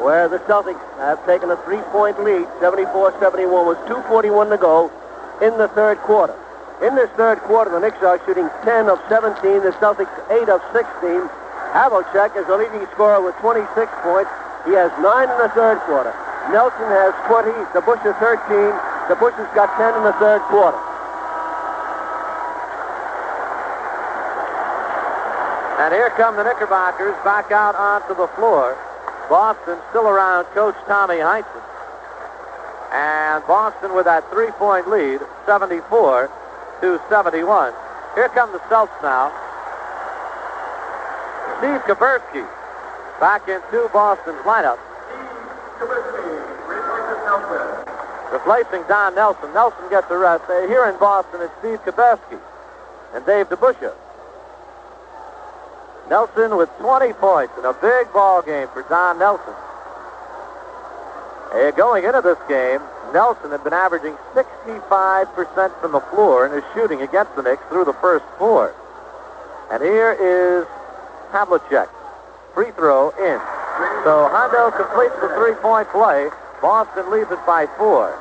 where the Celtics have taken a 3-point lead, 74-71 with 2:41 to go in the third quarter. In this third quarter, the Knicks are shooting 10 of 17, the Celtics 8 of 16. Havlicek is the leading scorer with 26 points. He has 9 in the third quarter. Nelson has 20, DeBusschere 13. DeBusschere's got 10 in the third quarter. And here come the Knickerbockers back out onto the floor. Boston still around Coach Tommy Heinsohn. And Boston with that 3-point lead, 74-71. Here come the Celts now. Steve Kuberski back into Boston's lineup. Replacing Don Nelson. Nelson gets the rest. Here in Boston, it's Steve Kuberski and Dave DeBusschere. Nelson with 20 points in a big ball game for Don Nelson. Going into this game, Nelson had been averaging 65% from the floor in his shooting against the Knicks through the first 4. And here is Havlicek. Free throw in. So Hondo completes the 3-point play. Boston leads it by 4.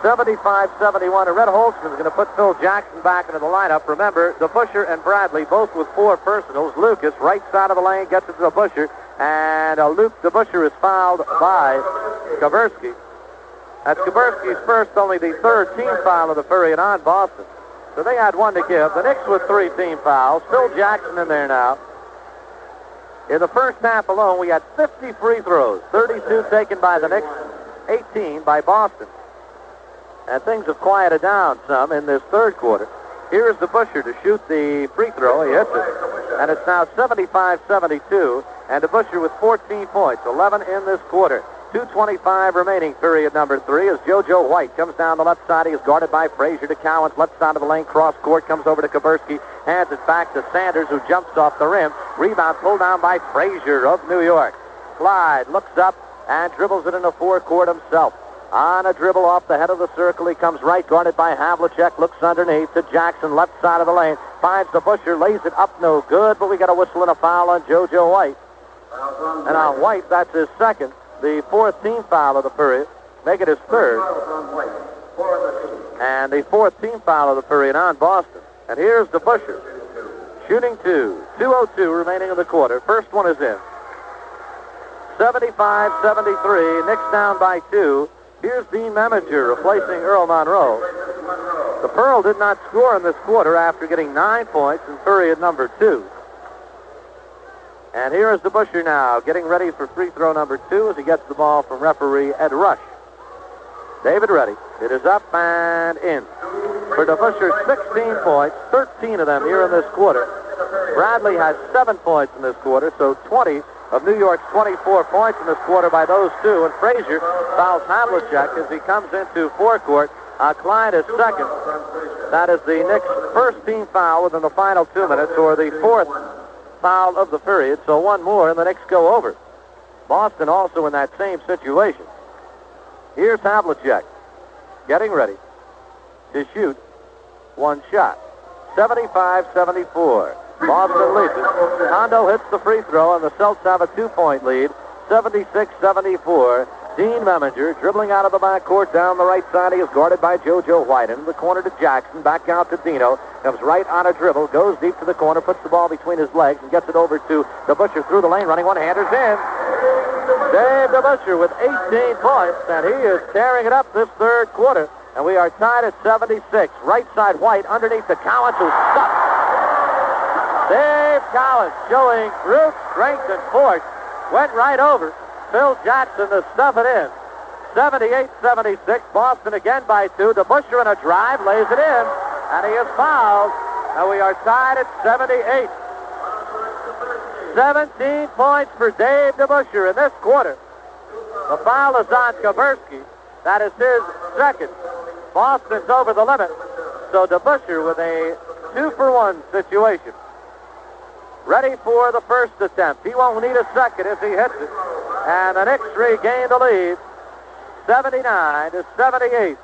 75-71. And Red Holtzman is going to put Phil Jackson back into the lineup. Remember, DeBusschere and Bradley both with 4 personals. Lucas, right side of the lane, gets it to DeBusschere. And Luke DeBusschere is fouled by Kuberski. That's Kuberski's first, only the third team foul of the period on Boston. So they had 1 to give. The Knicks with 3 team fouls. Phil Jackson in there now. In the first half alone, we had 50 free throws. 32 taken by the Knicks, 18 by Boston. And things have quieted down some in this third quarter. Here's DeBusschere to shoot the free throw. He hits it. And it's now 75-72. And DeBusschere with 14 points, 11 in this quarter. 2:25 remaining, period number 3, as JoJo White comes down the left side. He is guarded by Frazier to Cowan's left side of the lane. Cross court, comes over to Kuberski. Hands it back to Sanders, who jumps off the rim. Rebound pulled down by Frazier of New York. Clyde looks up and dribbles it into forecourt himself. On a dribble off the head of the circle, he comes right, guarded by Havlicek, looks underneath to Jackson, left side of the lane, finds DeBusschere, lays it up, no good, but we got a whistle and a foul on JoJo White. And on White, that's his second, the 4th team foul of the period, make it his 3rd. And the 4th team foul of the period on Boston. And here's DeBusschere, shooting 2, 2:02 remaining in the quarter. First one is in. 75-73, Knicks down by 2. Here's Dean Meminger replacing Earl Monroe. The Pearl did not score in this quarter after getting 9 points in period number 2. And here is DeBusschere now getting ready for free throw number 2 as he gets the ball from referee Ed Rush. David Reddy. It is up and in. For DeBusschere, 16 points, 13 of them here in this quarter. Bradley has 7 points in this quarter, so 20 of New York's 24 points in this quarter by those 2. And Frazier fouls Havlicek as he comes into forecourt. Clyde is second. That is the Knicks' first team foul within the final 2 minutes, or the 4th foul of the period. So 1 more and the Knicks go over. Boston also in that same situation. Here's Havlicek getting ready to shoot 1 shot. 75-74. Boston leads it. Hondo hits the free throw, and the Celts have a 2-point lead, 76-74. Dean Meminger dribbling out of the backcourt down the right side. He is guarded by JoJo White. Into the corner to Jackson. Back out to Dino. Comes right on a dribble. Goes deep to the corner. Puts the ball between his legs and gets it over to DeBusschere through the lane. Running one-handers in. Dave DeBusschere with 18 points, and he is tearing it up this third quarter. And we are tied at 76. Right side White underneath to Collins, who's stuck. Dave Collins showing brute strength and force. Went right over Phil Jackson to stuff it in. 78-76. Boston again by 2. DeBusschere in a drive, lays it in, and he is fouled. And we are tied at 78. 17 points for Dave DeBusschere in this quarter. The foul is on Kaversky. That is his second. Boston's over the limit. So DeBusschere with a 2-for-1 situation. Ready for the first attempt. He won't need a second as he hits it. And the Knicks regain the lead. 79-78.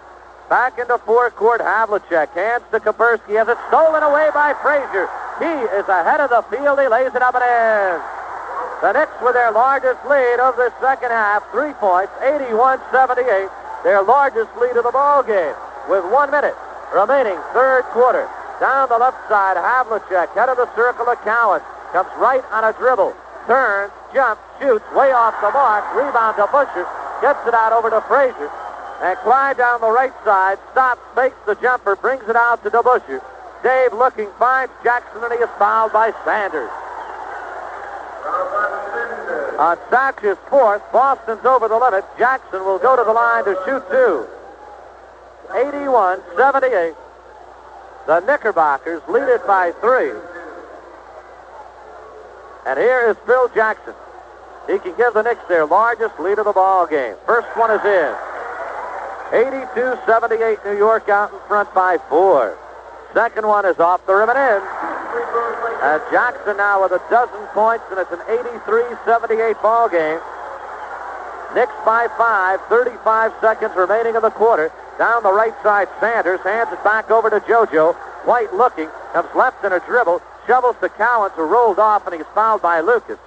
Back into forecourt, Havlicek. Hands to Kapersky as it's stolen away by Frazier. He is ahead of the field. He lays it up and in. The Knicks with their largest lead of the second half. 3 points, 81-78. Their largest lead of the ball game. With 1 minute remaining, third quarter. Down the left side, Havlicek, head of the circle of Cowan. Comes right on a dribble. Turns, jumps, shoots, way off the mark. Rebound to Buscher. Gets it out over to Frazier. And Clyde down the right side, stops, fakes the jumper, brings it out to DeBusschere. Dave looking, finds Jackson, and he is fouled by Sanders. On Satch's fourth, Boston's over the limit. Jackson will go to the line to shoot 2. 81-78. The Knickerbockers lead it by 3. And here is Phil Jackson. He can give the Knicks their largest lead of the ball game. First one is in. 82-78, New York out in front by 4. Second one is off the rim and in. And Jackson now with 12 points, and it's an 83-78 ball game. Knicks by 5, 35 seconds remaining in the quarter. Down the right side, Sanders hands it back over to JoJo. White looking, comes left in a dribble, shovels to Cowens, who rolled off, and he's fouled by Lucas.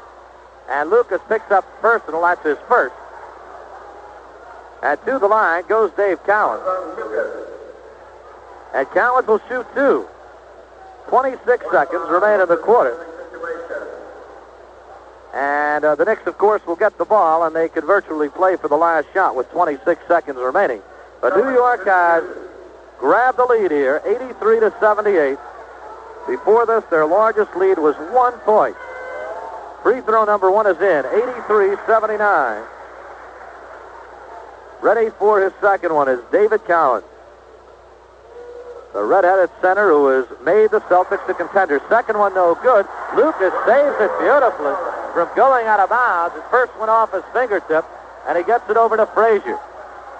And Lucas picks up personal. That's his first. And to the line goes Dave Cowens. And Cowens will shoot 2. 26 seconds remain in the quarter. And the Knicks, of course, will get the ball, and they can virtually play for the last shot with 26 seconds remaining. But New York has grabbed the lead here, 83-78. Before this, their largest lead was 1 point. Free throw number 1 is in, 83-79. Ready for his second one is David Cowens, the red-headed center who has made the Celtics a contender. Second one no good. Lucas saves it beautifully from going out of bounds. His first one off his fingertip, and he gets it over to Frazier.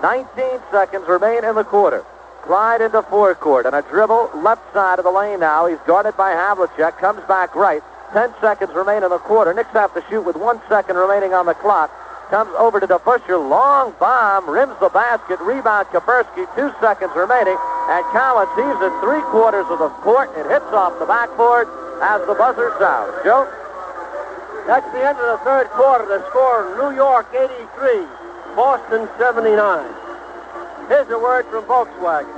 19 seconds remain in the quarter. Clyde into forecourt, and a dribble left side of the lane now. He's guarded by Havlicek, comes back right. 10 seconds remain in the quarter. Knicks have to shoot with 1 second remaining on the clock. Comes over to DeBusschere, long bomb, rims the basket, rebound Kapersky, 2 seconds remaining, and Collins heaves it 3/4 of the court. It hits off the backboard as the buzzer sounds. Joe? That's the end of the third quarter. The score, New York 83, Boston 79. Here's a word from Volkswagen.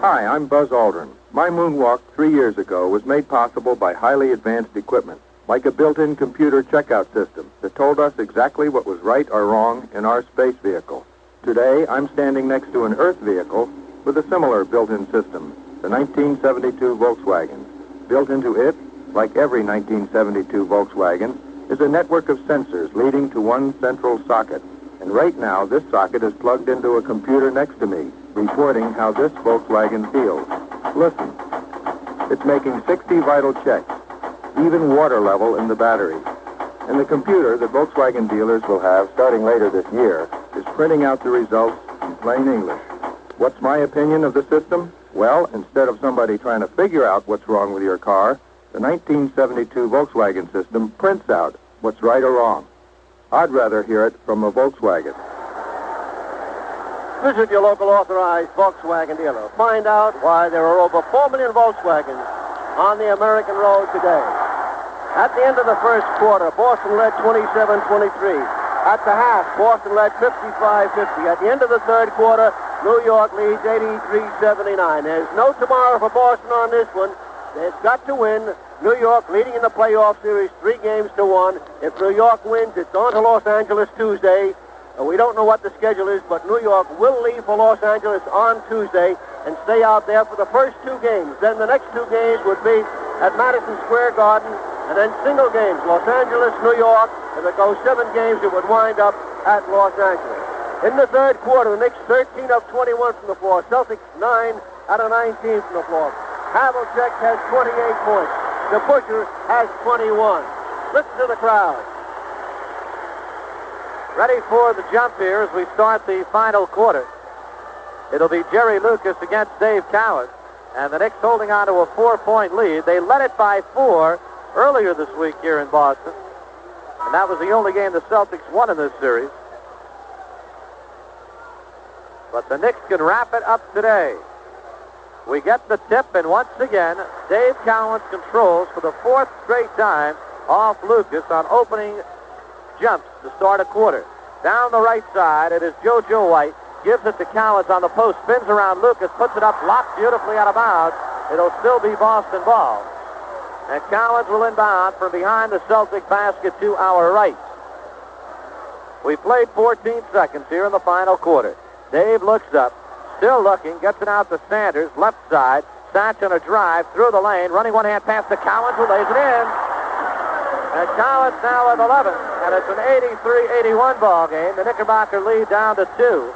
Hi, I'm Buzz Aldrin. My moonwalk 3 years ago was made possible by highly advanced equipment, like a built-in computer checkout system that told us exactly what was right or wrong in our space vehicle. Today, I'm standing next to an Earth vehicle with a similar built-in system, the 1972 Volkswagen. Built into it, like every 1972 Volkswagen, is a network of sensors leading to one central socket. And right now, this socket is plugged into a computer next to me, reporting how this Volkswagen feels. Listen. It's making 60 vital checks, even water level in the battery. And the computer that Volkswagen dealers will have starting later this year is printing out the results in plain English. What's my opinion of the system? Well, instead of somebody trying to figure out what's wrong with your car, the 1972 Volkswagen system prints out what's right or wrong. I'd rather hear it from a Volkswagen. Visit your local authorized Volkswagen dealer. Find out why there are over 4 million Volkswagens on the American road today. At the end of the first quarter, Boston led 27-23. At the half, Boston led 55-50. At the end of the third quarter, New York leads 83-79. There's no tomorrow for Boston on this one. They've got to win. New York leading in the playoff series 3-1. If New York wins, it's on to Los Angeles Tuesday. We don't know what the schedule is, but New York will leave for Los Angeles on Tuesday and stay out there for the first 2 games. Then the next 2 games would be at Madison Square Garden, and then single games, Los Angeles, New York. If it goes 7 games, it would wind up at Los Angeles. In the third quarter, the Knicks 13 of 21 from the floor. Celtics 9 out of 19 from the floor. Havlicek has 28 points. The Pusher has 21. Listen to the crowd. Ready for the jump here as we start the final quarter. It'll be Jerry Lucas against Dave Cowan. And the Knicks holding on to a 4-point lead. They led it by 4 earlier this week here in Boston. And that was the only game the Celtics won in this series. But the Knicks can wrap it up today. We get the tip, and once again, Dave Cowan controls for the 4th straight time off Lucas on opening jumps to start a quarter. Down the right side, it is JoJo White. Gives it to Cowens on the post, spins around Lucas, puts it up, blocked beautifully out of bounds. It'll still be Boston ball. And Cowens will inbound from behind the Celtic basket to our right. We played 14 seconds here in the final quarter. Dave looks up, still looking, gets it out to Sanders, left side. Satch on a drive through the lane, running one-hand pass to Cowens, who lays it in. And Cowens now with 11, and it's an 83-81 ball game. The Knickerbocker lead down to 2.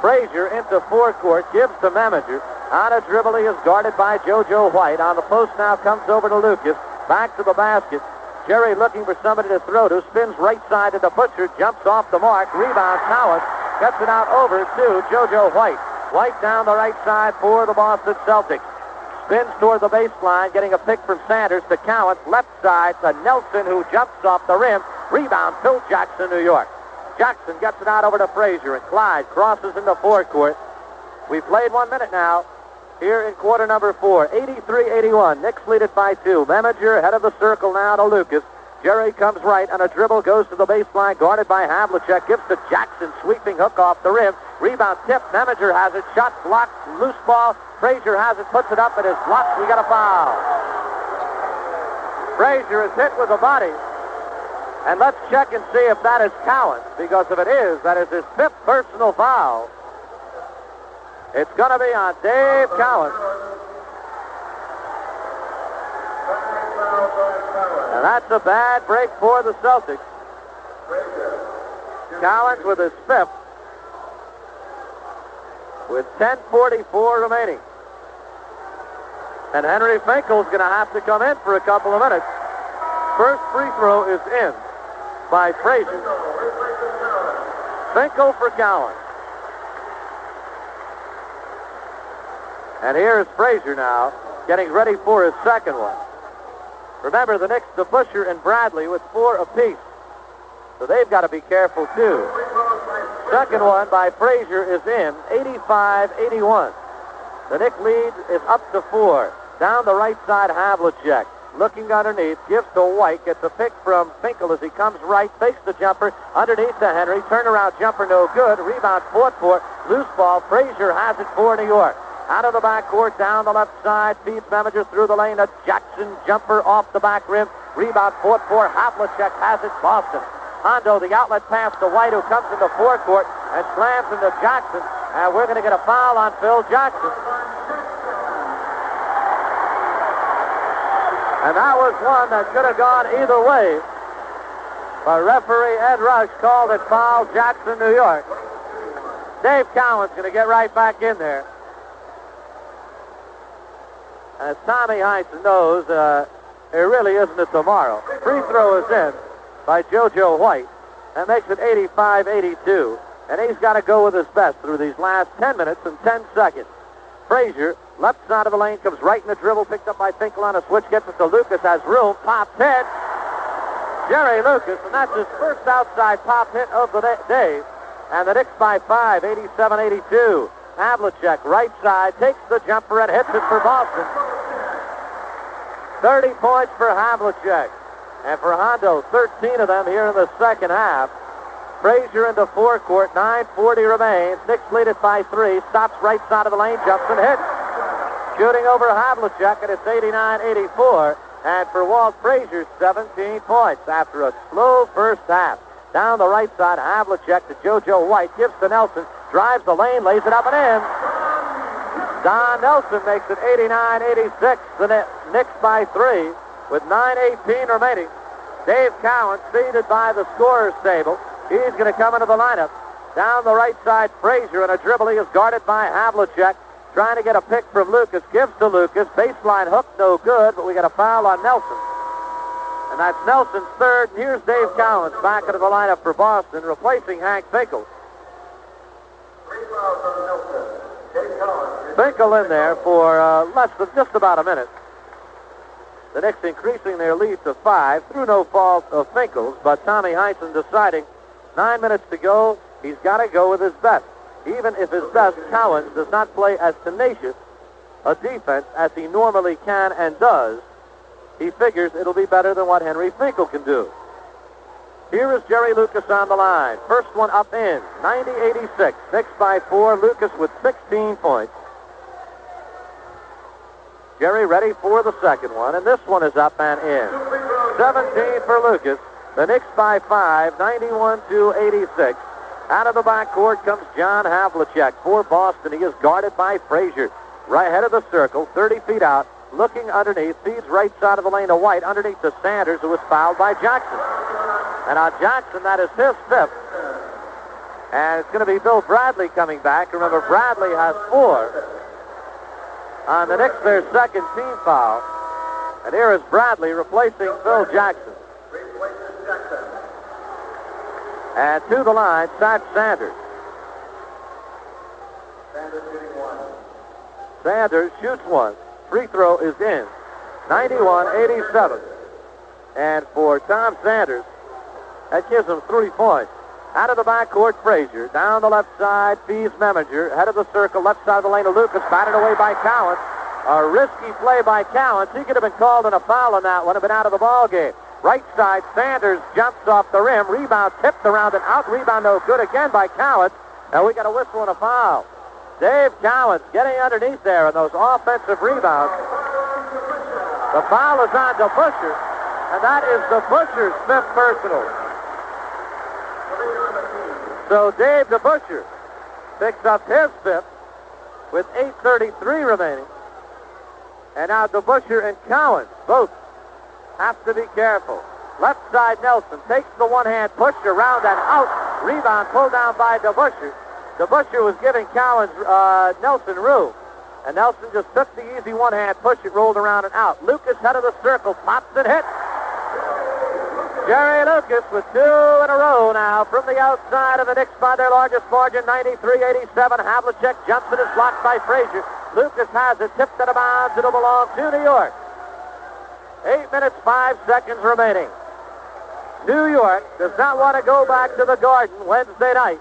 Frazier into forecourt, gives to Meminger. On a dribble, he is guarded by JoJo White. On the post now comes over to Lucas. Back to the basket. Jerry looking for somebody to throw to. Spins right side to the Butcher. Jumps off the mark. Rebound, Cowens. Gets it out over to JoJo White. White down the right side for the Boston Celtics. Spins toward the baseline, getting a pick from Sanders to Cowens. Left side to Nelson, who jumps off the rim. Rebound, Phil Jackson, New York. Jackson gets it out over to Frazier, and Clyde crosses into forecourt. We played 1 minute now here in quarter number 4. 83-81. Knicks lead it by 2. Meminger head of the circle now to Lucas. Jerry comes right on a dribble, goes to the baseline, guarded by Havlicek. Gives to Jackson, sweeping hook off the rim. Rebound tip. Meminger has it. Shot blocked. Loose ball. Frazier has it. Puts it up. It is blocked. We got a foul. Frazier is hit with the body. And let's check and see if that is Cowens, because if it is, that is his 5th personal foul. It's going to be on Dave Cowens. And that's a bad break for the Celtics. Cowens with his 5th, with 10:44 remaining. And Henry Finkel's going to have to come in for a couple of minutes. First free throw is in by Frazier. Finkel for Cowens. And here's Frazier now, getting ready for his second one. Remember, the Knicks, the Busher and Bradley with 4 apiece. So they've got to be careful, too. Second one by Frazier is in, 85-81. The Knicks lead is up to 4. Down the right side, Havlicek. Looking underneath, gives to White, gets a pick from Finkel as he comes right, fakes the jumper, underneath to Henry, turnaround jumper no good, rebound fought for, loose ball, Frazier has it for New York. Out of the backcourt, down the left side, feeds Meminger through the lane, a Jackson jumper off the back rim, rebound fought for, Havlicek has it, Boston. Hondo, the outlet pass to White, who comes into forecourt and slams into Jackson, and we're going to get a foul on Phil Jackson. And that was one that could have gone either way. But referee Ed Rush called it foul, Jackson, New York. Dave Cowan's going to get right back in there. As Tommy Heinsohn knows, it really isn't a tomorrow. Free throw is in by JoJo White. That makes it 85-82. And he's got to go with his best through these last 10 minutes and 10 seconds. Frazier, left side of the lane, comes right in the dribble, picked up by Finkel on a switch, gets it to Lucas, has room, pops hit. Jerry Lucas, and that's his first outside pop hit of the day. And the Knicks by 5, 87-82. Havlicek, right side, takes the jumper and hits it for Boston. 30 points for Havlicek. And for Hondo, 13 of them here in the second half. Frazier into forecourt, 9:40 remains. Knicks lead it by 3. Stops right side of the lane, jumps and hits. Shooting over Havlicek, and it's 89-84. And for Walt Frazier, 17 points after a slow first half. Down the right side, Havlicek to JoJo White. Gives to Nelson. Drives the lane, lays it up and in. Don Nelson makes it 89-86. The Knicks by 3 with 9:18 remaining. Dave Cowan seated by the scorer's table. He's going to come into the lineup. Down the right side, Frazier in a dribble. He is guarded by Havlicek. Trying to get a pick from Lucas. Gives to Lucas. Baseline hook, no good, but we got a foul on Nelson. And that's Nelson's third. And here's Dave Cowens back into the lineup for Boston, replacing Hank Finkel. Finkel in there for less than just about a minute. The Knicks increasing their lead to 5 through no fault of Finkel's, but Tommy Heinsohn deciding 9 minutes to go, he's got to go with his best. Even if his best, Cowens, does not play as tenacious a defense as he normally can and does, he figures it'll be better than what Henry Finkel can do. Here is Jerry Lucas on the line. First one up in, 90-86. Knicks by 4, Lucas with 16 points. Jerry ready for the second one, and this one is up and in. 17 for Lucas. The Knicks by 5, 91-86. Out of the backcourt comes John Havlicek for Boston. He is guarded by Frazier. Right head of the circle, 30 feet out, looking underneath, feeds right side of the lane to White, underneath to Sanders, who was fouled by Jackson. And on Jackson, that is his 5th. And it's going to be Bill Bradley coming back. Remember, Bradley has 4. On the Knicks, their second team foul. And here is Bradley replacing Phil Jackson. And to the line, Sat Sanders. Sanders shoots one. Free throw is in. 91-87. And for Tom Sanders, that gives him 3 points. Out of the backcourt, Frazier. Down the left side, feeds Meminger. Head of the circle, left side of the lane to Lucas. Batted away by Cowens. A risky play by Cowens. He could have been called in a foul on that one and been out of the ball game. Right side, Sanders jumps off the rim. Rebound tipped around and out. Rebound no good again by Cowens. And we got a whistle and a foul. Dave Cowens getting underneath there in those offensive rebounds. The foul is on DeBuscher, and that is DeBuscher's 5th personal. So Dave DeBuscher picks up his 5th with 8:33 remaining. And now DeBuscher and Cowens both have to be careful. Left side, Nelson takes the one-hand push around and out. Rebound pulled down by DeBuscher. DeBuscher was giving Cowens, Nelson room. And Nelson just took the easy one-hand push. It rolled around and out. Lucas, head of the circle, pops and hits. Jerry Lucas with 2 in a row now from the outside of the Knicks by their largest margin, 93-87. Havlicek jumps and is blocked by Frazier. Lucas has it, tipped out of bounds. It'll belong to New York. 8 minutes, 5 seconds remaining. New York does not want to go back to the Garden Wednesday night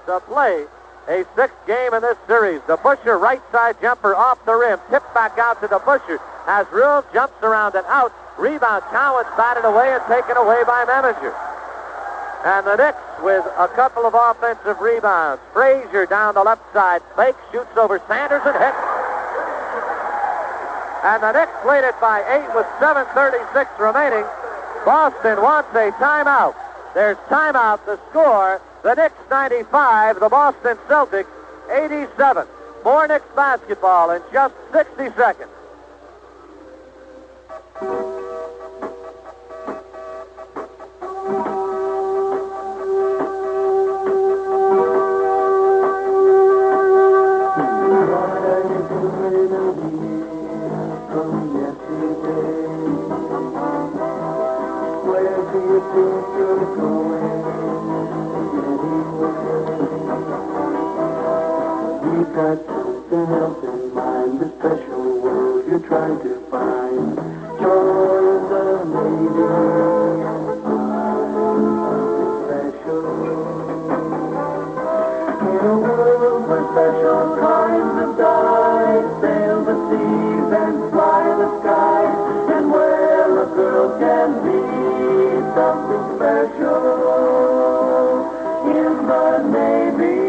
to play a 6th game in this series. DeBuscher, right side jumper off the rim. Tipped back out to DeBuscher. Has room, jumps around and out. Rebound, Cowens batted away and taken away by Meminger. And the Knicks with a couple of offensive rebounds. Frazier down the left side. Fake, shoots over Sanders and hits. And the Knicks lead it by 8 with 7:36 remaining. Boston wants a timeout. There's timeout. The score, the Knicks 95, the Boston Celtics 87. More Knicks basketball in just 60 seconds. You've got something else in mind, the special world you're trying to find. Join the Navy and find something special. In a world where special kinds of guys sail the seas and fly the skies, and where a girl can be something special in the Navy.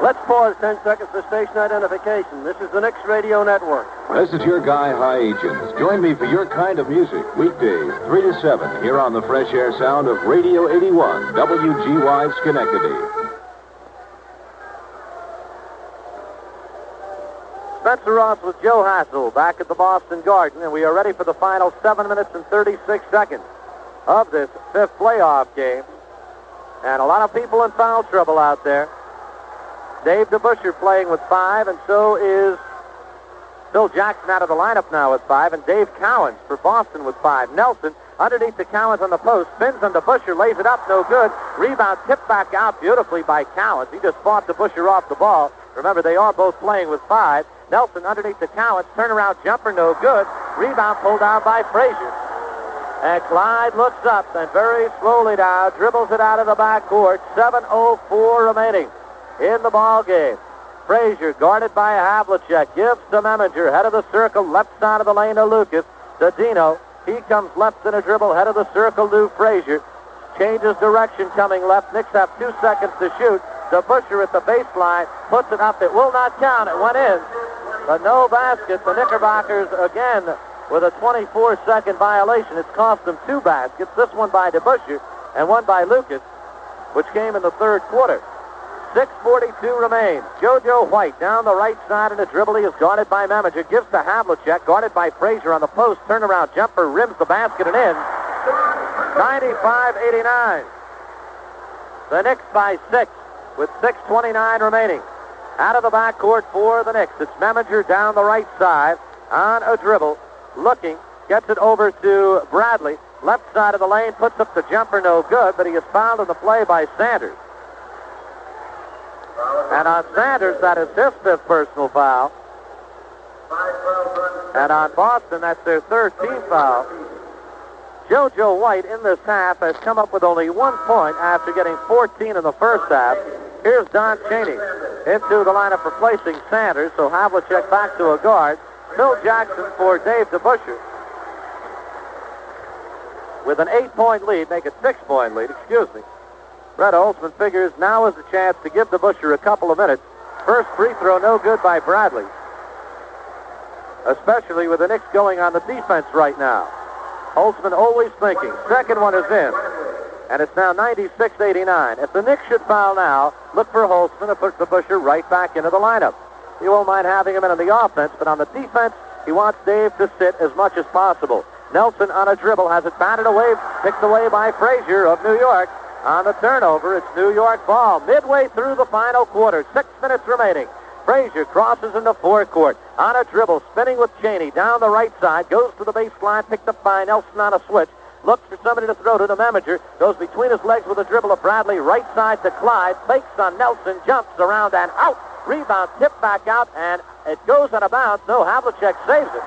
Let's pause 10 seconds for station identification. This is the Knicks Radio Network. This is your guy, High Agents. Join me for your kind of music, weekdays, 3 to 7, here on the fresh air sound of Radio 81, WGY Schenectady. Spencer Ross with Joe Hassel back at the Boston Garden, and we are ready for the final 7 minutes and 36 seconds of this fifth playoff game. And a lot of people in foul trouble out there. Dave DeBusschere playing with 5, and so is Phil Jackson out of the lineup now with 5, and Dave Cowens for Boston with 5. Nelson underneath the Cowens on the post, spins on DeBusschere, lays it up, no good. Rebound tipped back out beautifully by Cowens. He just fought DeBusschere off the ball. Remember, they are both playing with 5. Nelson underneath the Cowens, turnaround jumper, no good. Rebound pulled down by Frazier. And Clyde looks up and very slowly now dribbles it out of the backcourt. 7:04 remaining in the ball game. Frazier guarded by Havlicek. Gives to Meminger. Head of the circle. Left side of the lane to Lucas. To Dino. He comes left in a dribble. Head of the circle to Frazier. Changes direction coming left. Knicks have 2 seconds to shoot. DeBusschere at the baseline. Puts it up. It will not count. It went in. But no basket. The Knickerbockers again with a 24-second violation. It's cost them 2 baskets. This one by DeBusschere and one by Lucas, which came in the third quarter. 6:42 remains. JoJo White down the right side in a dribble. He is guarded by Meminger. Gives to Havlicek. Guarded by Frazier on the post. Turnaround jumper. Rims the basket and in. 95-89. The Knicks by 6 with 6:29 remaining. Out of the backcourt for the Knicks. It's Meminger down the right side on a dribble. Looking. Gets it over to Bradley. Left side of the lane. Puts up the jumper. No good. But he is fouled in the play by Sanders. And on Sanders, that is his 5th personal foul. And on Boston, that's their 3rd team foul. JoJo White in this half has come up with only 1 point after getting 14 in the first half. Here's Don Chaney into the lineup replacing Sanders. So Havlicek back to a guard. Phil Jackson for Dave DeBusschere. With an 8-point lead, make it 6-point lead, excuse me. Red Holtzman figures now is the chance to give DeBusschere a couple of minutes. First free throw no good by Bradley. Especially with the Knicks going on the defense right now. Holtzman always thinking. Second one is in. And it's now 96-89. If the Knicks should foul now, look for Holtzman to put DeBusschere right back into the lineup. He won't mind having him in on the offense, but on the defense, he wants Dave to sit as much as possible. Nelson on a dribble has it batted away, picked away by Frazier of New York. On the turnover, it's New York ball. Midway through the final quarter, 6 minutes remaining. Frazier crosses into forecourt. On a dribble, spinning with Chaney. Down the right side, goes to the baseline, picked up by Nelson on a switch. Looks for somebody to throw to the Meminger. Goes between his legs with a dribble of Bradley. Right side to Clyde. Fakes on Nelson, jumps around and out. Rebound, tipped back out, and it goes out of bounds. No, Havlicek saves it.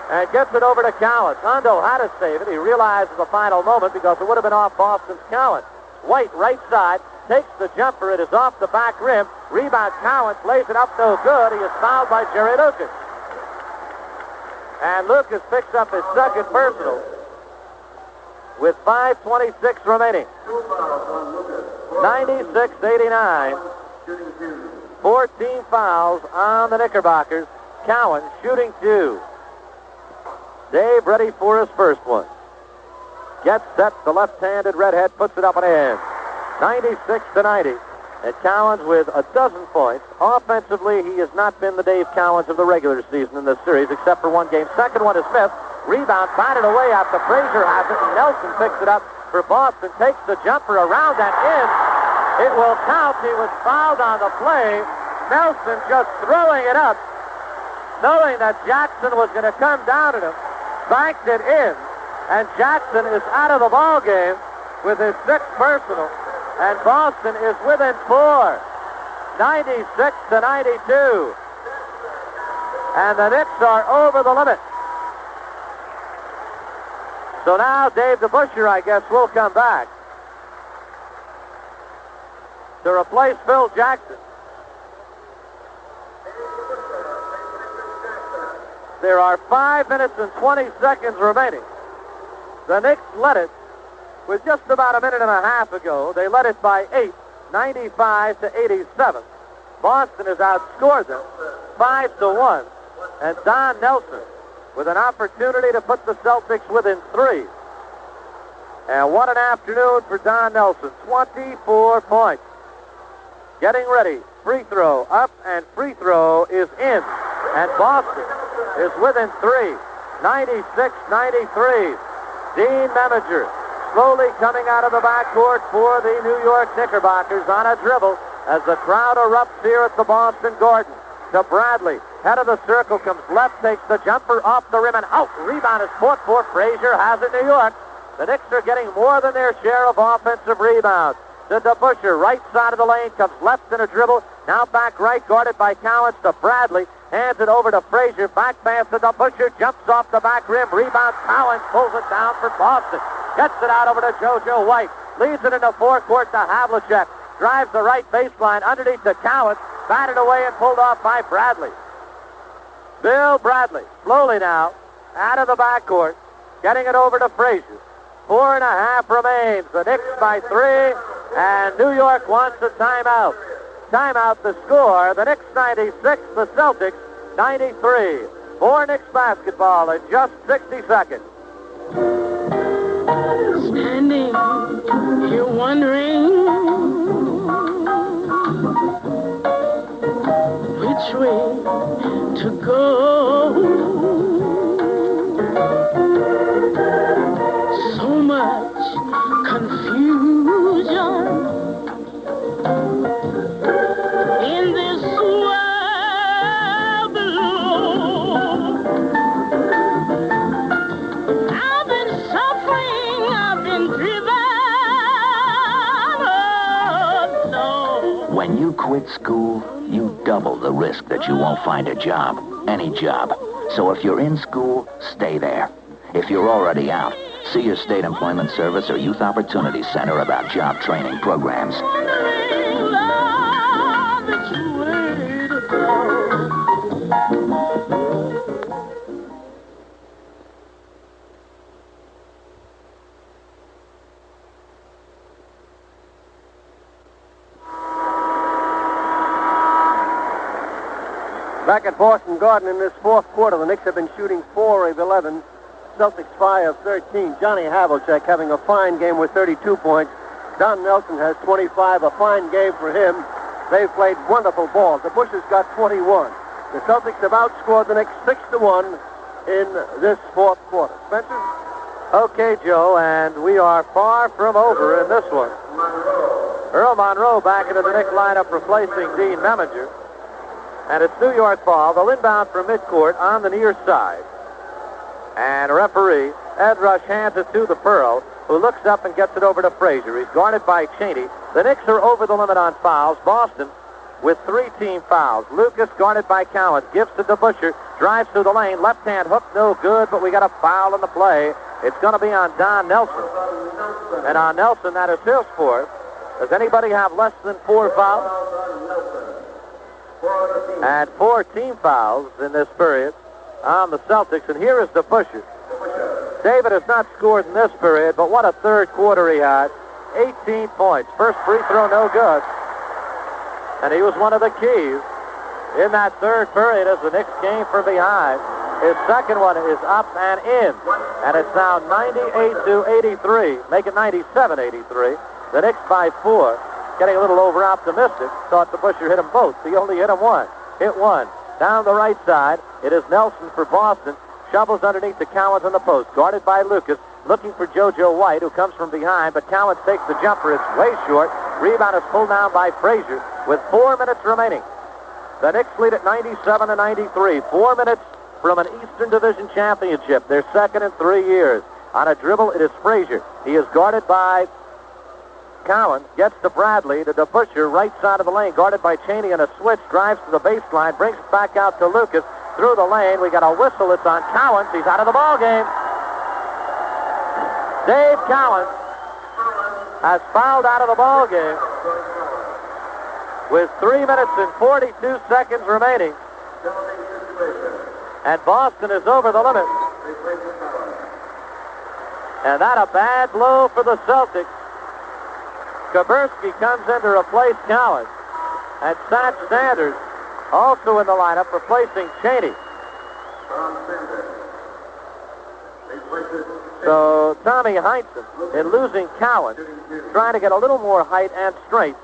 And gets it over to Cowens. Hondo had to save it. He realized at the final moment because it would have been off Boston's Cowens. White, right side, takes the jumper. It is off the back rim. Rebound, Cowens lays it up, no good. He is fouled by Jerry Lucas. And Lucas picks up his 2nd personal with 5:26 remaining. 96-89. 14 fouls on the Knickerbockers. Cowens shooting 2. Dave ready for his first one. Gets set, the left-handed redhead puts it up and in. 96-90. And Cowens with a dozen points. Offensively, he has not been the Dave Cowens of the regular season in this series, except for one game. Second one is missed. Rebound, batted away after Frazier has it, and Nelson picks it up for Boston. Takes the jumper around and in. It will count. He was fouled on the play. Nelson just throwing it up, knowing that Jackson was going to come down at him. Banked it in. And Jackson is out of the ball game with his 6th personal. And Boston is within 4. 96-92. And the Knicks are over the limit. So now Dave DeBusschere, I guess, will come back to replace Phil Jackson. There are 5 minutes and 20 seconds remaining. The Knicks led it with just about a minute and a half ago. They led it by 8, 95-87. Boston has outscored them 5-1. And Don Nelson with an opportunity to put the Celtics within 3. And what an afternoon for Don Nelson. 24 points. Getting ready. Free throw up, and free throw is in. And Boston is within 3. 96-93. Dean Meminger slowly coming out of the backcourt for the New York Knickerbockers on a dribble as the crowd erupts here at the Boston Garden. To Bradley. Head of the circle comes left, takes the jumper off the rim and out. Rebound is fought for. Frazier has it, New York. The Knicks are getting more than their share of offensive rebounds. To DeBusschere, right side of the lane, comes left in a dribble. Now back right, guarded by Cowens to Bradley. Hands it over to Frazier. Back pass to DeBusschere. Jumps off the back rim. Rebound. Cowens pulls it down for Boston. Gets it out over to JoJo White. Leads it into forecourt to Havlicek. Drives the right baseline underneath to Cowens. Batted away and pulled off by Bradley. Bill Bradley, slowly now, out of the backcourt. Getting it over to Frazier. 4.5 remains. The Knicks by 3. And New York wants a timeout. Timeout the score. The Knicks 96, the Celtics 93. For Knicks basketball in just 60 seconds. Standing here wondering which way to go. So much confusion in this world below. I've been suffering, I've been driven. Oh, no. When you quit school, you double the risk that you won't find a job, any job. So if you're in school, stay there. If you're already out, see your state employment service or youth opportunity center about job training programs. Back at Boston Garden in this fourth quarter, the Knicks have been shooting 4 of 11. Celtics 5 of 13. Johnny Havlicek having a fine game with 32 points. Don Nelson has 25, a fine game for him. They've played wonderful ball. The Bushes got 21. The Celtics have outscored the Knicks 6-1 in this fourth quarter. Spencer? Okay, Joe, and we are far from over in this one. Earl Monroe back into the Knicks lineup replacing Dean Meminger. And it's New York ball. They'll inbound from midcourt on the near side. And referee Ed Rush hands it to the Pearl, who looks up and gets it over to Frazier. He's guarded by Cheney. The Knicks are over the limit on fouls. Boston with 3 team fouls. Lucas guarded by Cowens. Gives to DeBusschere. Drives through the lane. Left hand hook, no good, but we got a foul in the play. It's going to be on Don Nelson. And on Nelson, that is his fourth. Does anybody have less than 4 fouls? And 4 team fouls in this period on the Celtics. And here is DeBusschere. David has not scored in this period, but what a third quarter he had. 18 points. First free throw, no good. And he was one of the keys in that third period as the Knicks came from behind. His second one is up and in. And it's now 98-83. Make it 97-83. The Knicks by 4. Getting a little over-optimistic. Thought DeBusschere hit them both. He only hit them one. Hit one. Down the right side, it is Nelson for Boston. Shovels underneath to Cowens on the post. Guarded by Lucas. Looking for JoJo White, who comes from behind. But Cowens takes the jumper. It's way short. Rebound is pulled down by Frazier with 4 minutes remaining. The Knicks lead at 97-93. 4 minutes from an Eastern Division championship. Their second in 3 years. On a dribble, it is Frazier. He is guarded by Cowens. Gets to Bradley, to DeBusschere, right side of the lane. Guarded by Cheney on a switch. Drives to the baseline. Brings it back out to Lucas. Through the lane. We got a whistle. It's on Cowens. He's out of the ball game. Dave Cowens has fouled out of the ball game with 3 minutes and 42 seconds remaining. And Boston is over the limit. And that a bad blow for the Celtics. Kaburski comes in to replace Cowens. And Satch Sanders also in the lineup, replacing Cheney. So Tommy Heinsohn, in losing Cowan, trying to get a little more height and strength,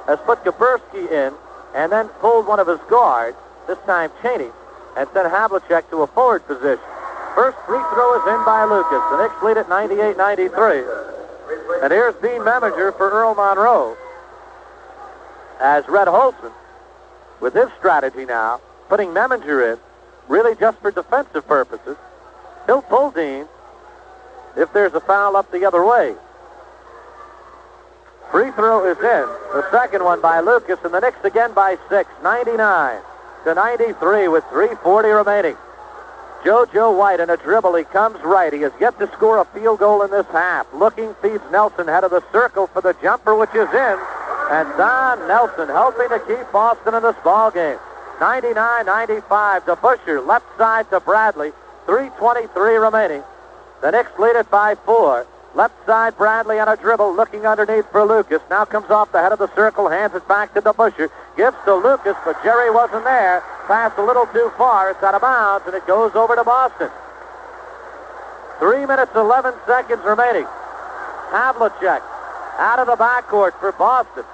has put Kaburski in and then pulled one of his guards, this time Cheney, and sent Havlicek to a forward position. First free throw is in by Lucas. The Knicks lead at 98-93. And here's Dean Meminger for Earl Monroe. As Red Holson, with his strategy now, putting Meminger in, really just for defensive purposes. He'll pull Dean if there's a foul up the other way. Free throw is in. The second one by Lucas, and the Knicks again by 6, 99-93 with 3:40 remaining. JoJo White in a dribble. He comes right. He has yet to score a field goal in this half. Looking, feeds Nelson head of the circle for the jumper, which is in. And Don Nelson helping to keep Boston in this ball game. 99-95 to Busher. Left side to Bradley. 3:23 remaining. The Knicks lead it by 4. Left side, Bradley on a dribble, looking underneath for Lucas. Now comes off the head of the circle, hands it back to DeBuscher. Gives to Lucas, but Jerry wasn't there. Pass a little too far. It's out of bounds, and it goes over to Boston. 3 minutes, 11 seconds remaining. Havlicek out of the backcourt for Boston.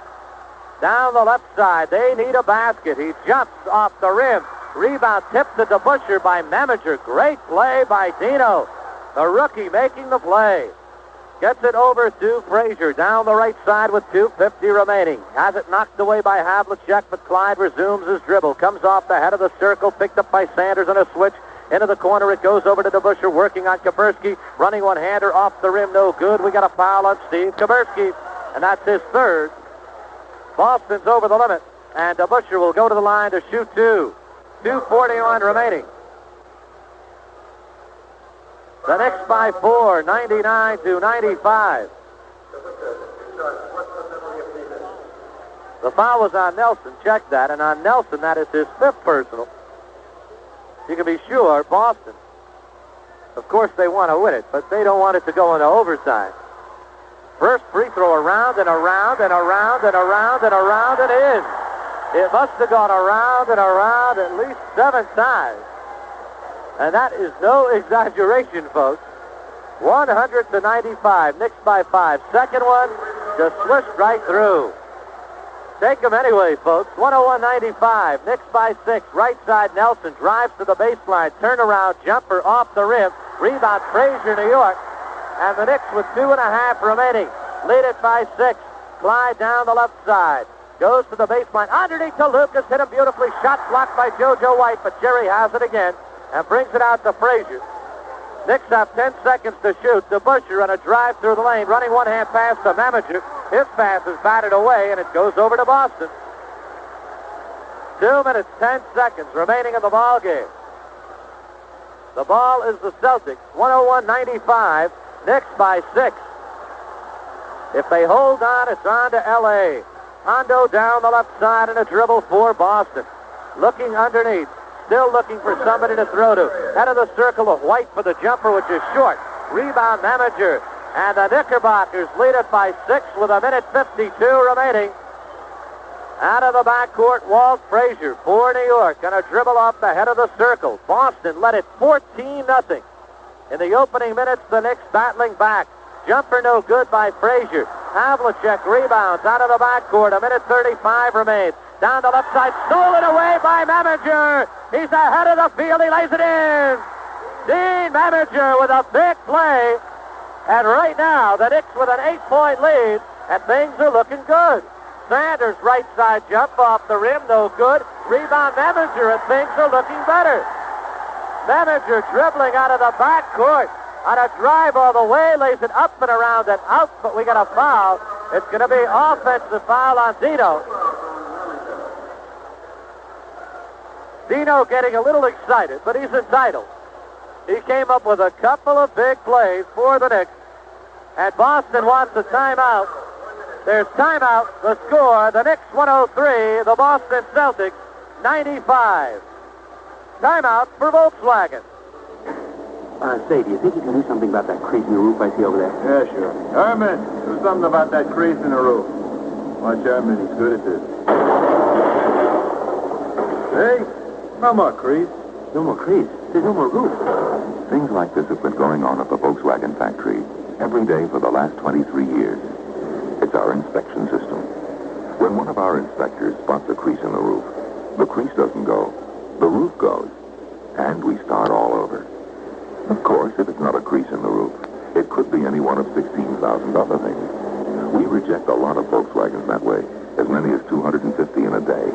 Down the left side, they need a basket. He jumps off the rim. Rebound tipped to DeBuscher by Meminger. Great play by Dino. The rookie making the play. Gets it over to Frazier down the right side with 2:50 remaining. Has it knocked away by Havlicek, but Clyde resumes his dribble. Comes off the head of the circle, picked up by Sanders on a switch. Into the corner it goes over to DeBuscher, working on Kaburski. Running one-hander off the rim, no good. We got a foul on Steve Kaburski, and that's his third. Boston's over the limit, and DeBuscher will go to the line to shoot two. 2:41 remaining. The Knicks by 4, 99-95. The foul was on Nelson. Check that. And on Nelson, that is his 5th personal. You can be sure Boston, of course, they want to win it, but they don't want it to go into overtime. First free throw around and around and around and around and around and in. It must have gone around and around at least 7 times. And that is no exaggeration, folks. 100-95. Knicks by 5. Second one just swished right through. Take them anyway, folks. 101-95. Knicks by 6. Right side, Nelson drives to the baseline. Turnaround jumper off the rim. Rebound, Frazier, New York. And the Knicks with 2.5 remaining. Lead it by 6. Clyde down the left side. Goes to the baseline. Underneath to Lucas. Hit him beautifully. Shot blocked by JoJo White, but Jerry has it again and brings it out to Frazier. Knicks have 10 seconds to shoot. DeBuscher on a drive through the lane, running one-hand pass to Meminger. His pass is batted away, and it goes over to Boston. 2 minutes, 10 seconds remaining in the ball game. The ball is the Celtics. 101-95. Knicks by 6. If they hold on, it's on to L.A. Hondo down the left side in a dribble for Boston. Looking underneath. Still looking for somebody to throw to. Head of the circle of White for the jumper, which is short. Rebound, Meminger. And the Knickerbockers lead it by 6 with 1:52 remaining. Out of the backcourt, Walt Frazier for New York on a dribble off the head of the circle. Boston led it 14-0. In the opening minutes, the Knicks battling back. Jumper no good by Frazier. Havlicek rebounds out of the backcourt. 1:35 remains. Down the left side, stolen away by Meminger. He's ahead of the field. He lays it in. Dean Meminger with a big play. And right now, the Knicks with an 8-point lead, and things are looking good. Sanders right side jump off the rim, no good. Rebound Meminger, and things are looking better. Meminger dribbling out of the backcourt on a drive all the way, lays it up and around and out, but we got a foul. It's going to be offensive foul on Dino. Dino getting a little excited, but he's entitled. He came up with a couple of big plays for the Knicks, and Boston wants a timeout. There's timeout. The score, the Knicks 103, the Boston Celtics 95. Timeout for Volkswagen. Say, do you think you can do something about that crease in the roof I see over there? Yeah, sure. Herman, do something about that crease in the roof. Watch Herman, he's good at this. Hey, no more crease. No more crease. There's no more roof. Things like this have been going on at the Volkswagen factory every day for the last 23 years. It's our inspection system. When one of our inspectors spots a crease in the roof, the crease doesn't go. The roof goes. And we start all over. Of course, if it's not a crease in the roof, it could be any one of 16,000 other things. We reject a lot of Volkswagens that way, as many as 250 in a day.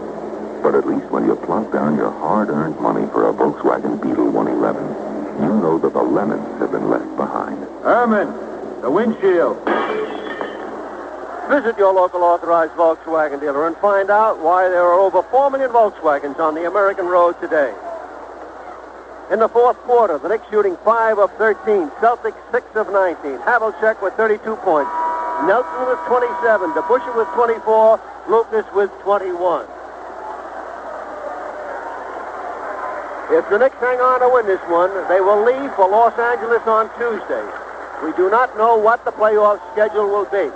But at least when you plunk down your hard-earned money for a Volkswagen Beetle 111, you know that the lemons have been left behind. Herman, the windshield. Visit your local authorized Volkswagen dealer and find out why there are over 4 million Volkswagens on the American road today. In the fourth quarter, the Knicks shooting 5 of 13, Celtics 6 of 19. Havlicek with 32 points. Nelson with 27, DeBusschere with 24, Lucas with 21. If the Knicks hang on to win this one, they will leave for Los Angeles on Tuesday. We do not know what the playoff schedule will be.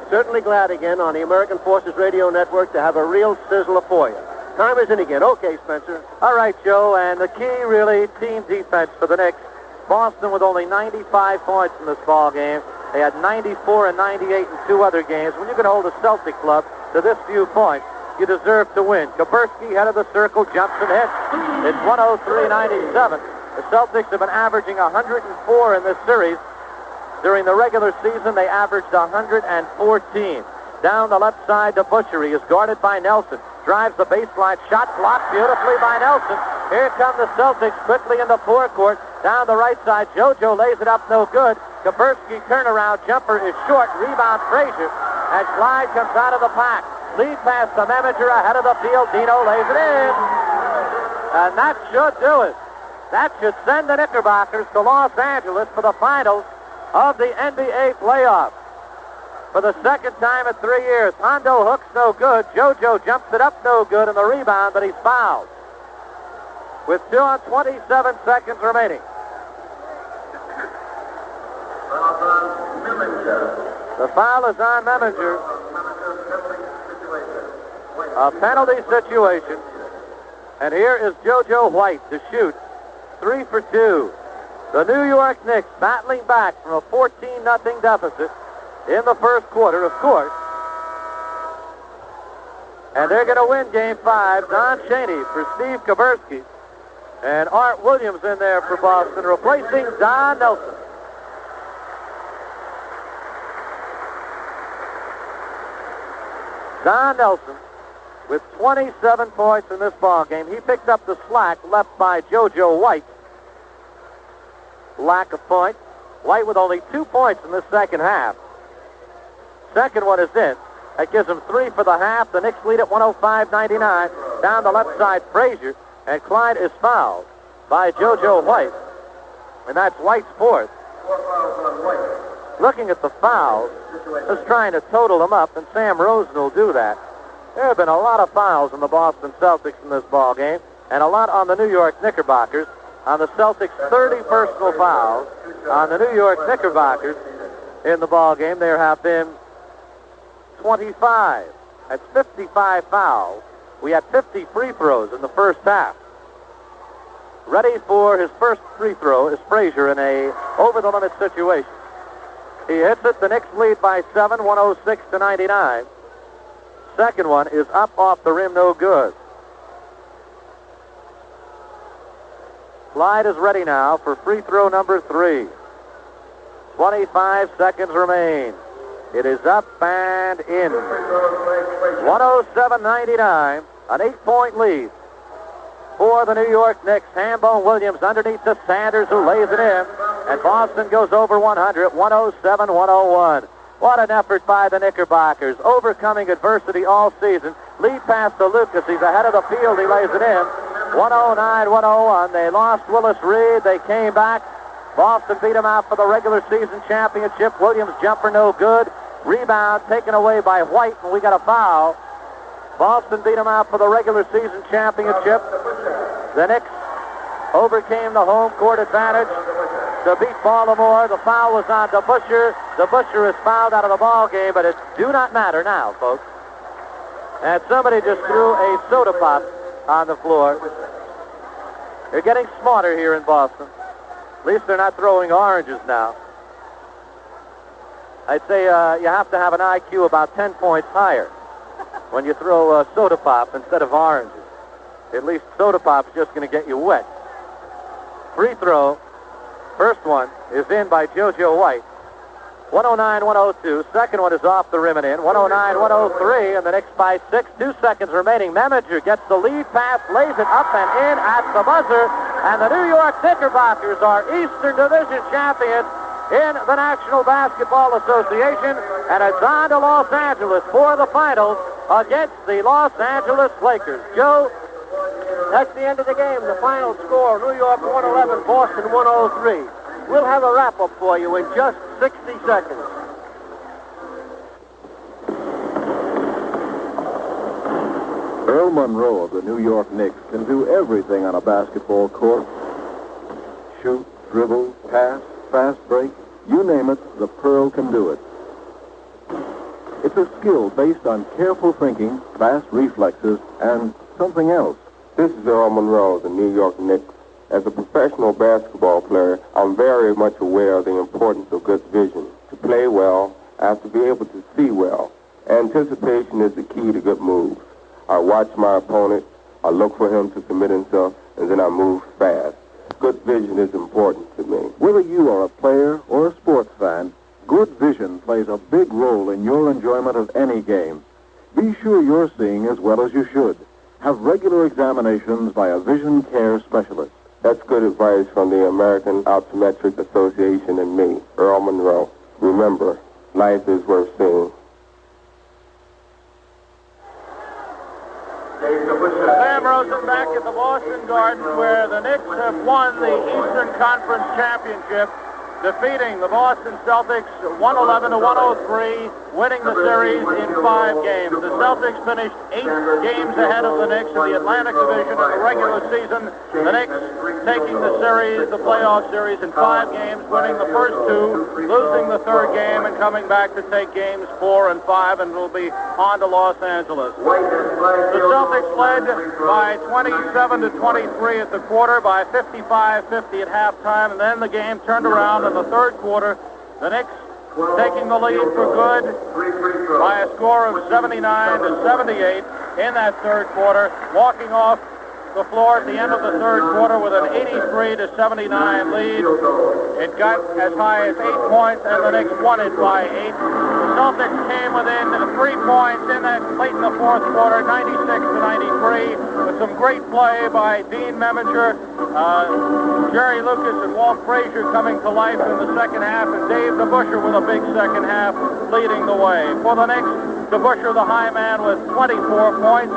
Certainly glad again on the American Forces Radio Network to have a real sizzler for you. Time is in again. Okay, Spencer. All right, Joe, and the key really team defense for the Knicks. Boston with only 95 points in this ball game. They had 94 and 98 in two other games. When you can hold a Celtic club to this few points, you deserve to win. Kapersky, head of the circle, jumps and hits. It's 103-97. The Celtics have been averaging 104 in this series. During the regular season, they averaged 114. Down the left side, DeBusschere is guarded by Nelson. Drives the baseline shot, blocked beautifully by Nelson. Here come the Celtics quickly in the forecourt. Down the right side, JoJo lays it up, no good. Kapersky turnaround jumper is short. Rebound Frazier. And Clyde comes out of the pack. Lead pass to Meminger ahead of the field. Dino lays it in. And that should do it. That should send the Knickerbockers to Los Angeles for the finals of the NBA playoffs. For the second time in 3 years, Hondo hooks no good. JoJo jumps it up no good in the rebound, but he's fouled. With 27 seconds remaining. The foul is on Meminger. A penalty situation. And here is JoJo White to shoot 3 for 2. The New York Knicks battling back from a 14-0 deficit in the first quarter, of course. And they're going to win Game 5. Don Chaney for Steve Kapersky. And Art Williams in there for Boston, replacing Don Nelson. Don Nelson with 27 points in this ball game. He picked up the slack left by JoJo White. Lack of points. White with only 2 points in the second half. Second one is in. That gives them 3 for the half. The Knicks lead at 105-99. Down the left side, Frazier. And Clyde is fouled by JoJo White. And that's White's fourth. Looking at the fouls, just trying to total them up, and Sam Rosen will do that. There have been a lot of fouls on the Boston Celtics in this ball game, and a lot on the New York Knickerbockers. On the Celtics, 30 personal fouls. On the New York Knickerbockers in the ball game, there have been 25. That's 55 fouls. We had 50 free throws in the first half. Ready for his first free throw is Frazier in a over-the-limit situation. He hits it. The Knicks lead by 7, 106-99. Second one is up off the rim, no good. Clyde is ready now for free throw number 3. 25 seconds remain. It is up and in. 107-99, an 8-point lead for the New York Knicks. Hambone Williams underneath to Sanders, who lays it in. And Boston goes over 100, 107-101. What an effort by the Knickerbockers, overcoming adversity all season. Lead pass to Lucas. He's ahead of the field. He lays it in. 109-101. They lost Willis Reed. They came back. Boston beat them out for the regular season championship. Williams jumper no good. Rebound taken away by White, and we got a foul. Boston beat them out for the regular season championship. The Knicks overcame the home court advantage to beat Baltimore. The foul was on DeBusschere. DeBusschere is fouled out of the ball game, but it do not matter now, folks. And somebody just threw a soda pop on the floor. They're getting smarter here in Boston. At least they're not throwing oranges now. I'd say you have to have an IQ about 10 points higher when you throw soda pop instead of oranges. At least soda pop's just going to get you wet. Free throw. First one is in by JoJo White. 109-102. Second one is off the rim and in. 109-103, and the Knicks by 6. 2 seconds remaining. Meminger gets the lead pass, lays it up and in at the buzzer, and the New York Knickerbockers are Eastern Division champions in the National Basketball Association, and it's on to Los Angeles for the finals against the Los Angeles Lakers. Joe? That's the end of the game. The final score, New York 111, Boston 103. We'll have a wrap-up for you in just 60 seconds. Earl Monroe of the New York Knicks can do everything on a basketball court. Shoot, dribble, pass, fast break, you name it, the Pearl can do it. It's a skill based on careful thinking, fast reflexes, and something else. This is Earl Monroe of the New York Knicks. As a professional basketball player, I'm very much aware of the importance of good vision. To play well, I have to be able to see well. Anticipation is the key to good moves. I watch my opponent, I look for him to commit himself, and then I move fast. Good vision is important to me. Whether you are a player or a sports fan, good vision plays a big role in your enjoyment of any game. Be sure you're seeing as well as you should. Have regular examinations by a vision care specialist. That's good advice from the American Optometric Association and me, Earl Monroe. Remember, life is worth seeing. Sam Rosen back at the Boston Garden, where the Knicks have won the Eastern Conference Championship, defeating the Boston Celtics 111-103, winning the series in 5 games. The Celtics finished 8 games ahead of the Knicks in the Atlantic Division in the regular season. The Knicks taking the series, the playoff series, in 5 games, winning the first 2, losing the 3rd game, and coming back to take games 4 and 5, and will be on to Los Angeles. The Celtics led by 27-23 at the quarter, by 55-50 at halftime, and then the game turned around in the 3rd quarter. The Knicks taking the lead for good by a score of 79-78 in that 3rd quarter, walking off the floor at the end of the 3rd quarter with an 83-79 lead. It got as high as 8 points, and the Knicks won it by 8. The Celtics came within 3 points in that late in the 4th quarter, 96-93, with some great play by Dean Meminger, Jerry Lucas and Walt Frazier coming to life in the second half, and Dave DeBusschere with a big second half leading the way. For the Knicks, DeBusschere, the high man, with 24 points,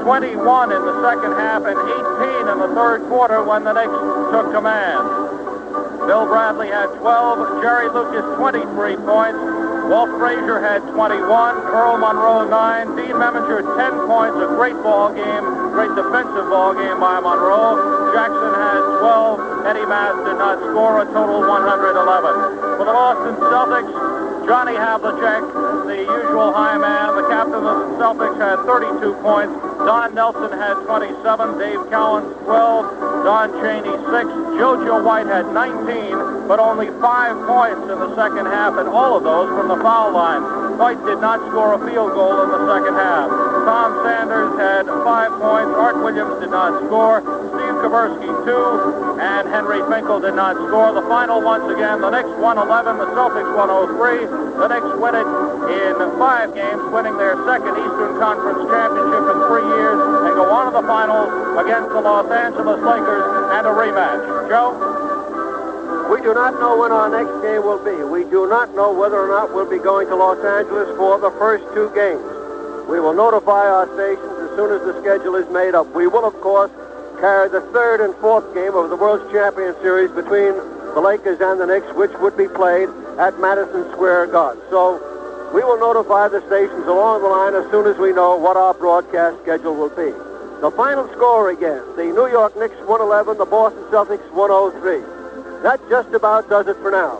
21 in the second half, and 18 in the 3rd quarter when the Knicks took command. Bill Bradley had 12, Jerry Lucas 23 points, Walt Frazier had 21, Earl Monroe 9, Dean Meminger 10 points, a great ball game, great defensive ball game by Monroe. Jackson had 12, Eddie Mass did not score, a total 111. For the Boston Celtics, Johnny Havlicek, the usual high man, the captain of the Celtics, had 32 points. Don Nelson had 27, Dave Cowens 12, Don Chaney 6, JoJo White had 19, but only 5 points in the second half, and all of those from the foul line. White did not score a field goal in the second half. Tom Sanders had 5 points, Art Williams did not score, Steve Kaversky 2, and Henry Finkel did not score. The final, once again, the Knicks 111, the Celtics 103. The Knicks win it in 5 games, winning their 2nd Eastern Conference championship in 3 years, and go on to the finals against the Los Angeles Lakers and a rematch. Joe? We do not know when our next game will be. We do not know whether or not we'll be going to Los Angeles for the first 2 games. We will notify our stations as soon as the schedule is made up. We will, of course, carry the 3rd and 4th game of the World Champion Series between the Lakers and the Knicks, which would be played at Madison Square Garden. So we will notify the stations along the line as soon as we know what our broadcast schedule will be. The final score again, the New York Knicks 111, the Boston Celtics 103. That just about does it for now.